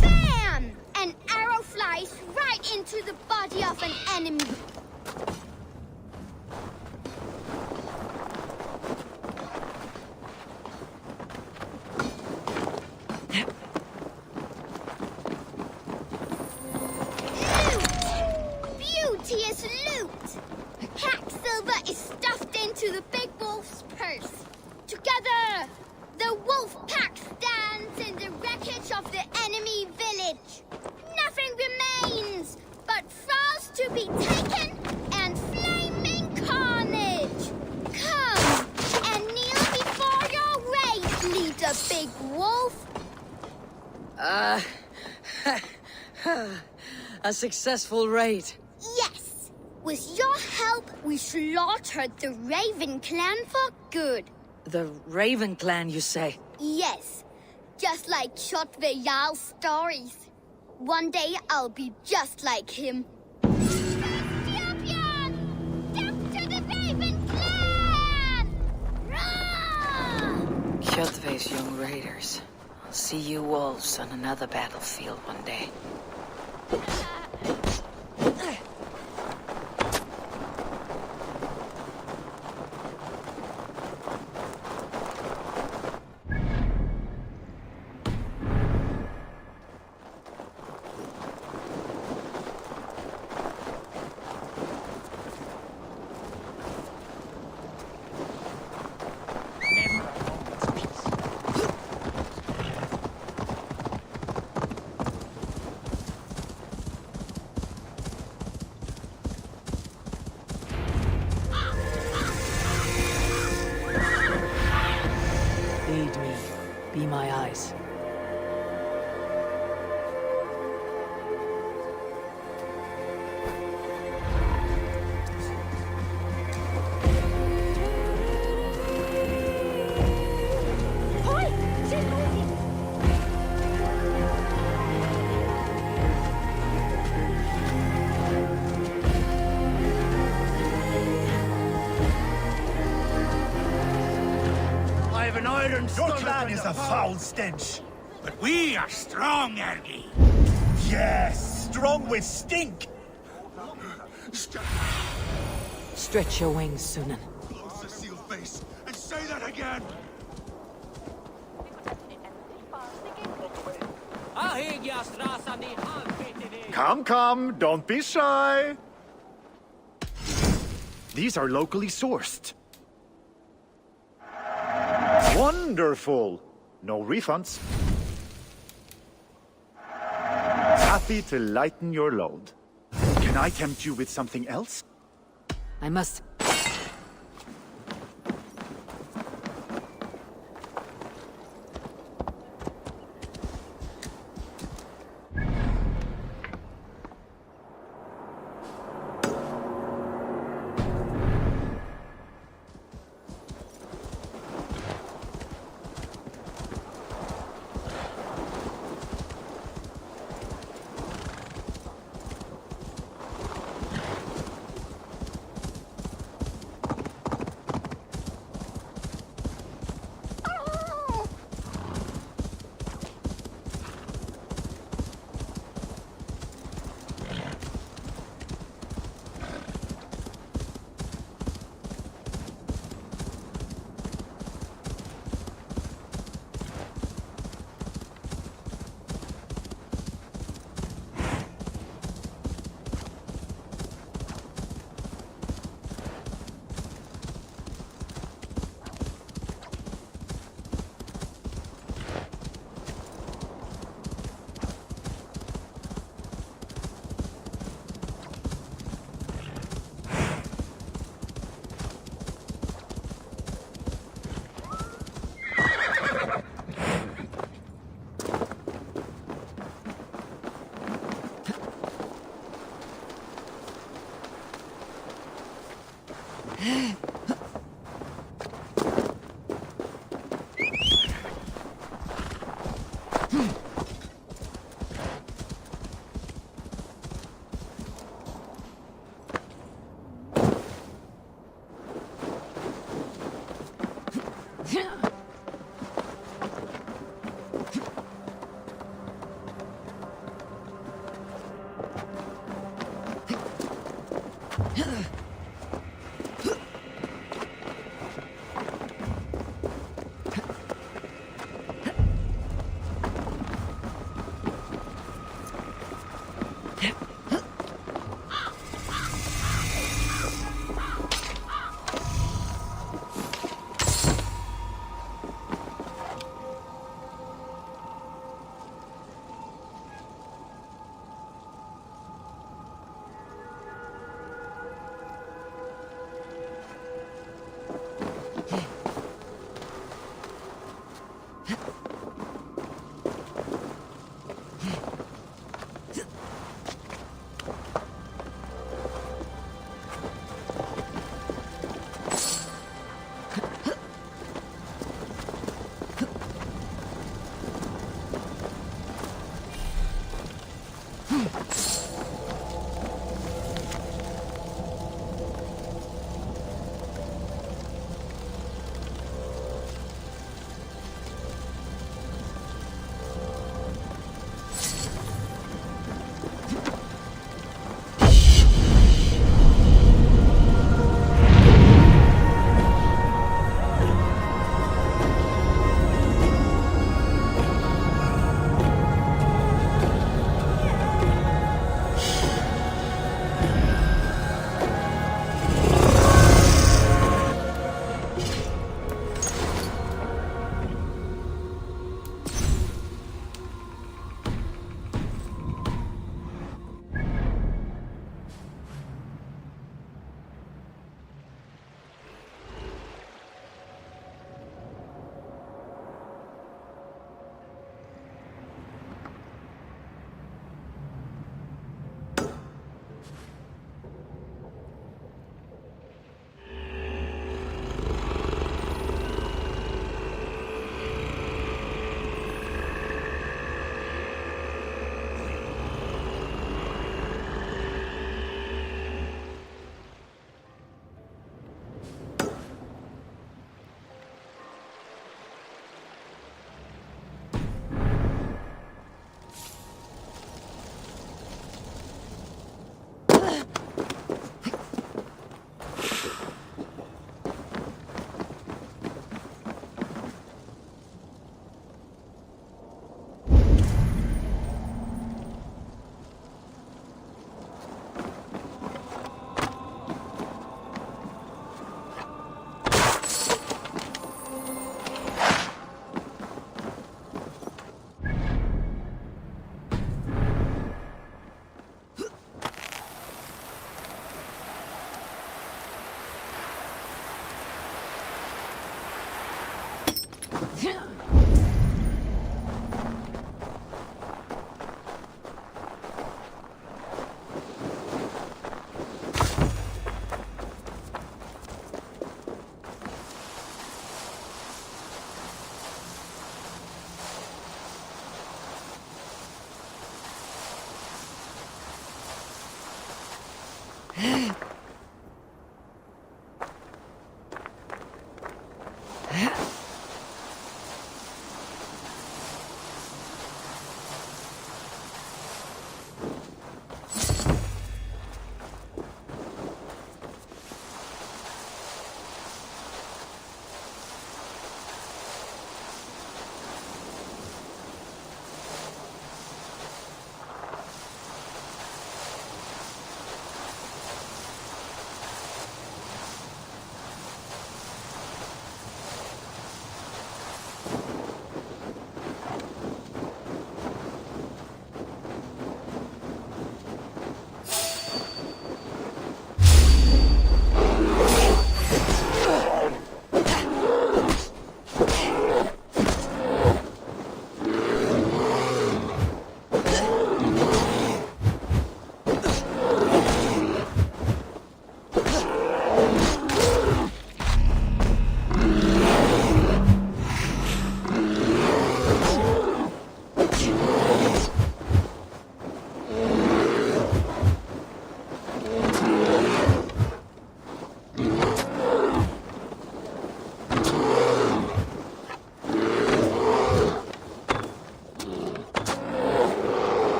Speaker 13: Bam! An arrow flies right into the body of an enemy. Beauteous loot! Hack silver is stuffed into the big wolf's purse. Together, the wolf pack stands in the wreckage of the enemy village. Nothing remains but thralls to be taken and flaming carnage. Come and kneel before your raid, leader Big Wolf.
Speaker 10: A successful raid.
Speaker 13: Yes! With your help, we slaughtered the Raven clan for good.
Speaker 10: The Raven clan, you say?
Speaker 13: Yes, just like Kjotve Jarl's stories. One day I'll be just like him. Champion! Death to the Raven clan! Rah!
Speaker 10: Kjotve's young raiders. I'll see you wolves on another battlefield one day. Lead me. Be my eyes.
Speaker 11: I have an iron
Speaker 14: Your
Speaker 11: stomach
Speaker 14: clan
Speaker 11: and
Speaker 14: is a foul stench.
Speaker 11: But we are strong, Ergi.
Speaker 14: Yes, strong with stink.
Speaker 10: Stretch your wings, Sunan.
Speaker 11: Close the seal face and say that again.
Speaker 14: Come, come, don't be shy. These are locally sourced. Wonderful. No refunds. Happy to lighten your load. Can I tempt you with something else?
Speaker 10: I must...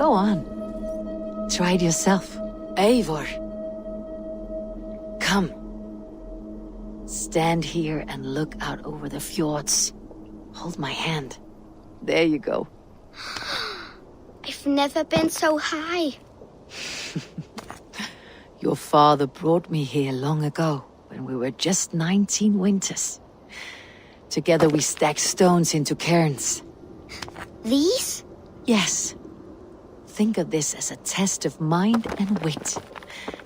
Speaker 10: Go on. Try it yourself. Eivor. Come. Stand here and look out over the fjords. Hold my hand. There you go.
Speaker 13: I've never been so high.
Speaker 10: Your father brought me here long ago, when we were just 19 winters. Together we stacked stones into cairns.
Speaker 13: These?
Speaker 10: Yes. Think of this as a test of mind and wit.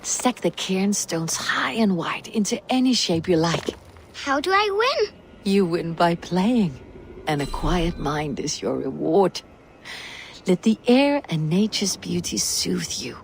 Speaker 10: Stack the cairn stones high and wide into any shape you like.
Speaker 13: How do I win?
Speaker 10: You win by playing, and a quiet mind is your reward. Let the air and nature's beauty soothe you.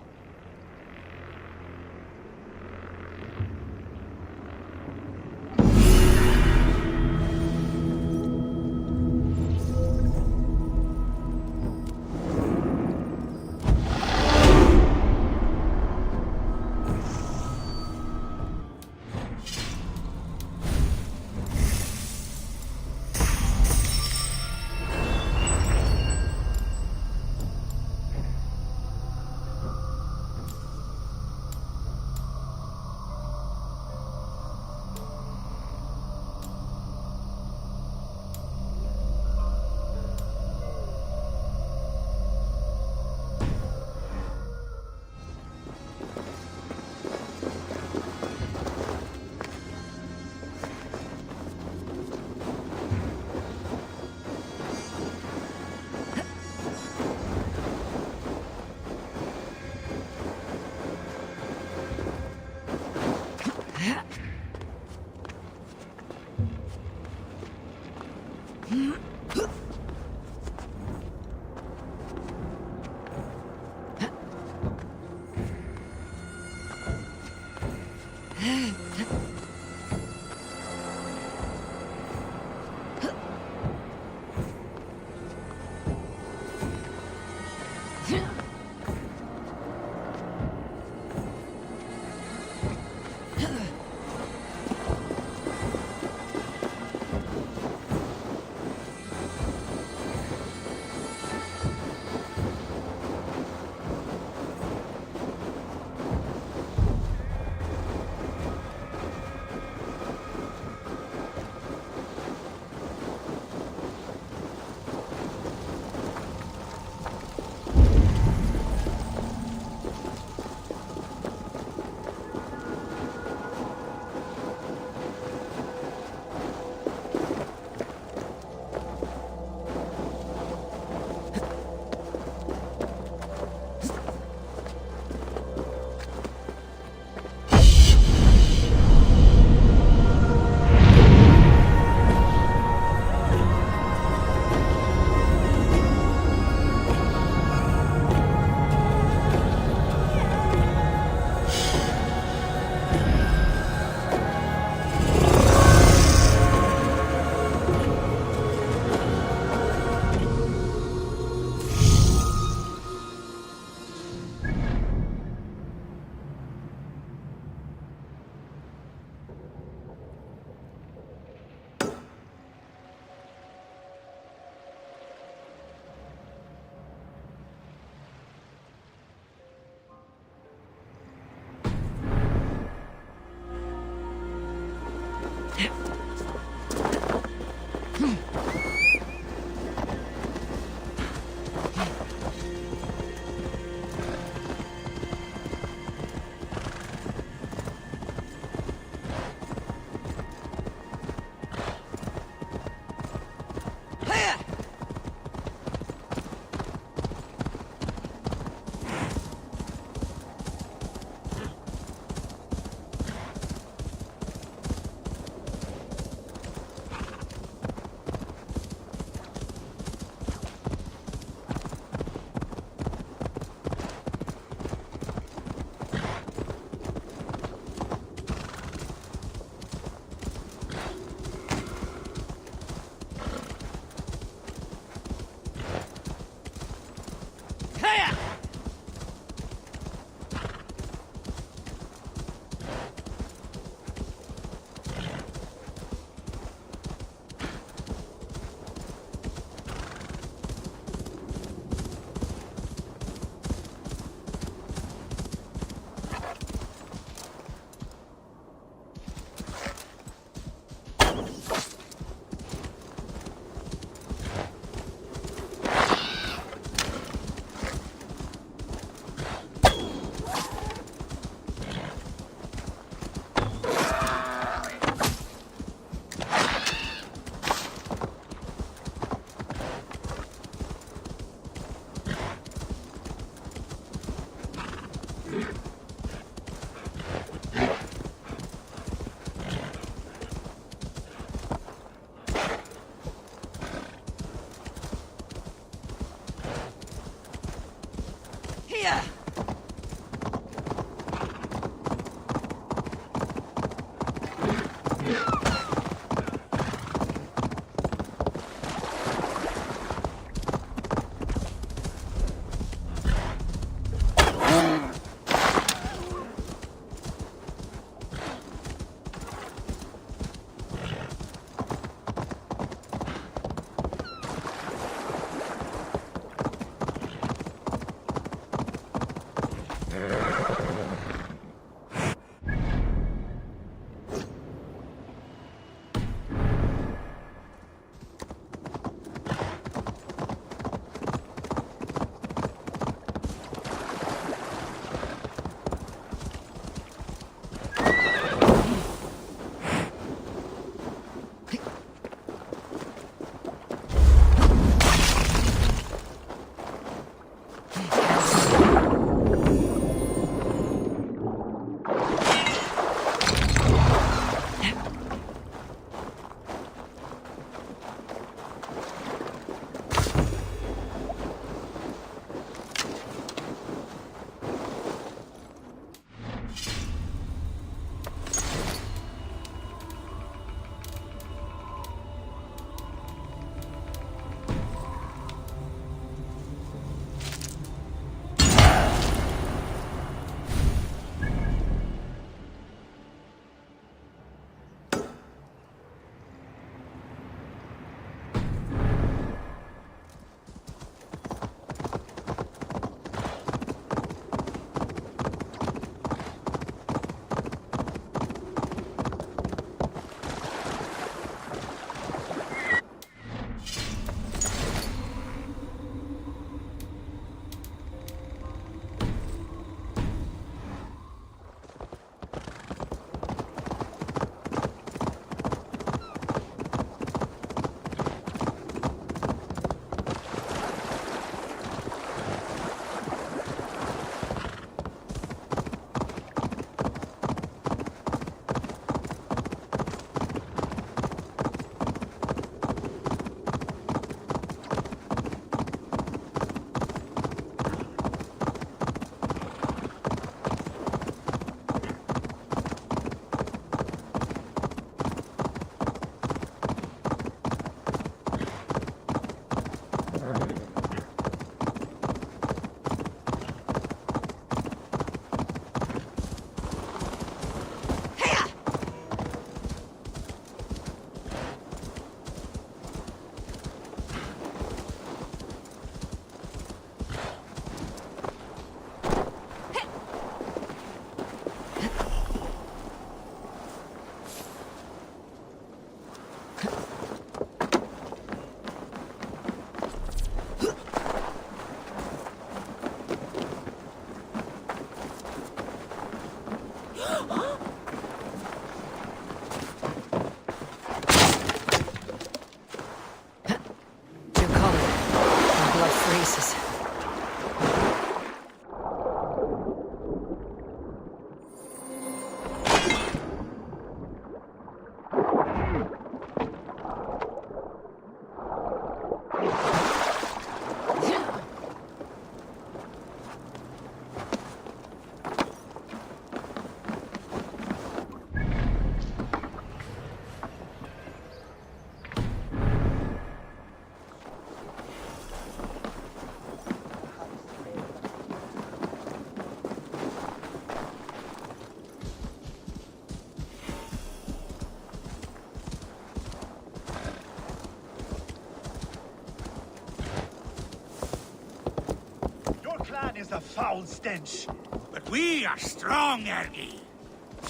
Speaker 11: is a foul stench.
Speaker 22: But we are strong, Ergi.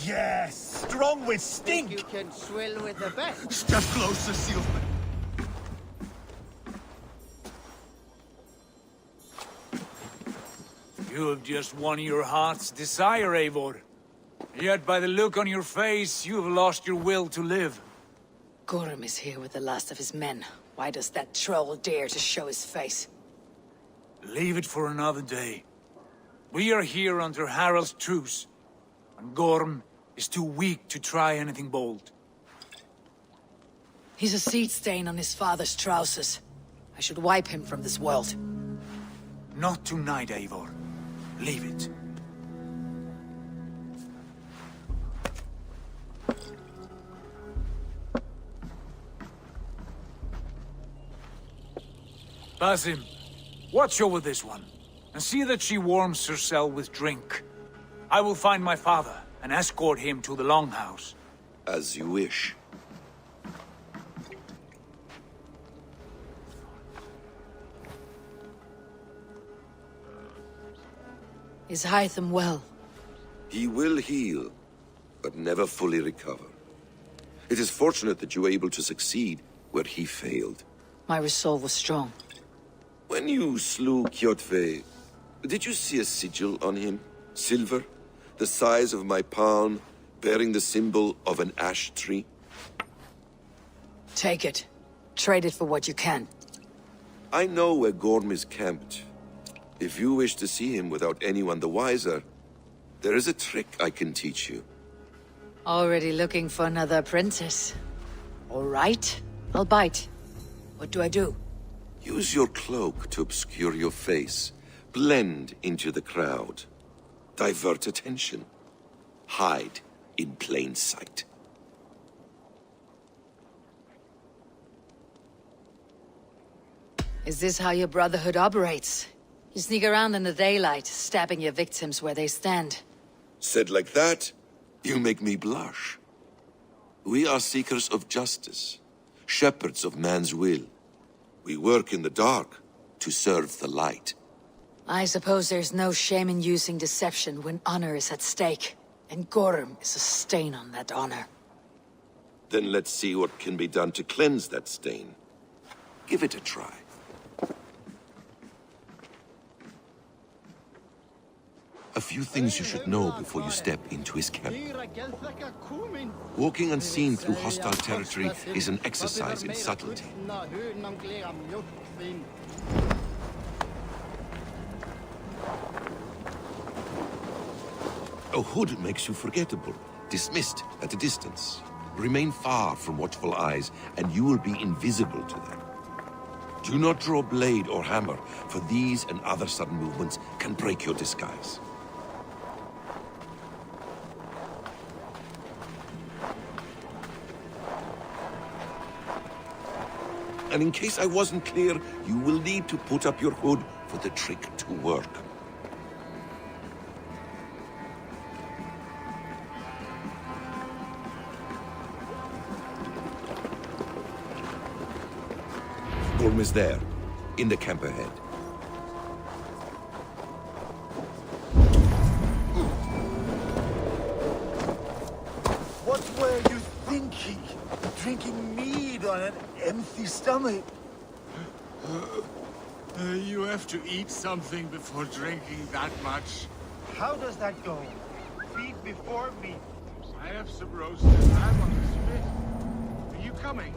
Speaker 11: Yes, strong with stink.
Speaker 16: You can swill with the best.
Speaker 11: Step closer, Silver.
Speaker 15: You have just won your heart's desire, Eivor. Yet by the look on your face, you have lost your will to live.
Speaker 10: Gorm is here with the last of his men. Why does that troll dare to show his face?
Speaker 15: Leave it for another day. We are here under Harald's truce, and Gorm is too weak to try anything bold.
Speaker 10: He's a seed stain on his father's trousers. I should wipe him from this world.
Speaker 15: Not tonight, Eivor. Leave it. Basim, watch over this one, and see that she warms herself with drink. I will find my father and escort him to the Longhouse.
Speaker 5: As you wish.
Speaker 10: Is Hytham well?
Speaker 5: He will heal, but never fully recover. It is fortunate that you were able to succeed where he failed.
Speaker 10: My resolve was strong.
Speaker 5: When you slew Kjotve, did you see a sigil on him? Silver? The size of my palm, bearing the symbol of an ash tree?
Speaker 10: Take it. Trade it for what you can.
Speaker 5: I know where Gorm is camped. If you wish to see him without anyone the wiser, there is a trick I can teach you.
Speaker 10: Already looking for another apprentice. All right, I'll bite. What do I do?
Speaker 5: Use your cloak to obscure your face. Blend into the crowd. Divert attention. Hide in plain sight.
Speaker 10: Is this how your Brotherhood operates? You sneak around in the daylight, stabbing your victims where they stand.
Speaker 5: Said like that, you make me blush. We are seekers of justice, shepherds of man's will. We work in the dark to serve the light.
Speaker 10: I suppose there's no shame in using deception when honor is at stake. And Gorm is a stain on that honor.
Speaker 5: Then let's see what can be done to cleanse that stain. Give it a try. A few things you should know before you step into his camp. Walking unseen through hostile territory is an exercise in subtlety. A hood makes you forgettable, dismissed at a distance. Remain far from watchful eyes, and you will be invisible to them. Do not draw blade or hammer, for these and other sudden movements can break your disguise. And in case I wasn't clear, you will need to put up your hood for the trick to work. Gorm is there, in the camp ahead.
Speaker 11: What were you thinking? Drinking mead on an empty stomach?
Speaker 17: You have to eat something before drinking that much.
Speaker 11: How does that go? Feed before meat.
Speaker 17: I have some roasted lamb on the spit. Are you coming?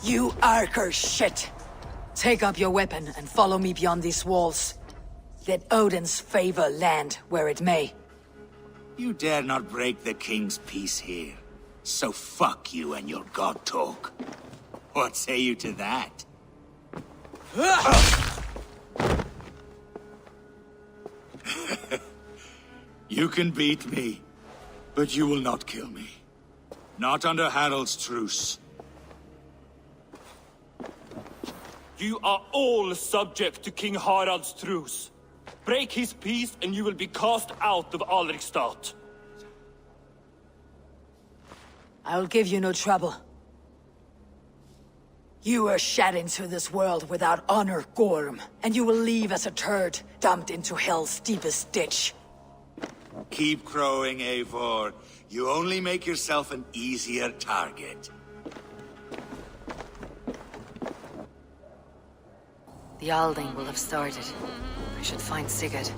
Speaker 10: You Arker shit! Take up your weapon and follow me beyond these walls. Let Odin's favor land where it may.
Speaker 22: You dare not break the king's peace here. So fuck you and your god talk. What say you to that? You can beat me, but you will not kill me. Not under Harald's truce.
Speaker 4: You are all subject to King Harald's truce. Break his peace and you will be cast out of Alrikstad.
Speaker 7: I will give you no trouble. You were shed into this world without honor, Gorm, and you will leave as a turd, dumped into hell's deepest ditch.
Speaker 22: Keep crowing, Eivor. You only make yourself an easier target.
Speaker 10: The Alding will have started. I should find Sigurd.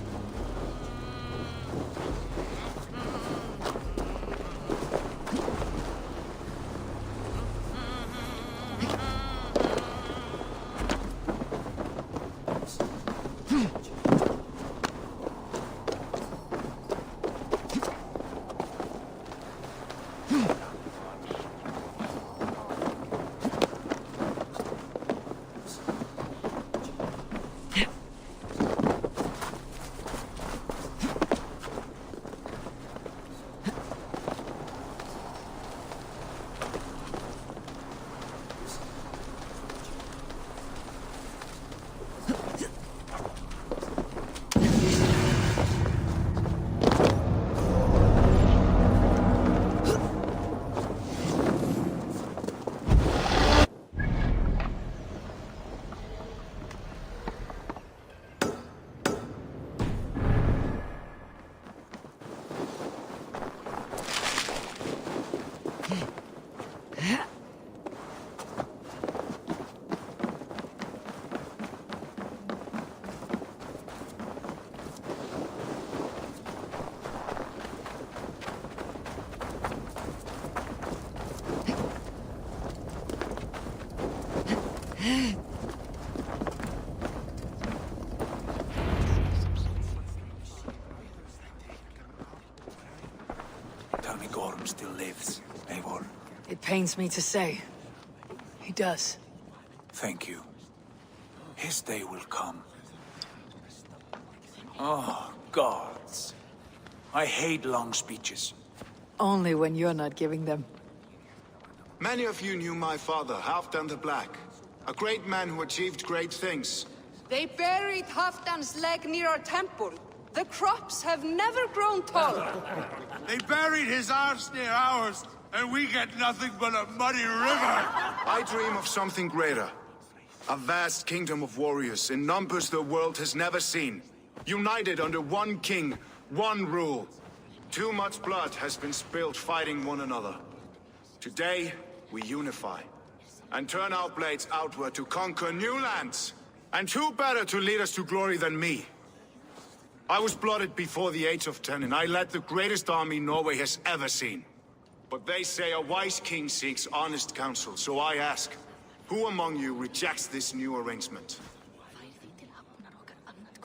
Speaker 15: Tell me Gorm still lives, Eivor.
Speaker 7: It pains me to say. He does.
Speaker 15: Thank you. His day will come. Oh, gods. I hate long speeches.
Speaker 7: Only when you're not giving them.
Speaker 8: Many of you knew my father, Halfdan the Black. A great man who achieved great things.
Speaker 18: They buried Halfdan's leg near our temple. The crops have never grown tall.
Speaker 22: They buried his arse near ours, and we get nothing but a muddy river.
Speaker 8: I dream of something greater. A vast kingdom of warriors in numbers the world has never seen. United under one king, one rule. Too much blood has been spilled fighting one another. Today, we unify. And turn our blades outward to conquer new lands. And who better to lead us to glory than me? I was blooded before the age of 10, and I led the greatest army Norway has ever seen. But they say a wise king seeks honest counsel, so I ask, who among you rejects this new arrangement?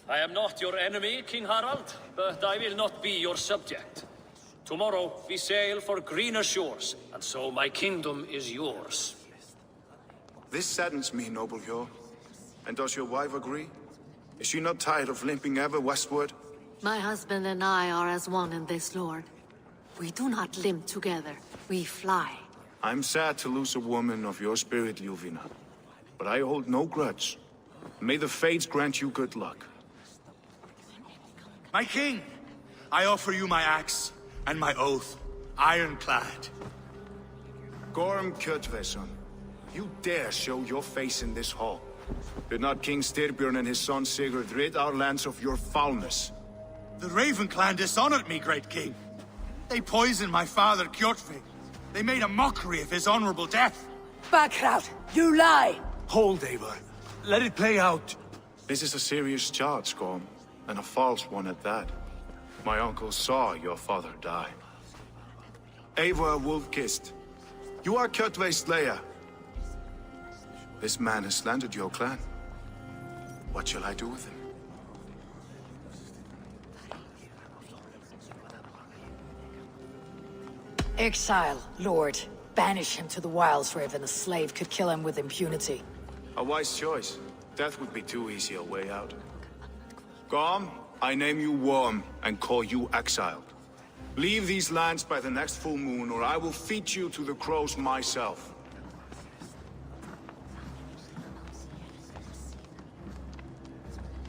Speaker 6: I am not your enemy, King Harald, but I will not be your subject. Tomorrow we sail for greener shores, and so my kingdom is yours.
Speaker 8: This saddens me, noble Hjor. And does your wife agree? Is she not tired of limping ever westward?
Speaker 9: My husband and I are as one in this, Lord. We do not limp together, we fly.
Speaker 8: I'm sad to lose a woman of your spirit, Ljuvina. But I hold no grudge. May the fates grant you good luck.
Speaker 22: My king, I offer you my axe and my oath, ironclad.
Speaker 8: Gorm Kjotveson, you dare show your face in this hall. Did not King Styrbjörn and his son Sigurd rid our lands of your foulness?
Speaker 22: The Raven clan dishonored me, great king. They poisoned my father, Kjotve. They made a mockery of his honorable death.
Speaker 7: Backrout, you lie!
Speaker 15: Hold, Eivor. Let it play out.
Speaker 8: This is a serious charge, Gorm, and a false one at that. My uncle saw your father die. Eivor Wolf-Kissed, you are Kjotve's slayer. This man has slandered your clan. What shall I do with him?
Speaker 7: Exile, Lord. Banish him to the wilds where even a slave could kill him with impunity.
Speaker 8: A wise choice. Death would be too easy a way out. Gorm, I name you Worm and call you exiled. Leave these lands by the next full moon, or I will feed you to the crows myself.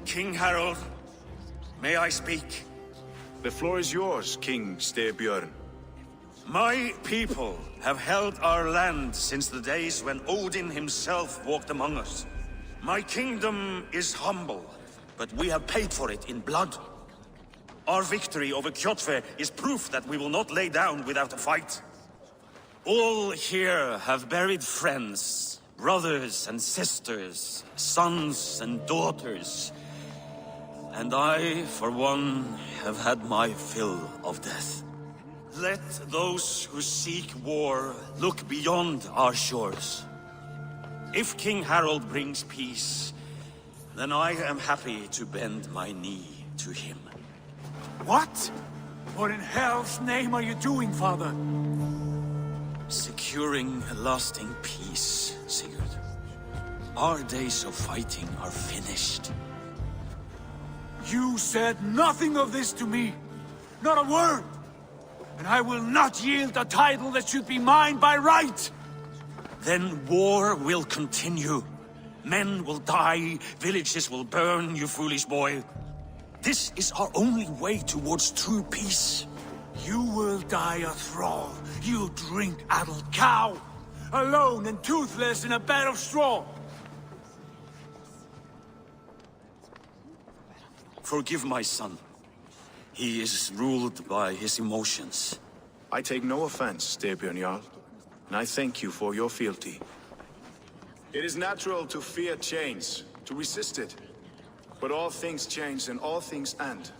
Speaker 21: King Harold, may I speak?
Speaker 8: The floor is yours, King Styrbjörn.
Speaker 21: My people have held our land since the days when Odin himself walked among us. My kingdom is humble, but we have paid for it in blood. Our victory over Kjotve is proof that we will not lay down without a fight. All here have buried friends, brothers and sisters, sons and daughters. And I, for one, have had my fill of death. Let those who seek war look beyond our shores. If King Harold brings peace, then I am happy to bend my knee to him.
Speaker 15: What? What in hell's name are you doing, Father?
Speaker 21: Securing a lasting peace, Sigurd. Our days of fighting are finished.
Speaker 15: You said nothing of this to me. Not a word. And I will not yield a title that should be mine by right.
Speaker 21: Then war will continue. Men will die, villages will burn, you foolish boy. This is our only way towards true peace.
Speaker 15: You will die a thrall. You drink-addled cow. Alone and toothless in a bed of straw.
Speaker 21: Forgive my son. He is ruled by his emotions.
Speaker 8: I take no offense, Styrbjörn Jarl, and I thank you for your fealty. It is natural to fear change, to resist it. But all things change and all things end.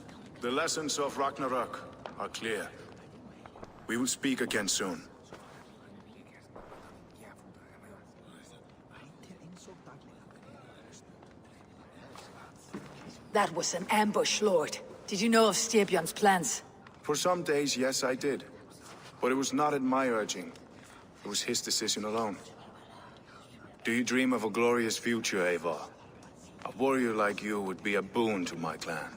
Speaker 8: The lessons of Ragnarok are clear. We will speak again soon.
Speaker 10: That was an ambush, Lord. Did you know of Styrbjörn's plans?
Speaker 8: For some days, yes, I did. But it was not at my urging. It was his decision alone. Do you dream of a glorious future, Eivor? A warrior like you would be a boon to my clan.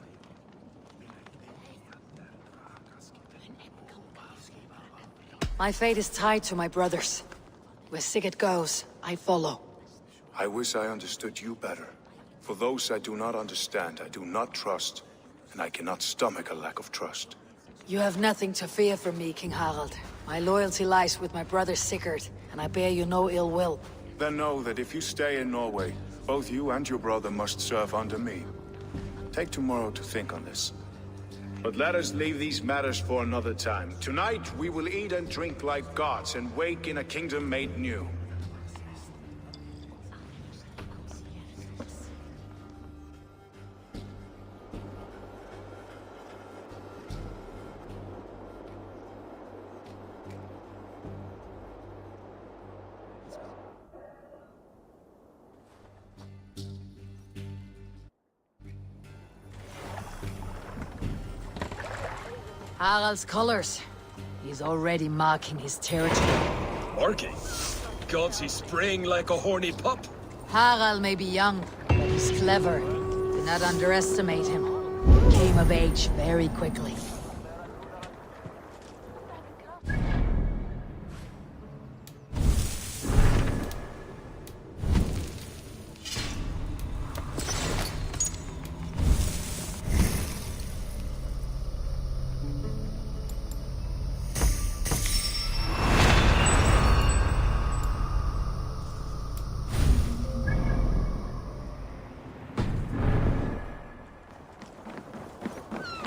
Speaker 10: My fate is tied to my brothers. Where Sigurd goes, I follow.
Speaker 8: I wish I understood you better. For those I do not understand, I do not trust, and I cannot stomach a lack of trust.
Speaker 10: You have nothing to fear from me, King Harald. My loyalty lies with my brother Sigurd, and I bear you no ill will.
Speaker 8: Then know that if you stay in Norway, both you and your brother must serve under me. Take tomorrow to think on this. But let us leave these matters for another time. Tonight, we will eat and drink like gods and wake in a kingdom made new.
Speaker 10: Harald's colors. He's already marking his territory.
Speaker 4: Marking? Gods, he's spraying like a horny pup.
Speaker 10: Harald may be young, but he's clever. Do not underestimate him. He came of age very quickly.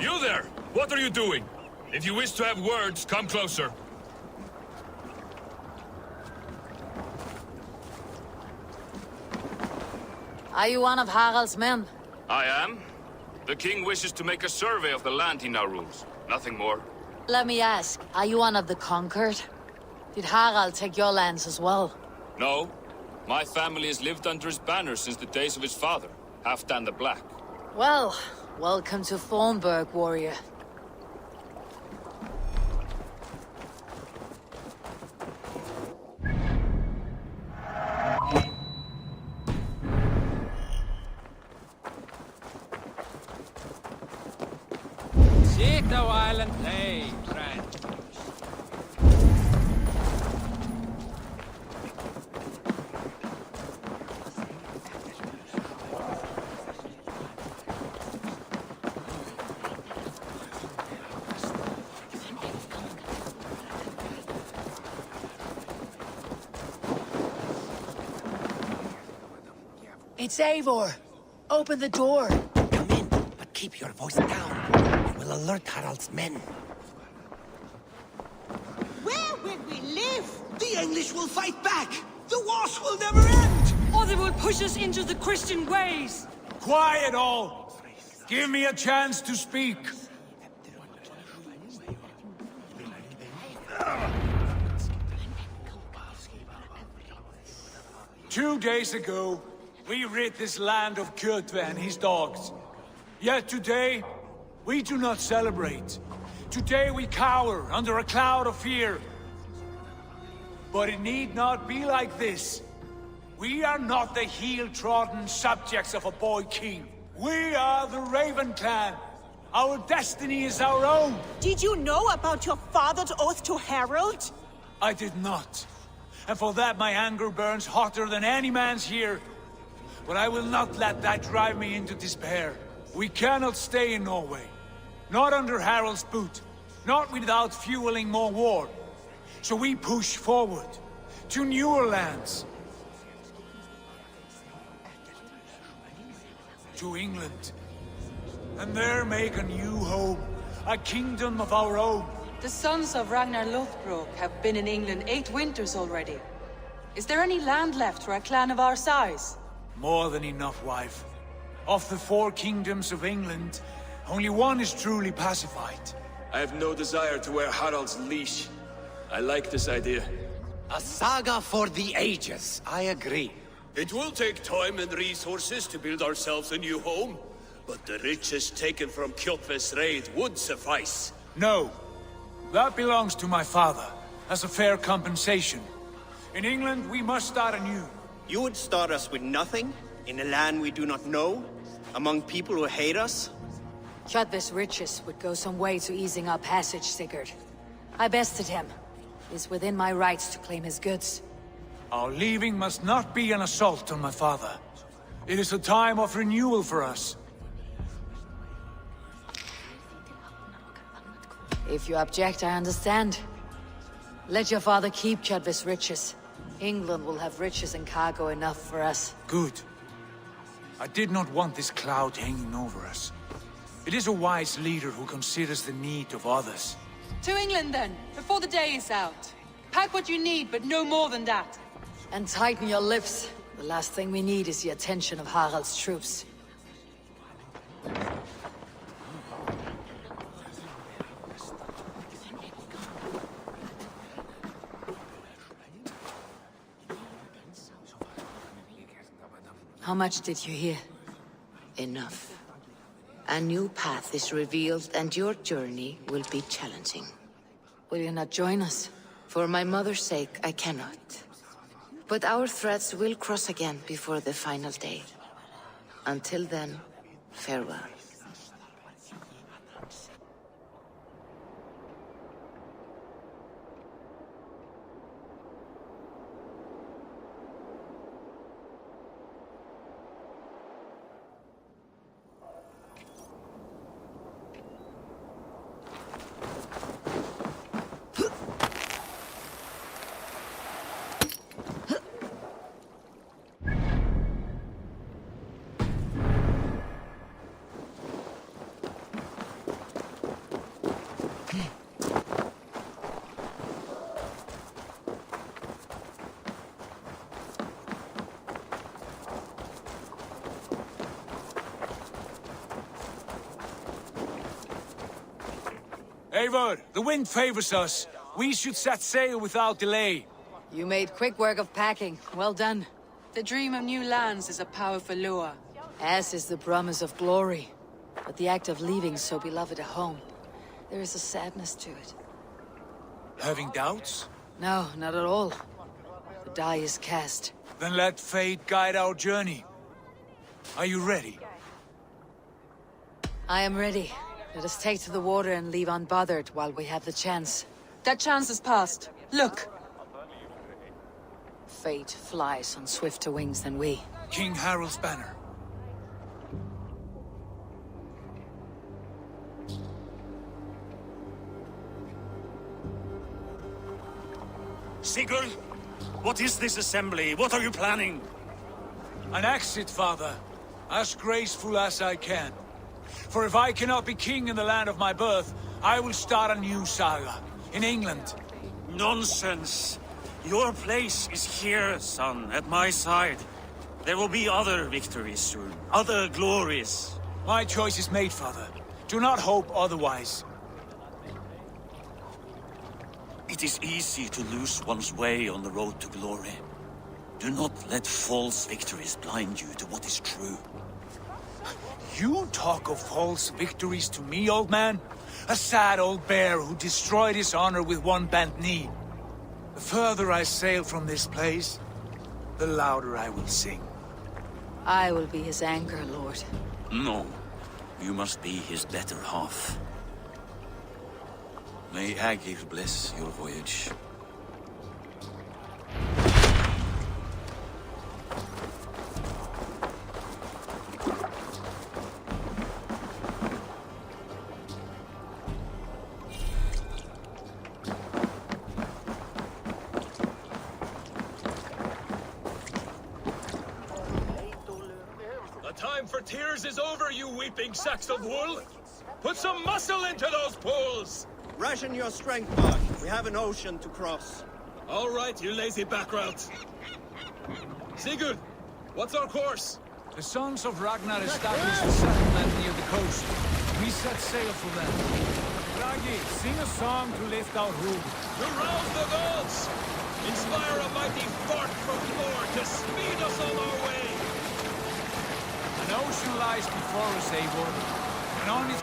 Speaker 4: You there! What are you doing? If you wish to have words, come closer.
Speaker 10: Are you one of Harald's men?
Speaker 4: I am. The king wishes to make a survey of the land he now rules. Nothing more.
Speaker 10: Let me ask, are you one of the conquered? Did Harald take your lands as well?
Speaker 4: No. My family has lived under his banner since the days of his father, Halfdan the Black.
Speaker 10: Well, welcome to Thornburg, warrior.
Speaker 15: the while and play, friend.
Speaker 10: It's Eivor! Open the door!
Speaker 11: Come in, but keep your voice down. It will alert Harald's men.
Speaker 16: Where will we live?
Speaker 11: The English will fight back! The wars will never end!
Speaker 18: Or they will push us into the Christian ways!
Speaker 15: Quiet all! Give me a chance to speak. 2 days ago, we rid this land of Kjotve and his dogs. Yet today, we do not celebrate. Today we cower under a cloud of fear. But it need not be like this. We are not the heel-trodden subjects of a boy king. We are the Raven clan. Our destiny is our own.
Speaker 16: Did you know about your father's oath to Harald?
Speaker 15: I did not. And for that my anger burns hotter than any man's here. But I will not let that drive me into despair. We cannot stay in Norway. Not under Harald's boot. Not without fueling more war. So we push forward. To newer lands. To England. And there make a new home. A kingdom of our own.
Speaker 12: The sons of Ragnar Lothbrok have been in England 8 winters already. Is there any land left for a clan of our size?
Speaker 15: More than enough, wife. Of the 4 kingdoms of England, only one is truly pacified.
Speaker 1: I have no desire to wear Harald's leash. I like this idea.
Speaker 11: A saga for the ages, I agree.
Speaker 20: It will take time and resources to build ourselves a new home, but the riches taken from Kjotve's raid would suffice.
Speaker 15: No. That belongs to my father, as a fair compensation. In England, we must start anew.
Speaker 23: You would start us with nothing? In a land we do not know? Among people who hate us?
Speaker 10: Kjotve's riches would go some way to easing our passage, Sigurd. I bested him. It's within my rights to claim his goods.
Speaker 15: Our leaving must not be an assault on my father. It is a time of renewal for us.
Speaker 10: If you object, I understand. Let your father keep Kjotve's riches. England will have riches and cargo enough for us.
Speaker 15: Good. I did not want this cloud hanging over us. It is a wise leader who considers the need of others.
Speaker 12: To England then, before the day is out. Pack what you need, but no more than that.
Speaker 10: And tighten your lips. The last thing we need is the attention of Harald's troops. How much did you hear?
Speaker 24: Enough. A new path is revealed, and your journey will be challenging.
Speaker 10: Will you not join us?
Speaker 24: For my mother's sake, I cannot. But our threads will cross again before the final day. Until then, farewell.
Speaker 15: Eivor, the wind favors us. We should set sail without delay.
Speaker 10: You made quick work of packing. Well done.
Speaker 12: The dream of new lands is a powerful lure.
Speaker 10: As is the promise of glory. But the act of leaving so beloved a home, there is a sadness to it.
Speaker 15: Having doubts?
Speaker 10: No, not at all. The die is cast.
Speaker 15: Then let fate guide our journey. Are you ready?
Speaker 10: I am ready. Let us take to the water and leave unbothered while we have the chance.
Speaker 12: That chance is past. Look!
Speaker 10: Fate flies on swifter wings than we.
Speaker 15: King Harald's banner.
Speaker 21: Sigurd, what is this assembly? What are you planning?
Speaker 15: An exit, father. As graceful as I can. For if I cannot be king in the land of my birth, I will start a new saga. In England.
Speaker 21: Nonsense! Your place is here, son, at my side. There will be other victories soon. Other glories.
Speaker 15: My choice is made, father. Do not hope otherwise.
Speaker 21: It is easy to lose one's way on the road to glory. Do not let false victories blind you to what is true.
Speaker 15: You talk of false victories to me, old man? A sad old bear who destroyed his honor with one bent knee. The further I sail from this place, the louder I will sing.
Speaker 10: I will be his anchor, Lord.
Speaker 21: No. You must be his better half. May Agir bless your voyage.
Speaker 4: The time for tears is over, you weeping sacks of wool! Put some muscle into those pools!
Speaker 23: Ration your strength, Bard. We have an ocean to cross.
Speaker 4: All right, you lazy backroutes. Sigurd, what's our course?
Speaker 15: The sons of Ragnar established a settlement near the coast. We set sail for them. Ragi, sing a song to lift our rule.
Speaker 4: To rouse the gods! Inspire a mighty fart from Thor to speed us on our way!
Speaker 15: An ocean lies before us, Eivor, and on its...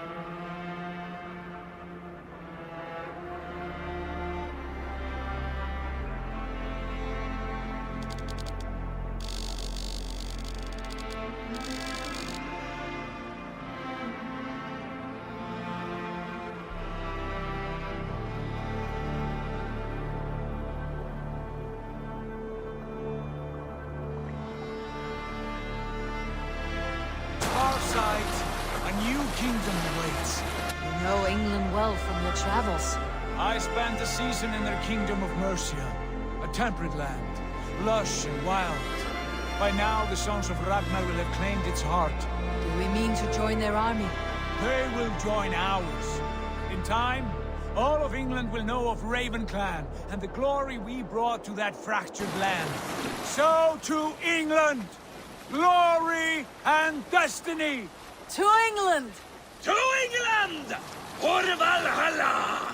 Speaker 15: a new kingdom awaits.
Speaker 10: You know England well from your travels.
Speaker 15: I spent a season in their kingdom of Mercia, a temperate land, lush and wild. By now, the sons of Ragnar will have claimed its heart.
Speaker 10: Do we mean to join their army?
Speaker 15: They will join ours. In time, all of England will know of Raven Clan and the glory we brought to that fractured land. So to England! Glory and destiny!
Speaker 10: To England!
Speaker 21: To England! For Valhalla!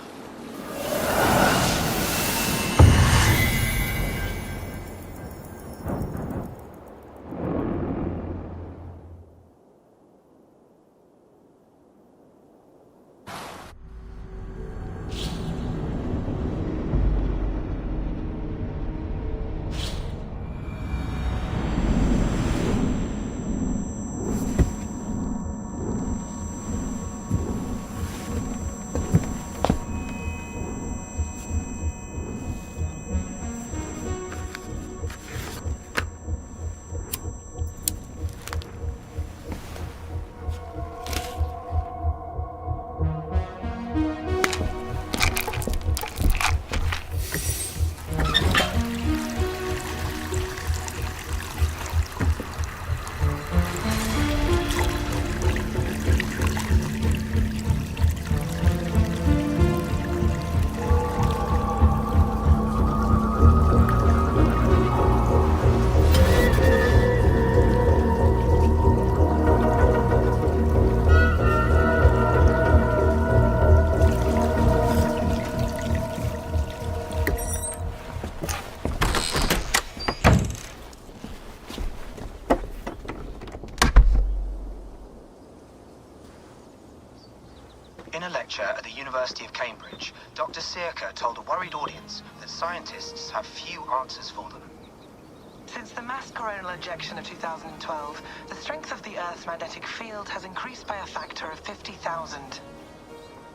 Speaker 2: In a lecture at the University of Cambridge, Dr. Sirka told a worried audience that scientists have few answers for them.
Speaker 3: Since the mass coronal ejection of 2012, the strength of the Earth's magnetic field has increased by a factor of 50,000.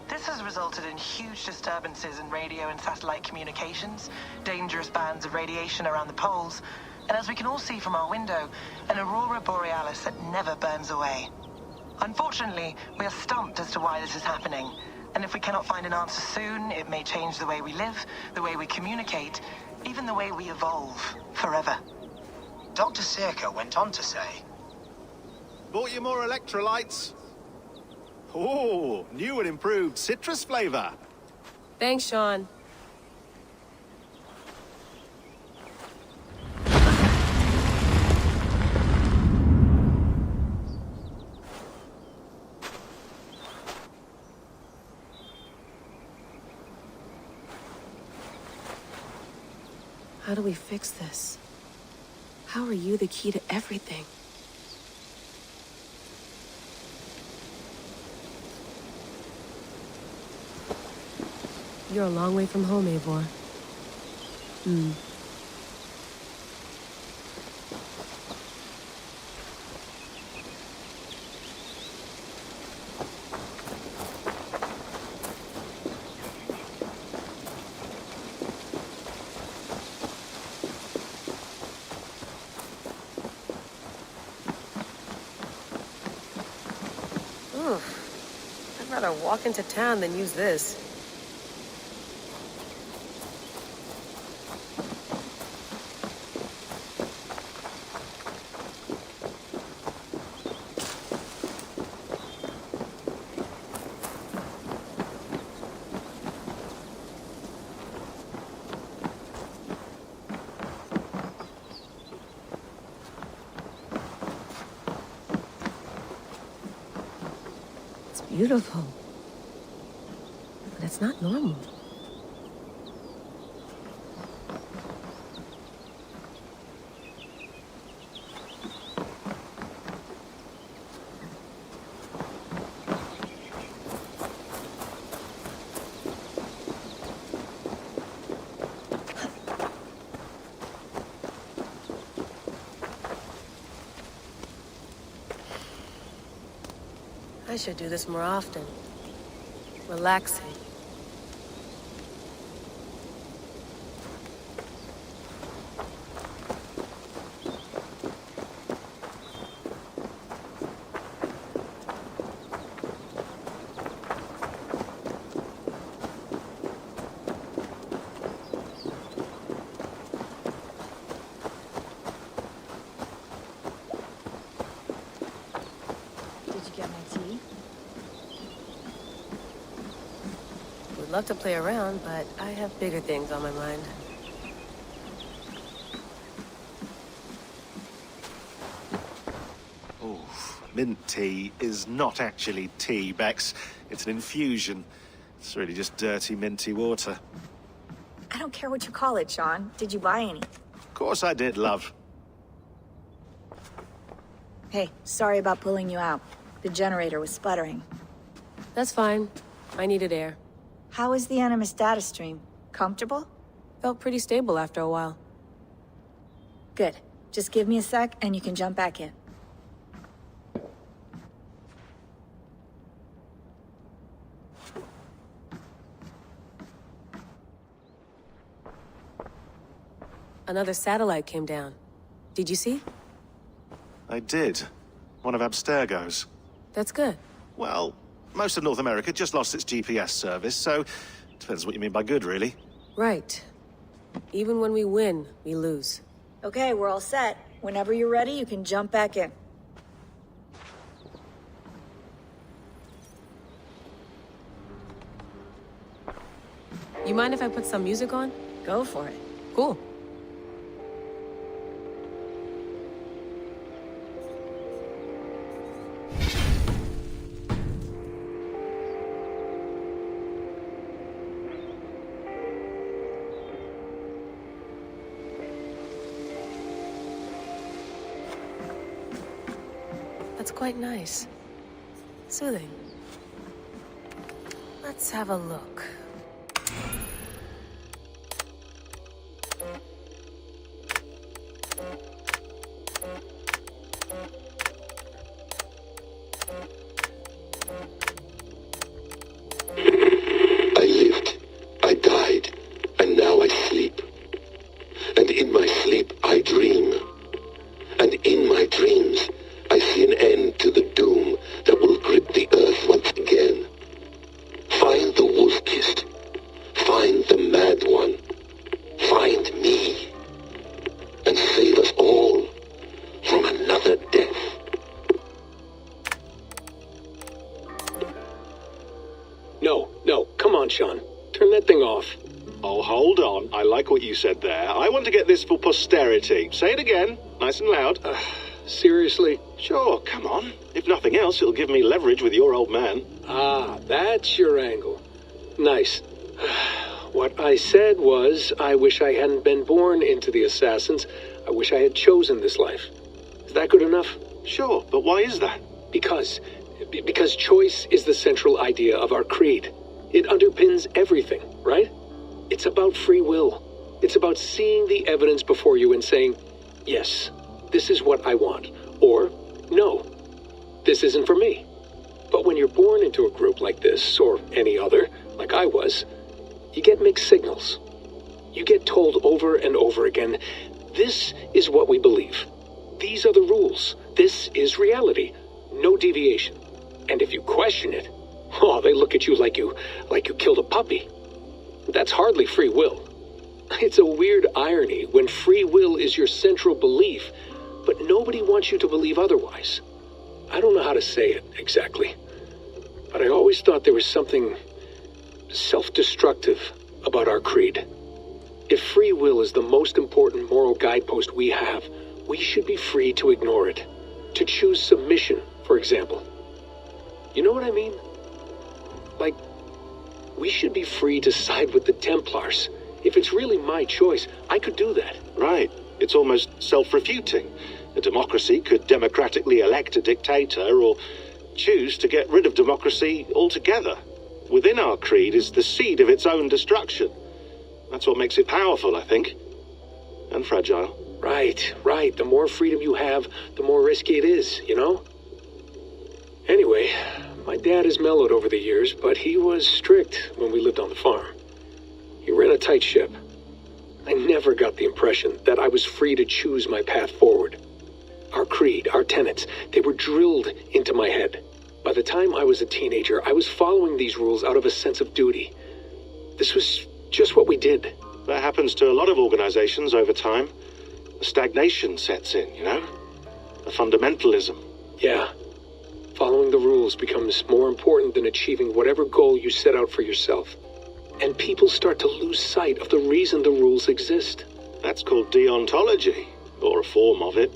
Speaker 3: This has resulted in huge disturbances in radio and satellite communications, dangerous bands of radiation around the poles, and as we can all see from our window, an aurora borealis that never burns away. Unfortunately, we are stumped as to why this is happening, and if we cannot find an answer soon, it may change the way we live, the way we communicate, even the way we evolve forever.
Speaker 2: Dr. Circa went on to say,
Speaker 5: Bought you more electrolytes? Oh, new and improved citrus flavor.
Speaker 13: Thanks, Sean. How do we fix this? How are you the key to everything? You're a long way from home, Eivor. I'd rather walk into town than use this. Beautiful. But it's not normal. I should do this more often. Relaxing.
Speaker 10: Did you get my tea?
Speaker 13: Would love to play around, but I have bigger things on my mind.
Speaker 5: Oh, mint tea is not actually tea, Bex. It's an infusion. It's really just dirty, minty water.
Speaker 14: I don't care what you call it, Sean. Did you buy any?
Speaker 5: Of course I did, love.
Speaker 14: Hey, sorry about pulling you out. The generator was sputtering.
Speaker 13: That's fine. I needed air.
Speaker 14: How is the Animus data stream? Comfortable?
Speaker 13: Felt pretty stable after a while.
Speaker 14: Good. Just give me a sec and you can jump back in.
Speaker 13: Another satellite came down. Did you see?
Speaker 5: I did. One of Abstergo's.
Speaker 13: That's good.
Speaker 5: Well, most of North America just lost its GPS service, so depends what you mean by good, really.
Speaker 13: Right. Even when we win, we lose.
Speaker 14: Okay, we're all set. Whenever you're ready, you can jump back in.
Speaker 13: You mind if I put some music on?
Speaker 14: Go for it.
Speaker 13: Cool. That's quite nice. Soothing. Let's have a look.
Speaker 6: Sean. Turn that thing off.
Speaker 5: Oh, hold on. I like what you said there. I want to get this for posterity. Say it again, nice and loud.
Speaker 6: Seriously?
Speaker 5: Sure, come on. If nothing else, it'll give me leverage with your old man.
Speaker 6: Ah, that's your angle. Nice. What I said was, I wish I hadn't been born into the Assassins. I wish I had chosen this life. Is that good enough?
Speaker 5: Sure, but why is that?
Speaker 6: Because choice is the central idea of our creed. It underpins everything, right? It's about free will. It's about seeing the evidence before you and saying, yes, this is what I want. Or, no, this isn't for me. But when you're born into a group like this, or any other, like I was, you get mixed signals. You get told over and over again, this is what we believe. These are the rules. This is reality. No deviation. And if you question it, oh, they look at you like you killed a puppy. That's hardly free will. It's a weird irony when free will is your central belief, but nobody wants you to believe otherwise. I don't know how to say it exactly, but I always thought there was something self-destructive about our creed. If free will is the most important moral guidepost we have, we should be free to ignore it. To choose submission, for example. You know what I mean? Like, we should be free to side with the Templars. If it's really my choice, I could do that.
Speaker 5: Right. It's almost self-refuting. A democracy could democratically elect a dictator or choose to get rid of democracy altogether. Within our creed is the seed of its own destruction. That's what makes it powerful, I think. And fragile.
Speaker 6: Right. The more freedom you have, the more risky it is, you know? Anyway, my dad has mellowed over the years, but he was strict when we lived on the farm. He ran a tight ship. I never got the impression that I was free to choose my path forward. Our creed, our tenets, they were drilled into my head. By the time I was a teenager, I was following these rules out of a sense of duty. This was just what we did.
Speaker 5: That happens to a lot of organizations over time. A stagnation sets in, you know? A fundamentalism.
Speaker 6: Yeah. Following the rules becomes more important than achieving whatever goal you set out for yourself. And people start to lose sight of the reason the rules exist.
Speaker 5: That's called deontology, or a form of it.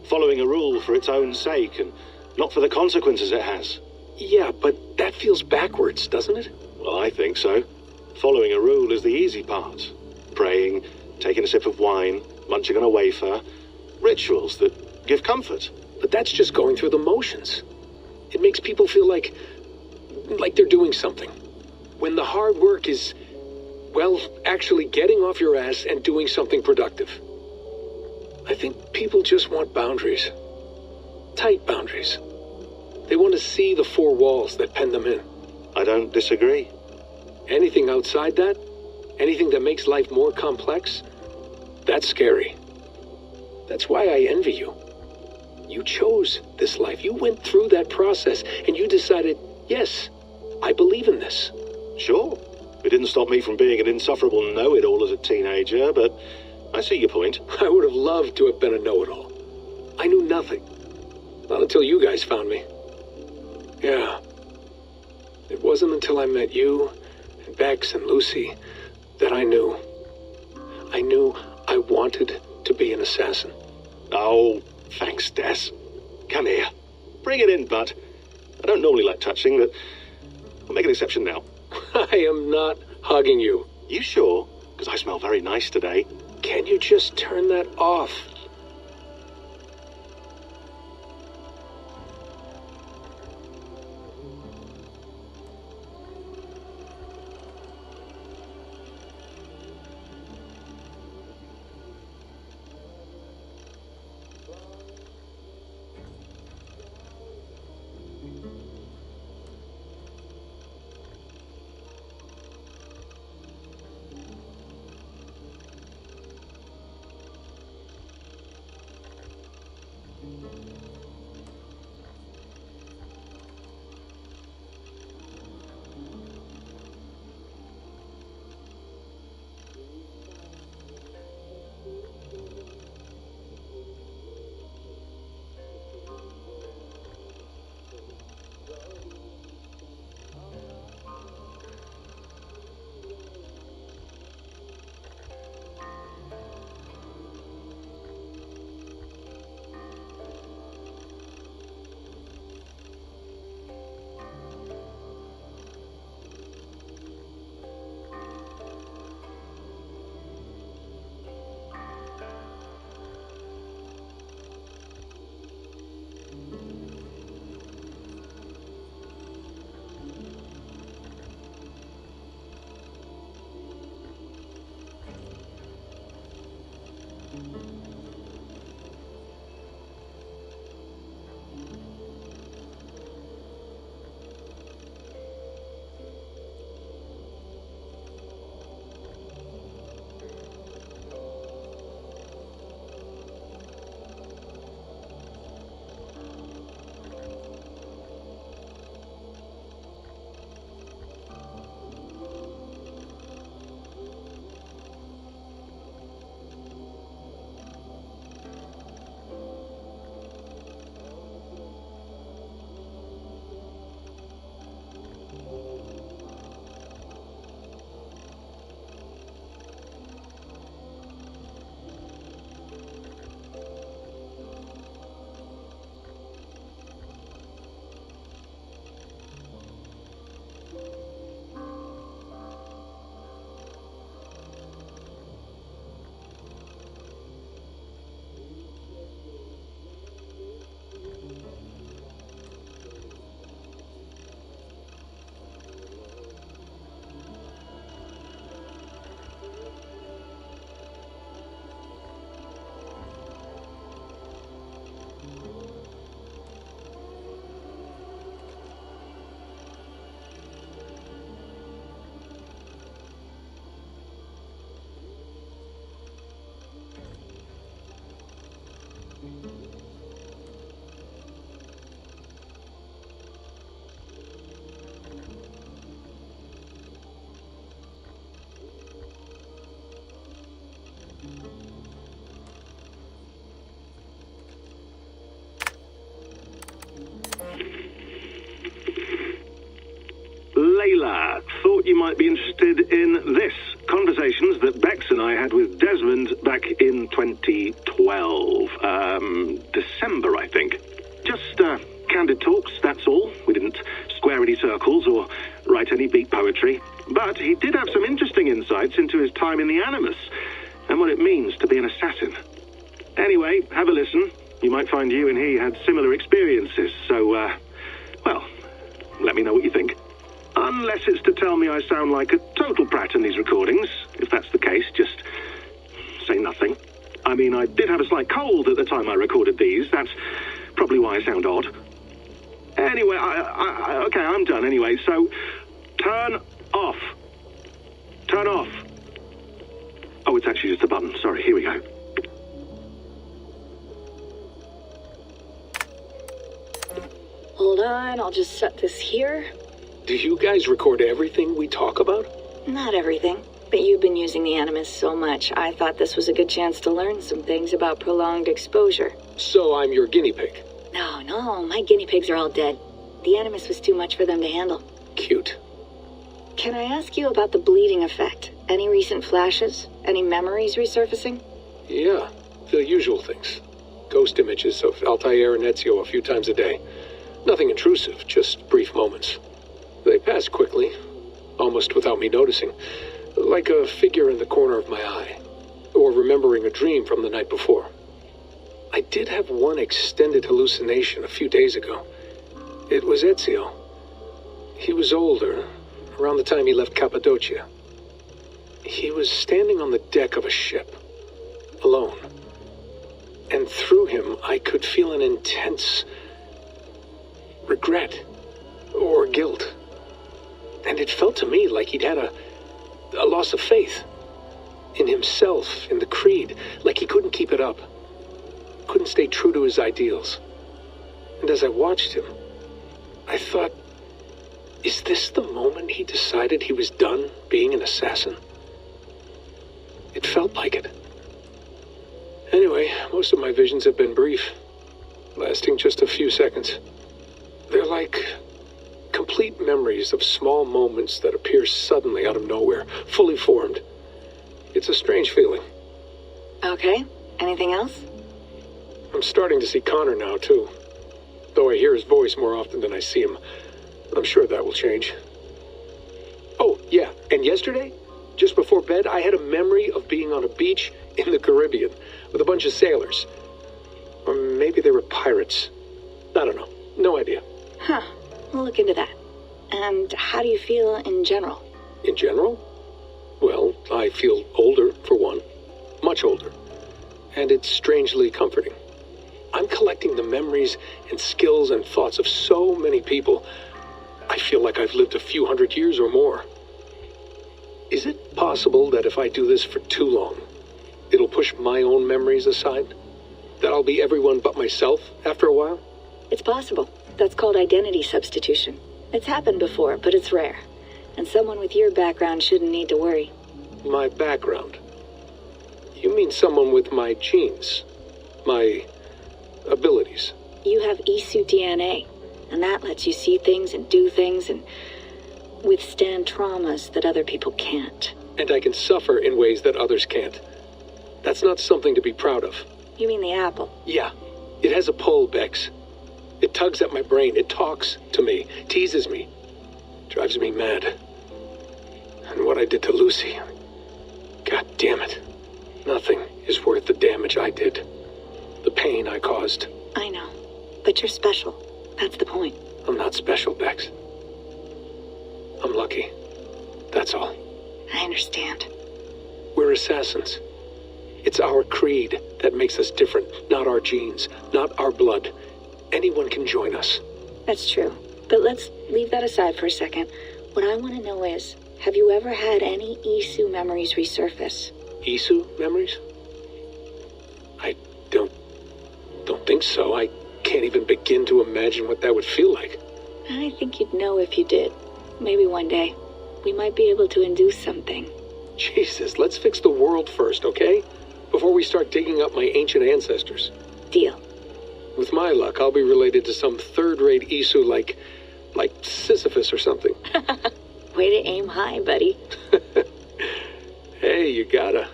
Speaker 5: Following a rule for its own sake and not for the consequences it has.
Speaker 6: Yeah, but that feels backwards, doesn't it?
Speaker 5: Well, I think so. Following a rule is the easy part. Praying, taking a sip of wine, munching on a wafer. Rituals that give comfort.
Speaker 6: But that's just going through the motions. It makes people feel like they're doing something. When the hard work is, well, actually getting off your ass and doing something productive. I think people just want boundaries. Tight boundaries. They want to see the four walls that pen them in.
Speaker 5: I don't disagree.
Speaker 6: Anything outside that, anything that makes life more complex, that's scary. That's why I envy you. You chose this life. You went through that process and you decided, yes, I believe in this.
Speaker 5: Sure. It didn't stop me from being an insufferable know-it-all as a teenager, but I see your point.
Speaker 6: I would have loved to have been a know-it-all. I knew nothing. Not until you guys found me. Yeah. It wasn't until I met you, and Bex and Lucy, that I knew. I knew I wanted to be an assassin.
Speaker 5: Oh, thanks, Des. Come here. Bring it in, bud. I don't normally like touching, but I'll make an exception now.
Speaker 6: I am not hugging you.
Speaker 5: You sure? Because I smell very nice today.
Speaker 6: Can you just turn that off?
Speaker 5: Layla, thought you might be interested in this. Conversations that Bex and I had with Desmond back in 2012. December, I think. Just, candid talks, that's all. We didn't square any circles or write any beat poetry. But he did have some interesting insights into his time in the Animus and what it means to be an assassin. Anyway, have a listen. You might find you and he had similar experiences, so, well, let me know what you think. Unless it's to tell me I sound like a total brat in these recordings. If that's the case, just say nothing. I mean, I did have a slight cold at the time I recorded these. That's probably why I sound odd. Anyway, okay, I'm done anyway, so turn off. Turn off. Oh, it's actually just a button. Sorry, here we go.
Speaker 14: Hold on, I'll just set this here.
Speaker 6: Do you guys record everything we talk about?
Speaker 14: Not everything, but you've been using the Animus so much, I thought this was a good chance to learn some things about prolonged exposure.
Speaker 6: So I'm your guinea pig?
Speaker 14: No, my guinea pigs are all dead. The Animus was too much for them to handle.
Speaker 6: Cute.
Speaker 14: Can I ask you about the bleeding effect? Any recent flashes? Any memories resurfacing?
Speaker 6: Yeah, the usual things. Ghost images of Altair and Ezio a few times a day. Nothing intrusive, just brief moments. They pass quickly, almost without me noticing, like a figure in the corner of my eye, or remembering a dream from the night before. I did have one extended hallucination a few days ago. It was Ezio. He was older, around the time he left Cappadocia. He was standing on the deck of a ship, alone. And through him, I could feel an intense regret or guilt. And it felt to me like he'd had a loss of faith in himself, in the creed, like he couldn't keep it up, couldn't stay true to his ideals. And as I watched him, I thought, is this the moment he decided he was done being an assassin? It felt like it. Anyway, most of my visions have been brief, lasting just a few seconds. They're like complete memories of small moments that appear suddenly out of nowhere, fully formed. It's a strange feeling.
Speaker 14: Okay, anything else?
Speaker 6: I'm starting to see Connor now, too. Though I hear his voice more often than I see him, I'm sure that will change. Oh, yeah, and yesterday, just before bed, I had a memory of being on a beach in the Caribbean with a bunch of sailors. Or maybe they were pirates. I don't know. No idea.
Speaker 14: Huh. We'll look into that. And how do you feel in general?
Speaker 6: In general? Well, I feel older, for one. Much older. And it's strangely comforting. I'm collecting the memories and skills and thoughts of so many people. I feel like I've lived a few hundred years or more. Is it possible that if I do this for too long, it'll push my own memories aside? That I'll be everyone but myself after a while?
Speaker 14: It's possible. That's called identity substitution. It's happened before, but it's rare. And someone with your background shouldn't need to worry.
Speaker 6: My background? You mean someone with my genes? My abilities?
Speaker 14: You have Isu DNA, and that lets you see things and do things and withstand traumas that other people can't.
Speaker 6: And I can suffer in ways that others can't. That's not something to be proud of.
Speaker 14: You mean the apple?
Speaker 6: Yeah. It has a pull, Bex. It tugs at my brain. It talks to me, teases me, drives me mad. And what I did to Lucy, God damn it. Nothing is worth the damage I did. The pain I caused.
Speaker 14: I know, but you're special. That's the point.
Speaker 6: I'm not special, Bex. I'm lucky. That's all.
Speaker 14: I understand.
Speaker 6: We're assassins. It's our creed that makes us different, not our genes, not our blood. Anyone can join us.
Speaker 14: That's true. But let's leave that aside for a second. What I want to know is, have you ever had any Isu memories resurface?
Speaker 6: Isu memories? I don't don't think so. I can't even begin to imagine what that would feel like.
Speaker 14: I think you'd know if you did. Maybe one day, we might be able to induce something.
Speaker 6: Jesus, let's fix the world first, okay? Before we start digging up my ancient ancestors.
Speaker 14: Deal.
Speaker 6: With my luck, I'll be related to some third-rate Isu like Sisyphus or something.
Speaker 14: Way to aim high, buddy.
Speaker 6: Hey, you gotta.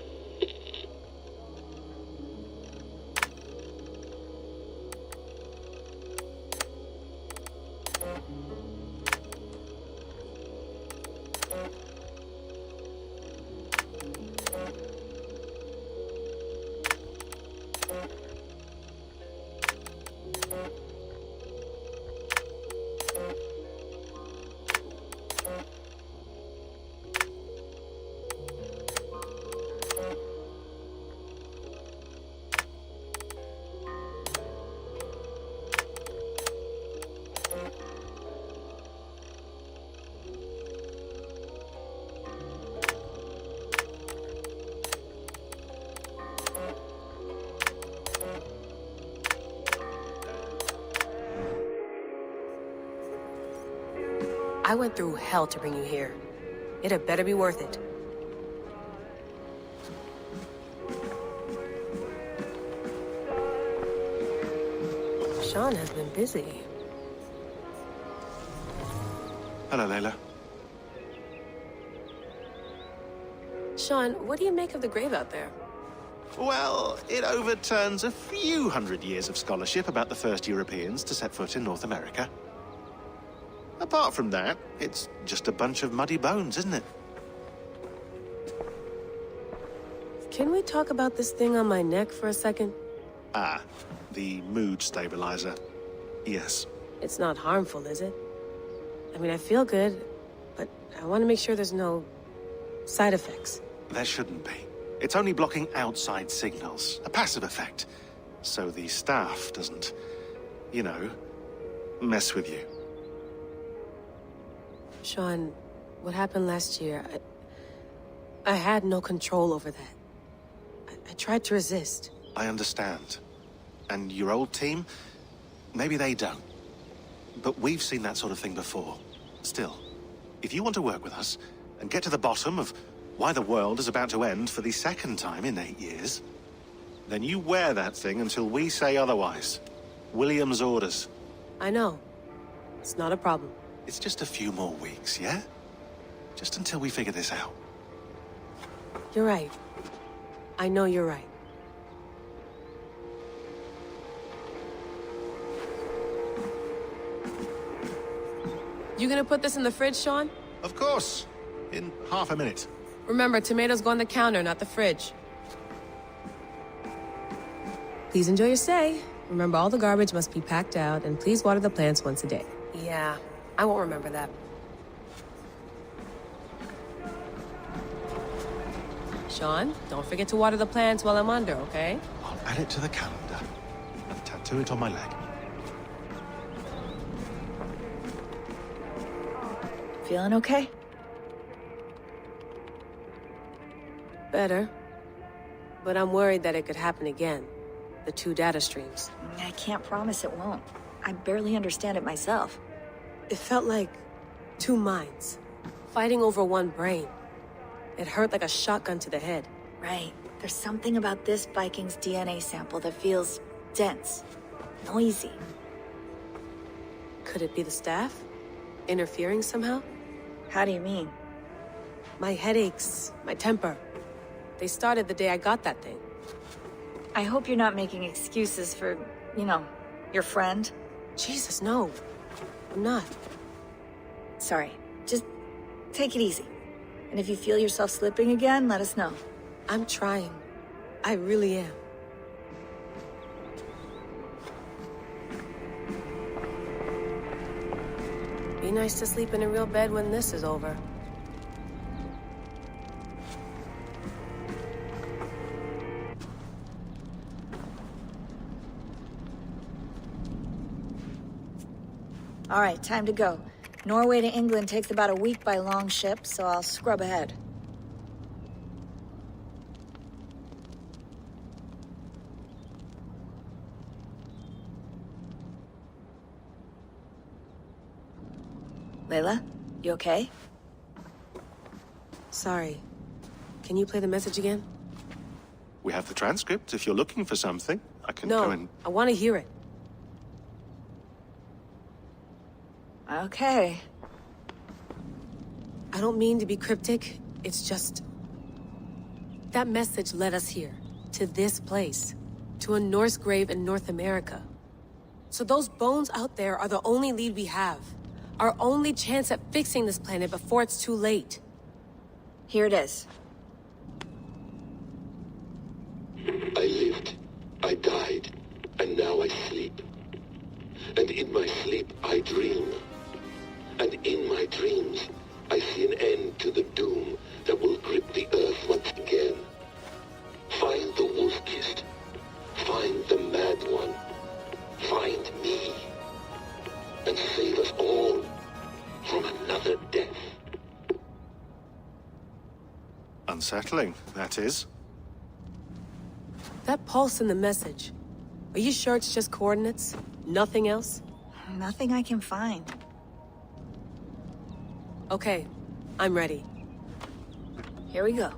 Speaker 13: I went through hell to bring you here. It had better be worth it. Sean has been busy.
Speaker 8: Hello, Layla.
Speaker 13: Sean, what do you make of the grave out there?
Speaker 5: Well, it overturns a few hundred years of scholarship about the first Europeans to set foot in North America. Apart from that, it's just a bunch of muddy bones, isn't it?
Speaker 13: Can we talk about this thing on my neck for a second?
Speaker 5: Ah, the mood stabilizer. Yes.
Speaker 13: It's not harmful, is it? I mean, I feel good, but I want to make sure there's no side effects.
Speaker 5: There shouldn't be. It's only blocking outside signals, a passive effect. So the staff doesn't, you know, mess with you.
Speaker 13: Sean, what happened last year, I had no control over that. I tried to resist.
Speaker 5: I understand. And your old team, maybe they don't. But we've seen that sort of thing before. Still, if you want to work with us and get to the bottom of why the world is about to end for the second time in 8 years, then you wear that thing until we say otherwise. William's orders.
Speaker 13: I know. It's not a problem.
Speaker 5: It's just a few more weeks, yeah? Just until we figure this out.
Speaker 13: You're right. I know you're right. You gonna put this in the fridge, Sean?
Speaker 5: Of course. In half a minute.
Speaker 13: Remember, tomatoes go on the counter, not the fridge. Please enjoy your stay. Remember, all the garbage must be packed out, and please water the plants once a day. Yeah, I won't remember that. Sean, don't forget to water the plants while I'm under, okay?
Speaker 5: I'll add it to the calendar and tattoo it on my leg.
Speaker 24: Feeling okay?
Speaker 13: Better. But I'm worried that it could happen again. The 2 data streams.
Speaker 24: I can't promise it won't. I barely understand it myself.
Speaker 13: It felt like 2 minds, fighting over 1 brain. It hurt like a shotgun to the head.
Speaker 24: Right. There's something about this Viking's DNA sample that feels dense, noisy.
Speaker 13: Could it be the staff? Interfering somehow?
Speaker 24: How do you mean?
Speaker 13: My headaches, my temper. They started the day I got that thing.
Speaker 24: I hope you're not making excuses for, you know, your friend.
Speaker 13: Jesus, no. I'm not.
Speaker 24: Sorry. Just take it easy. And if you feel yourself slipping again, let us know.
Speaker 13: I'm trying. I really am. Be nice to sleep in a real bed when this is over.
Speaker 24: All right, time to go. Norway to England takes about a week by long ship, so I'll scrub ahead. Layla, you okay?
Speaker 13: Sorry. Can you play the message again?
Speaker 5: We have the transcript. If you're looking for something, I can
Speaker 13: No,
Speaker 5: go and...
Speaker 13: I want to hear it.
Speaker 24: Okay.
Speaker 13: I don't mean to be cryptic. It's just... that message led us here. To this place. To a Norse grave in North America. So those bones out there are the only lead we have. Our only chance at fixing this planet before it's too late.
Speaker 24: Here it is.
Speaker 9: I lived, I died, and now I sleep. And in my sleep I dream. And in my dreams I see an end to the doom that will grip the earth once again. Find the wolf-kissed. Find the mad one. Find me. And save us all from another death.
Speaker 5: Unsettling, that is.
Speaker 13: That pulse in the message. Are you sure it's just coordinates? Nothing else?
Speaker 24: Nothing I can find.
Speaker 13: Okay, I'm ready.
Speaker 24: Here we go.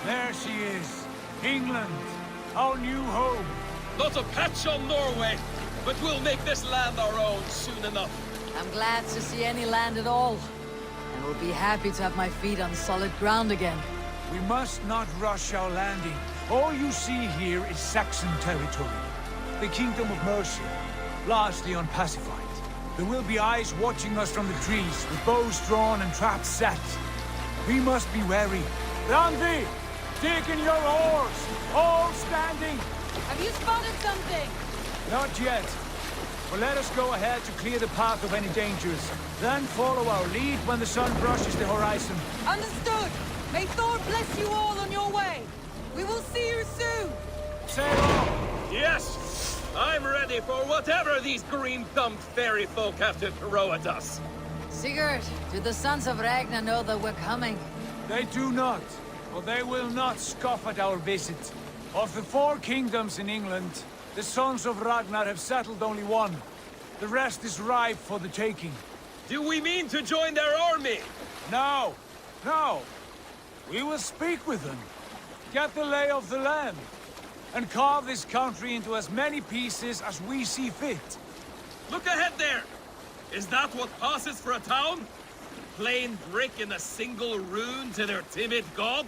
Speaker 15: There she is. England. Our new home.
Speaker 1: Not a patch on Norway, but we'll make this land our own soon enough.
Speaker 10: I'm glad to see any land at all. And will be happy to have my feet on solid ground again.
Speaker 15: We must not rush our landing. All you see here is Saxon territory. The Kingdom of Mercia, largely unpacified. There will be eyes watching us from the trees, with bows drawn and traps set. We must be wary. Randi! Dig in your oars! All standing!
Speaker 18: Have you spotted something?
Speaker 15: Not yet. But let us go ahead to clear the path of any dangers. Then follow our lead when the sun brushes the horizon.
Speaker 18: Understood! May Thor bless you all on your way! We will see you soon!
Speaker 15: Sail on!
Speaker 1: Yes! I'm ready for whatever these green-thumbed fairy folk have to throw at us.
Speaker 10: Sigurd, do the sons of Ragnar know that we're coming?
Speaker 15: They do not. But they will not scoff at our visit. Of the 4 kingdoms in England, the sons of Ragnar have settled only one. The rest is ripe for the taking.
Speaker 1: Do we mean to join their army?
Speaker 15: No. No. We will speak with them. Get the lay of the land. And carve this country into as many pieces as we see fit.
Speaker 1: Look ahead there! Is that what passes for a town? Plain brick in a single rune to their timid god?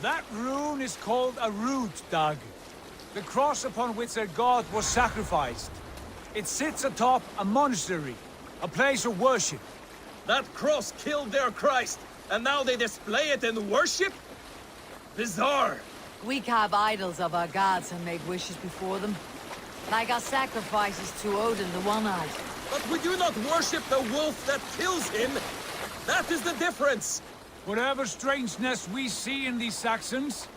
Speaker 15: That rune is called a root, Dag. The cross upon which their god was sacrificed. It sits atop a monastery, a place of worship.
Speaker 1: That cross killed their Christ, and now they display it in worship? Bizarre.
Speaker 10: We carve idols of our gods and make wishes before them. Like our sacrifices to Odin, the One-Eyed.
Speaker 1: But we do not worship the wolf that kills him. That is the difference.
Speaker 15: Whatever strangeness we see in these Saxons,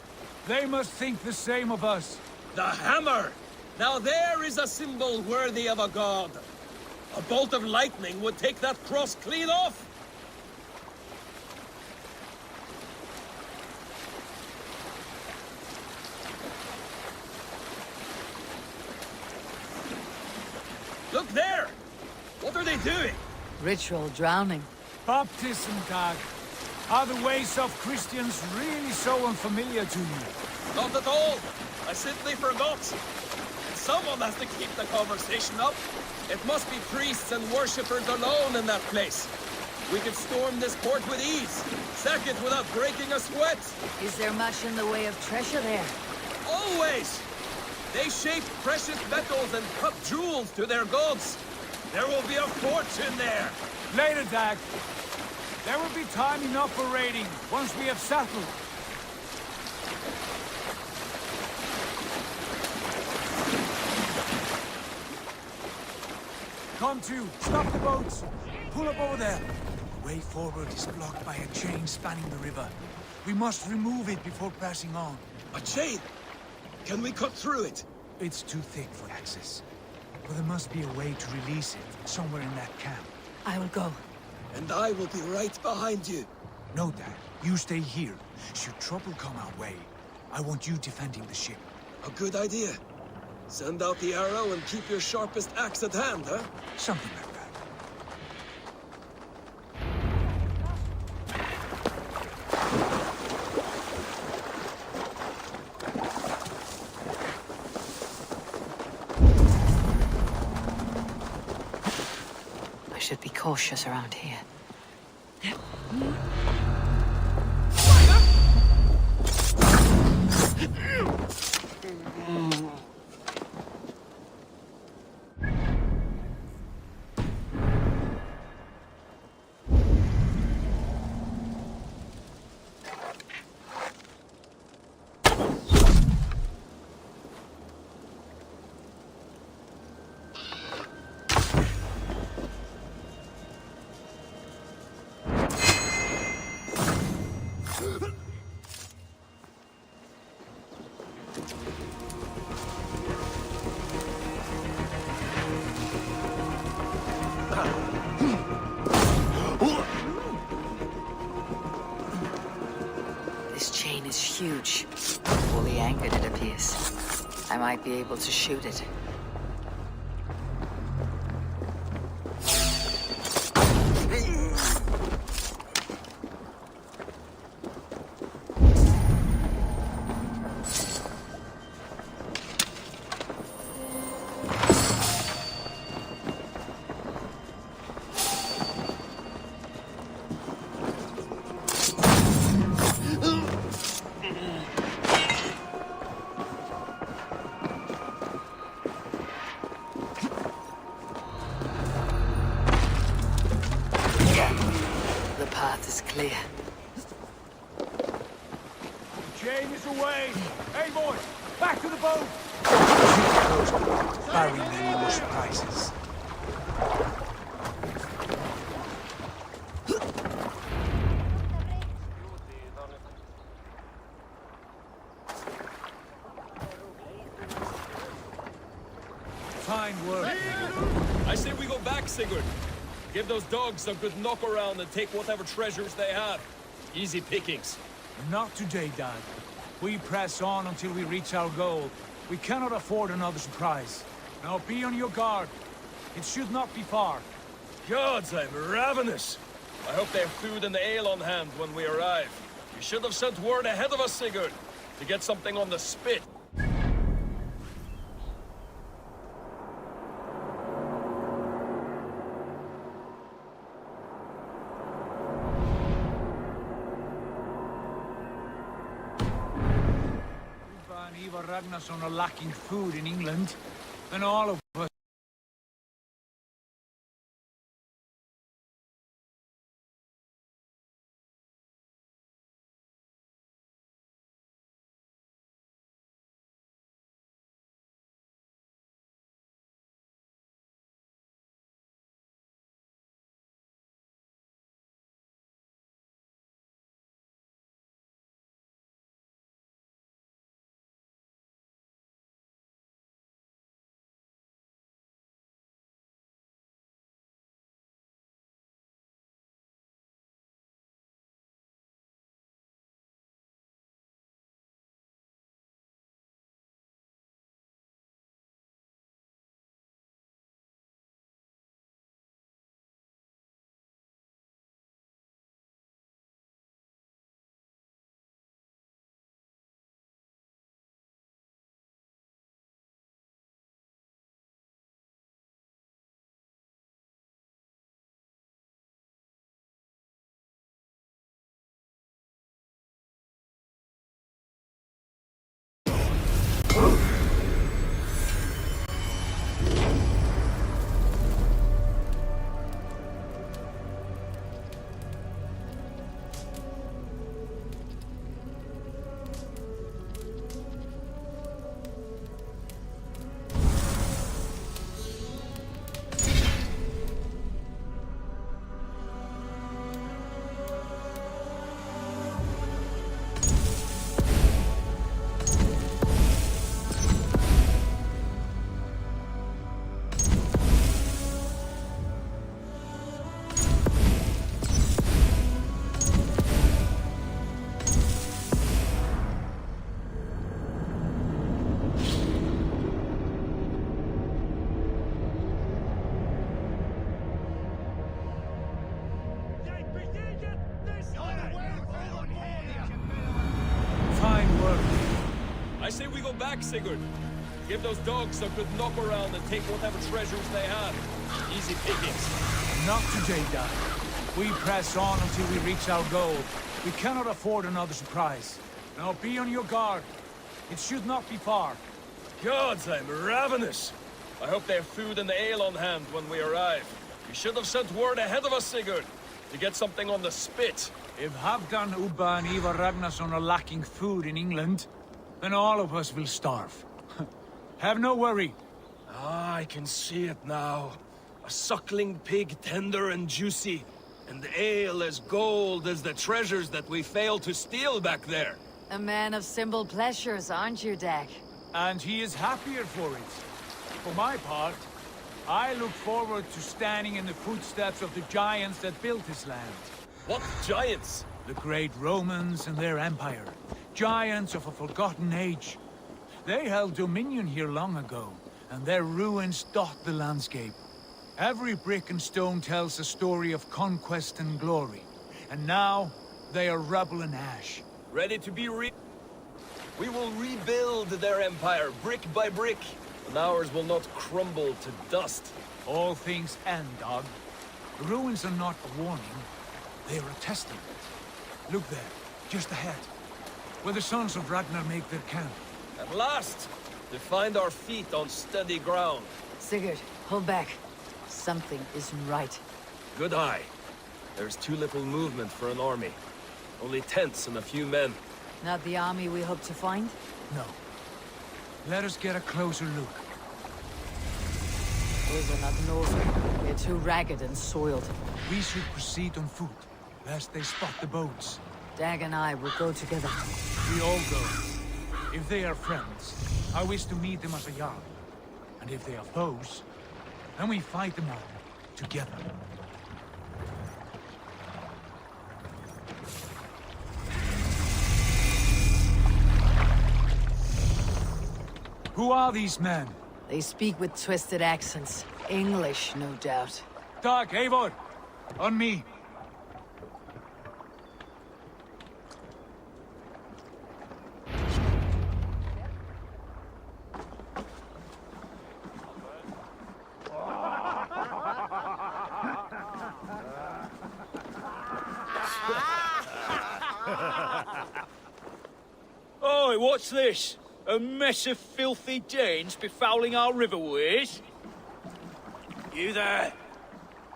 Speaker 15: they must think the same of us.
Speaker 1: The hammer! Now there is a symbol worthy of a god. A bolt of lightning would take that cross clean off. Look there! What are they doing?
Speaker 10: Ritual drowning.
Speaker 15: Baptism, Dag. Are the ways of Christians really so unfamiliar to you?
Speaker 1: Not at all. I simply forgot. And someone has to keep the conversation up. It must be priests and worshippers alone in that place. We could storm this port with ease. Sack it without breaking a sweat.
Speaker 10: Is there much in the way of treasure there?
Speaker 1: Always! They shape precious metals and cut jewels to their gods. There will be a fortune there.
Speaker 15: Later, Dag. There will be time enough for raiding once we have settled. Come to, stop the boats. Pull up over there. The way forward is blocked by a chain spanning the river. We must remove it before pressing on.
Speaker 1: A chain? Can we cut through it?
Speaker 15: It's too thick for access. But there must be a way to release it, somewhere in that camp.
Speaker 13: I will go.
Speaker 1: And I will be right behind you.
Speaker 15: No, Dad. You stay here. Should trouble come our way, I want you defending the ship.
Speaker 1: A good idea. Send out the arrow and keep your sharpest axe at hand, huh?
Speaker 15: Something like that.
Speaker 10: I should be cautious around here. This chain is huge. Fully anchored, it appears. I might be able to shoot it. The path is clear.
Speaker 15: The chain is away. Hey, boys, back to the boat. Barry many more surprises. Fine work.
Speaker 1: I say we go back, Sigurd. Give those dogs a good knock around and take whatever treasures they have. Easy pickings.
Speaker 15: Not today, Dad. We press on until we reach our goal. We cannot afford another surprise. Now be on your guard. It should not be far.
Speaker 1: Gods, I'm ravenous. I hope they have food and ale on hand when we arrive. You should have sent word ahead of us, Sigurd, to get something on the spit.
Speaker 15: And Ivar Ragnarsson are lacking food in England, and all of us
Speaker 1: I say we go back, Sigurd. Give those dogs a good knock around and take whatever treasures they have. Easy pickings.
Speaker 15: Not today, Dad. We press on until we reach our goal. We cannot afford another surprise. Now be on your guard. It should not be far.
Speaker 1: Gods, I'm ravenous. I hope they have food and ale on hand when we arrive. You should have sent word ahead of us, Sigurd, to get something on the spit.
Speaker 15: If Halfdan, Ubba and Ivar Ragnarsson are lacking food in England, then all of us will starve. Have no worry.
Speaker 1: Ah, I can see it now. A suckling pig, tender and juicy, and ale as gold as the treasures that we failed to steal back there.
Speaker 10: A man of simple pleasures, aren't you, Dag?
Speaker 15: And he is happier for it. For my part, I look forward to standing in the footsteps of the giants that built this land.
Speaker 1: What giants?
Speaker 15: The great Romans and their empire. Giants of a forgotten age. They held dominion here long ago, and their ruins dot the landscape. Every brick and stone tells a story of conquest and glory. And now, they are rubble and ash.
Speaker 1: Ready to be We will rebuild their empire, brick by brick, and ours will not crumble to dust.
Speaker 15: All things end, Dog. The ruins are not a warning, they are a testament. Look there, just ahead, where the sons of Ragnar make their camp.
Speaker 1: At last, to find our feet on steady ground.
Speaker 10: Sigurd, hold back. Something isn't right.
Speaker 1: Good eye. There's too little movement for an army. Only tents and a few men.
Speaker 10: Not the army we hope to find?
Speaker 15: No. Let us get a closer look.
Speaker 10: Those are not Norway. They're too ragged and soiled.
Speaker 15: We should proceed on foot, lest they spot the boats.
Speaker 10: Dag and I will go together.
Speaker 15: We all go. If they are friends, I wish to meet them as a Jarl. And if they are foes, then we fight them all, together. Who are these men?
Speaker 10: They speak with twisted accents. English, no doubt.
Speaker 15: Dag, Eivor! On me!
Speaker 7: Oi, what's this? A mess of filthy Danes befouling our riverways? You there.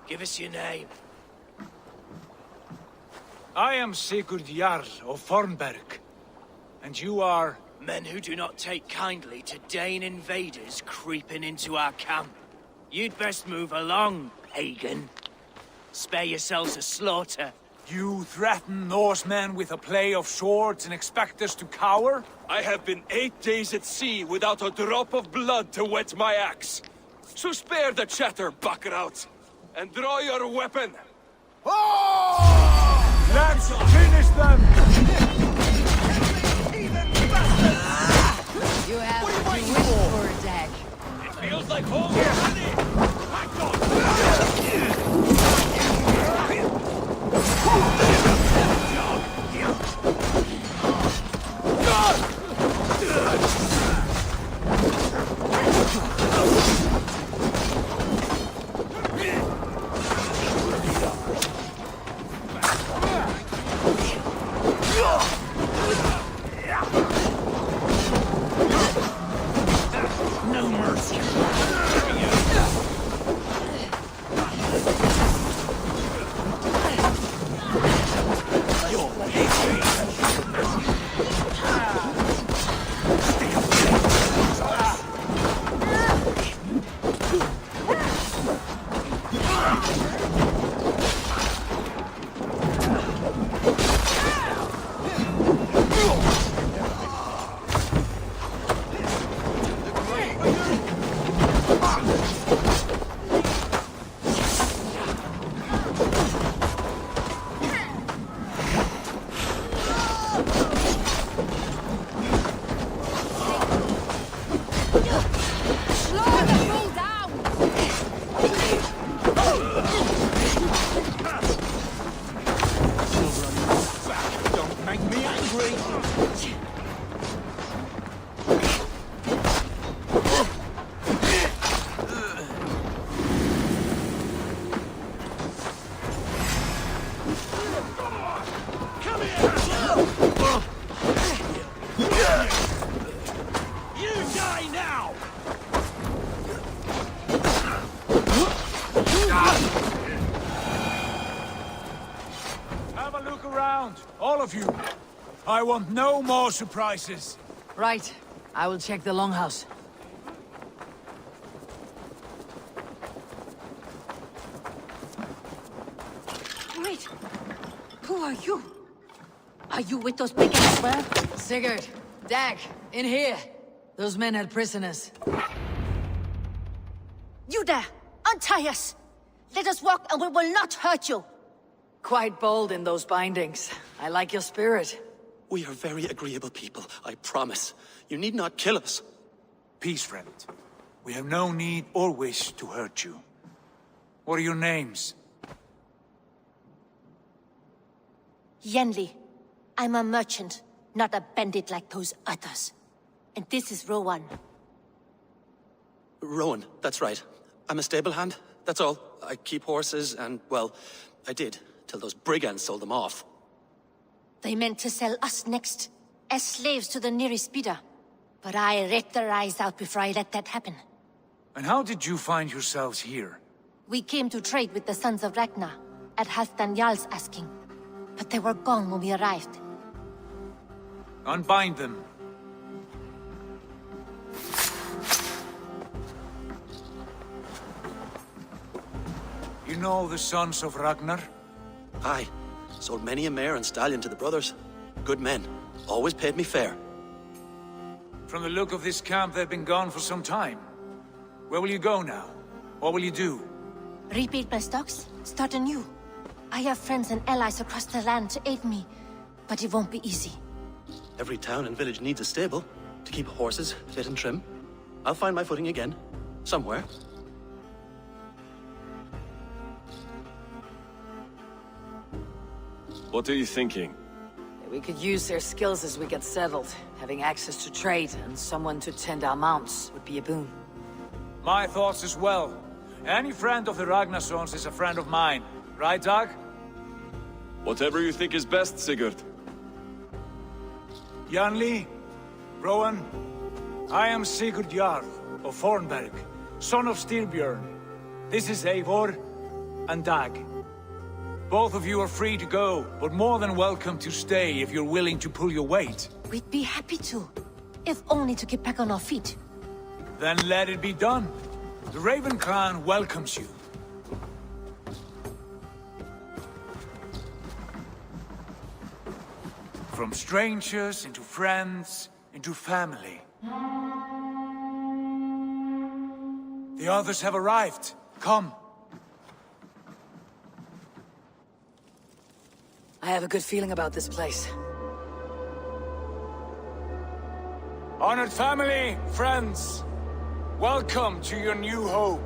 Speaker 7: Give us your name.
Speaker 15: I am Sigurd Jarl of Fornberg. And you are...
Speaker 7: Men who do not take kindly to Dane invaders creeping into our camp. You'd best move along, pagan. Spare yourselves a slaughter.
Speaker 15: You threaten Norsemen with a play of swords and expect us to cower?
Speaker 1: I have been 8 days at sea without a drop of blood to wet my axe. So spare the chatter, Buckerout, and draw your weapon.
Speaker 15: Oh! Let's finish them!
Speaker 10: You have what you wish for, Dag.
Speaker 1: It feels like home already!
Speaker 7: No mercy.
Speaker 15: Look around, all of you. I want no more surprises.
Speaker 10: Right. I will check the longhouse.
Speaker 16: Wait. Who are you? Are you with those big ass?
Speaker 10: Well, Sigurd, Dag, in here. Those men had prisoners.
Speaker 16: You there! Untie us! Let us walk and we will not hurt you!
Speaker 10: Quite bold in those bindings. I like your spirit.
Speaker 21: We are very agreeable people, I promise. You need not kill us.
Speaker 15: Peace, friend. We have no need or wish to hurt you. What are your names?
Speaker 16: Yenli. I'm a merchant, not a bandit like those others. And this is Rowan.
Speaker 21: Rowan, that's right. I'm a stable hand, that's all. I keep horses and, well, I did, till those brigands sold them off.
Speaker 16: They meant to sell us next, as slaves to the nearest bidder. But I ripped their eyes out before I let that happen.
Speaker 15: And how did you find yourselves here?
Speaker 16: We came to trade with the Sons of Ragnar, at Halfdan Jarl's asking. But they were gone when we arrived.
Speaker 15: Unbind them. You know the Sons of Ragnar?
Speaker 21: Aye. Sold many a mare and stallion to the brothers. Good men. Always paid me fair.
Speaker 15: From the look of this camp, they've been gone for some time. Where will you go now? What will you do?
Speaker 16: Rebuild my stocks, start anew. I have friends and allies across the land to aid me, but it won't be easy.
Speaker 21: Every town and village needs a stable to keep horses fit and trim. I'll find my footing again. Somewhere.
Speaker 17: What are you thinking?
Speaker 10: We could use their skills as we get settled. Having access to trade and someone to tend our mounts would be a boon.
Speaker 15: My thoughts as well. Any friend of the Ragnarsons is a friend of mine. Right, Dag?
Speaker 17: Whatever you think is best, Sigurd.
Speaker 15: Janli, Rowan, I am Sigurd Jarl of Fornberg, son of Styrbjörn. This is Eivor and Dag. Both of you are free to go, but more than welcome to stay if you're willing to pull your weight.
Speaker 16: We'd be happy to, if only to get back on our feet.
Speaker 15: Then let it be done. The Raven clan welcomes you. From strangers into friends, into family. The others have arrived. Come.
Speaker 10: I have a good feeling about this place.
Speaker 15: Honored family, friends, welcome to your new home.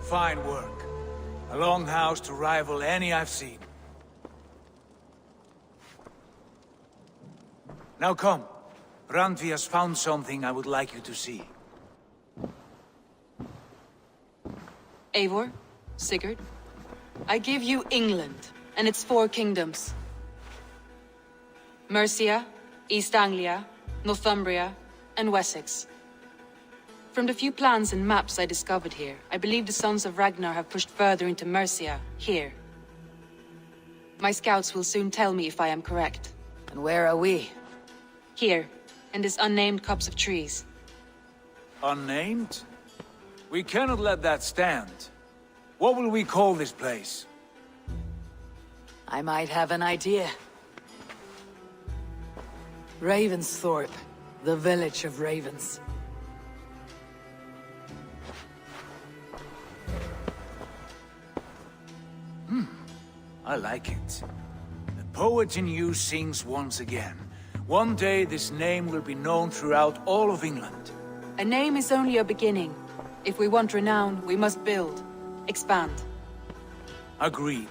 Speaker 15: Fine work. A longhouse to rival any I've seen. Now come. Randvi has found something I would like you to see.
Speaker 12: Eivor, Sigurd, I give you England and its 4 kingdoms. Mercia, East Anglia, Northumbria, and Wessex. From the few plans and maps I discovered here, I believe the Sons of Ragnar have pushed further into Mercia, here. My scouts will soon tell me if I am correct.
Speaker 10: And where are we?
Speaker 12: Here, in this unnamed copse of trees.
Speaker 15: Unnamed? We cannot let that stand. What will we call this place?
Speaker 10: I might have an idea. Ravensthorpe, the village of ravens.
Speaker 15: I like it. The poet in you sings once again. One day this name will be known throughout all of England.
Speaker 12: A name is only a beginning. If we want renown, we must build. Expand.
Speaker 15: Agreed.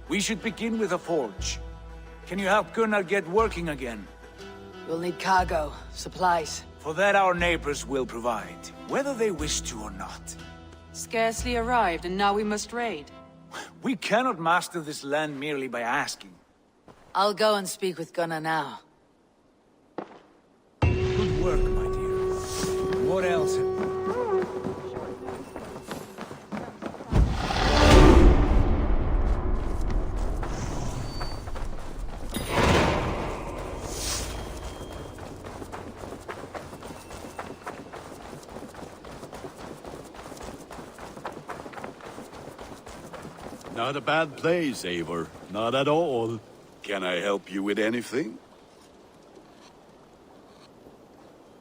Speaker 15: We should begin with a forge. Can you help Gunnar get working again?
Speaker 10: We'll need cargo, supplies.
Speaker 15: For that our neighbors will provide, whether they wish to or not.
Speaker 12: Scarcely arrived, and now we must raid.
Speaker 15: We cannot master this land merely by asking.
Speaker 10: I'll go and speak with Gunnar now.
Speaker 15: Good work, my dear. What else?
Speaker 11: Not a bad place, Eivor. Not at all. Can I help you with anything?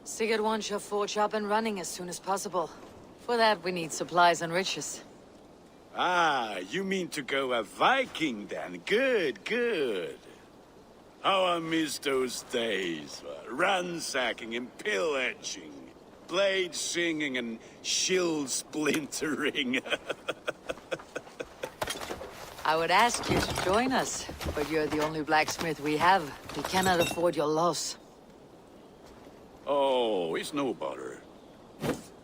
Speaker 10: Sigurd wants your forge up and running as soon as possible. For that, we need supplies and riches.
Speaker 11: Ah, you mean to go a Viking then? Good, good. How I miss those days. Ransacking and pillaging. Blade singing and shield splintering.
Speaker 10: I would ask you to join us, but you're the only blacksmith we have. We cannot afford your loss.
Speaker 11: Oh, it's no bother.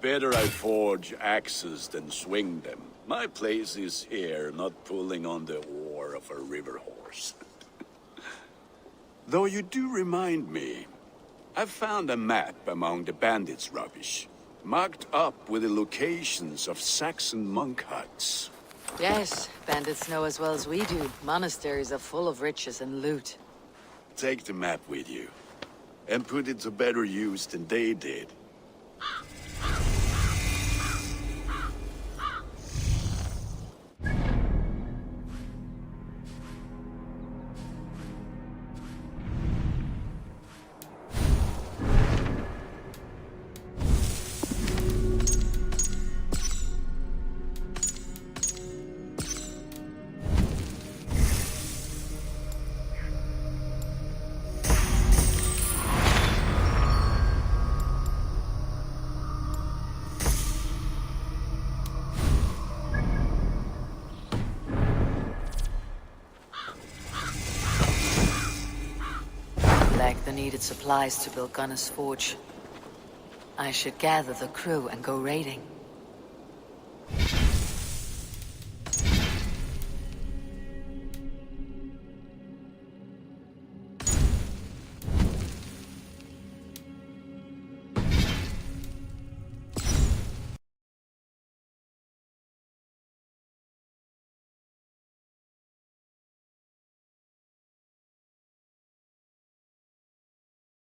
Speaker 11: Better I forge axes than swing them. My place is here, not pulling on the oar of a river horse. Though you do remind me, I found a map among the bandits' rubbish, marked up with the locations of Saxon monk huts.
Speaker 10: Yes, bandits know as well as we do. Monasteries are full of riches and loot.
Speaker 11: Take the map with you, and put it to better use than they did.
Speaker 10: The needed supplies to build Gunnar's forge. I should gather the crew and go raiding.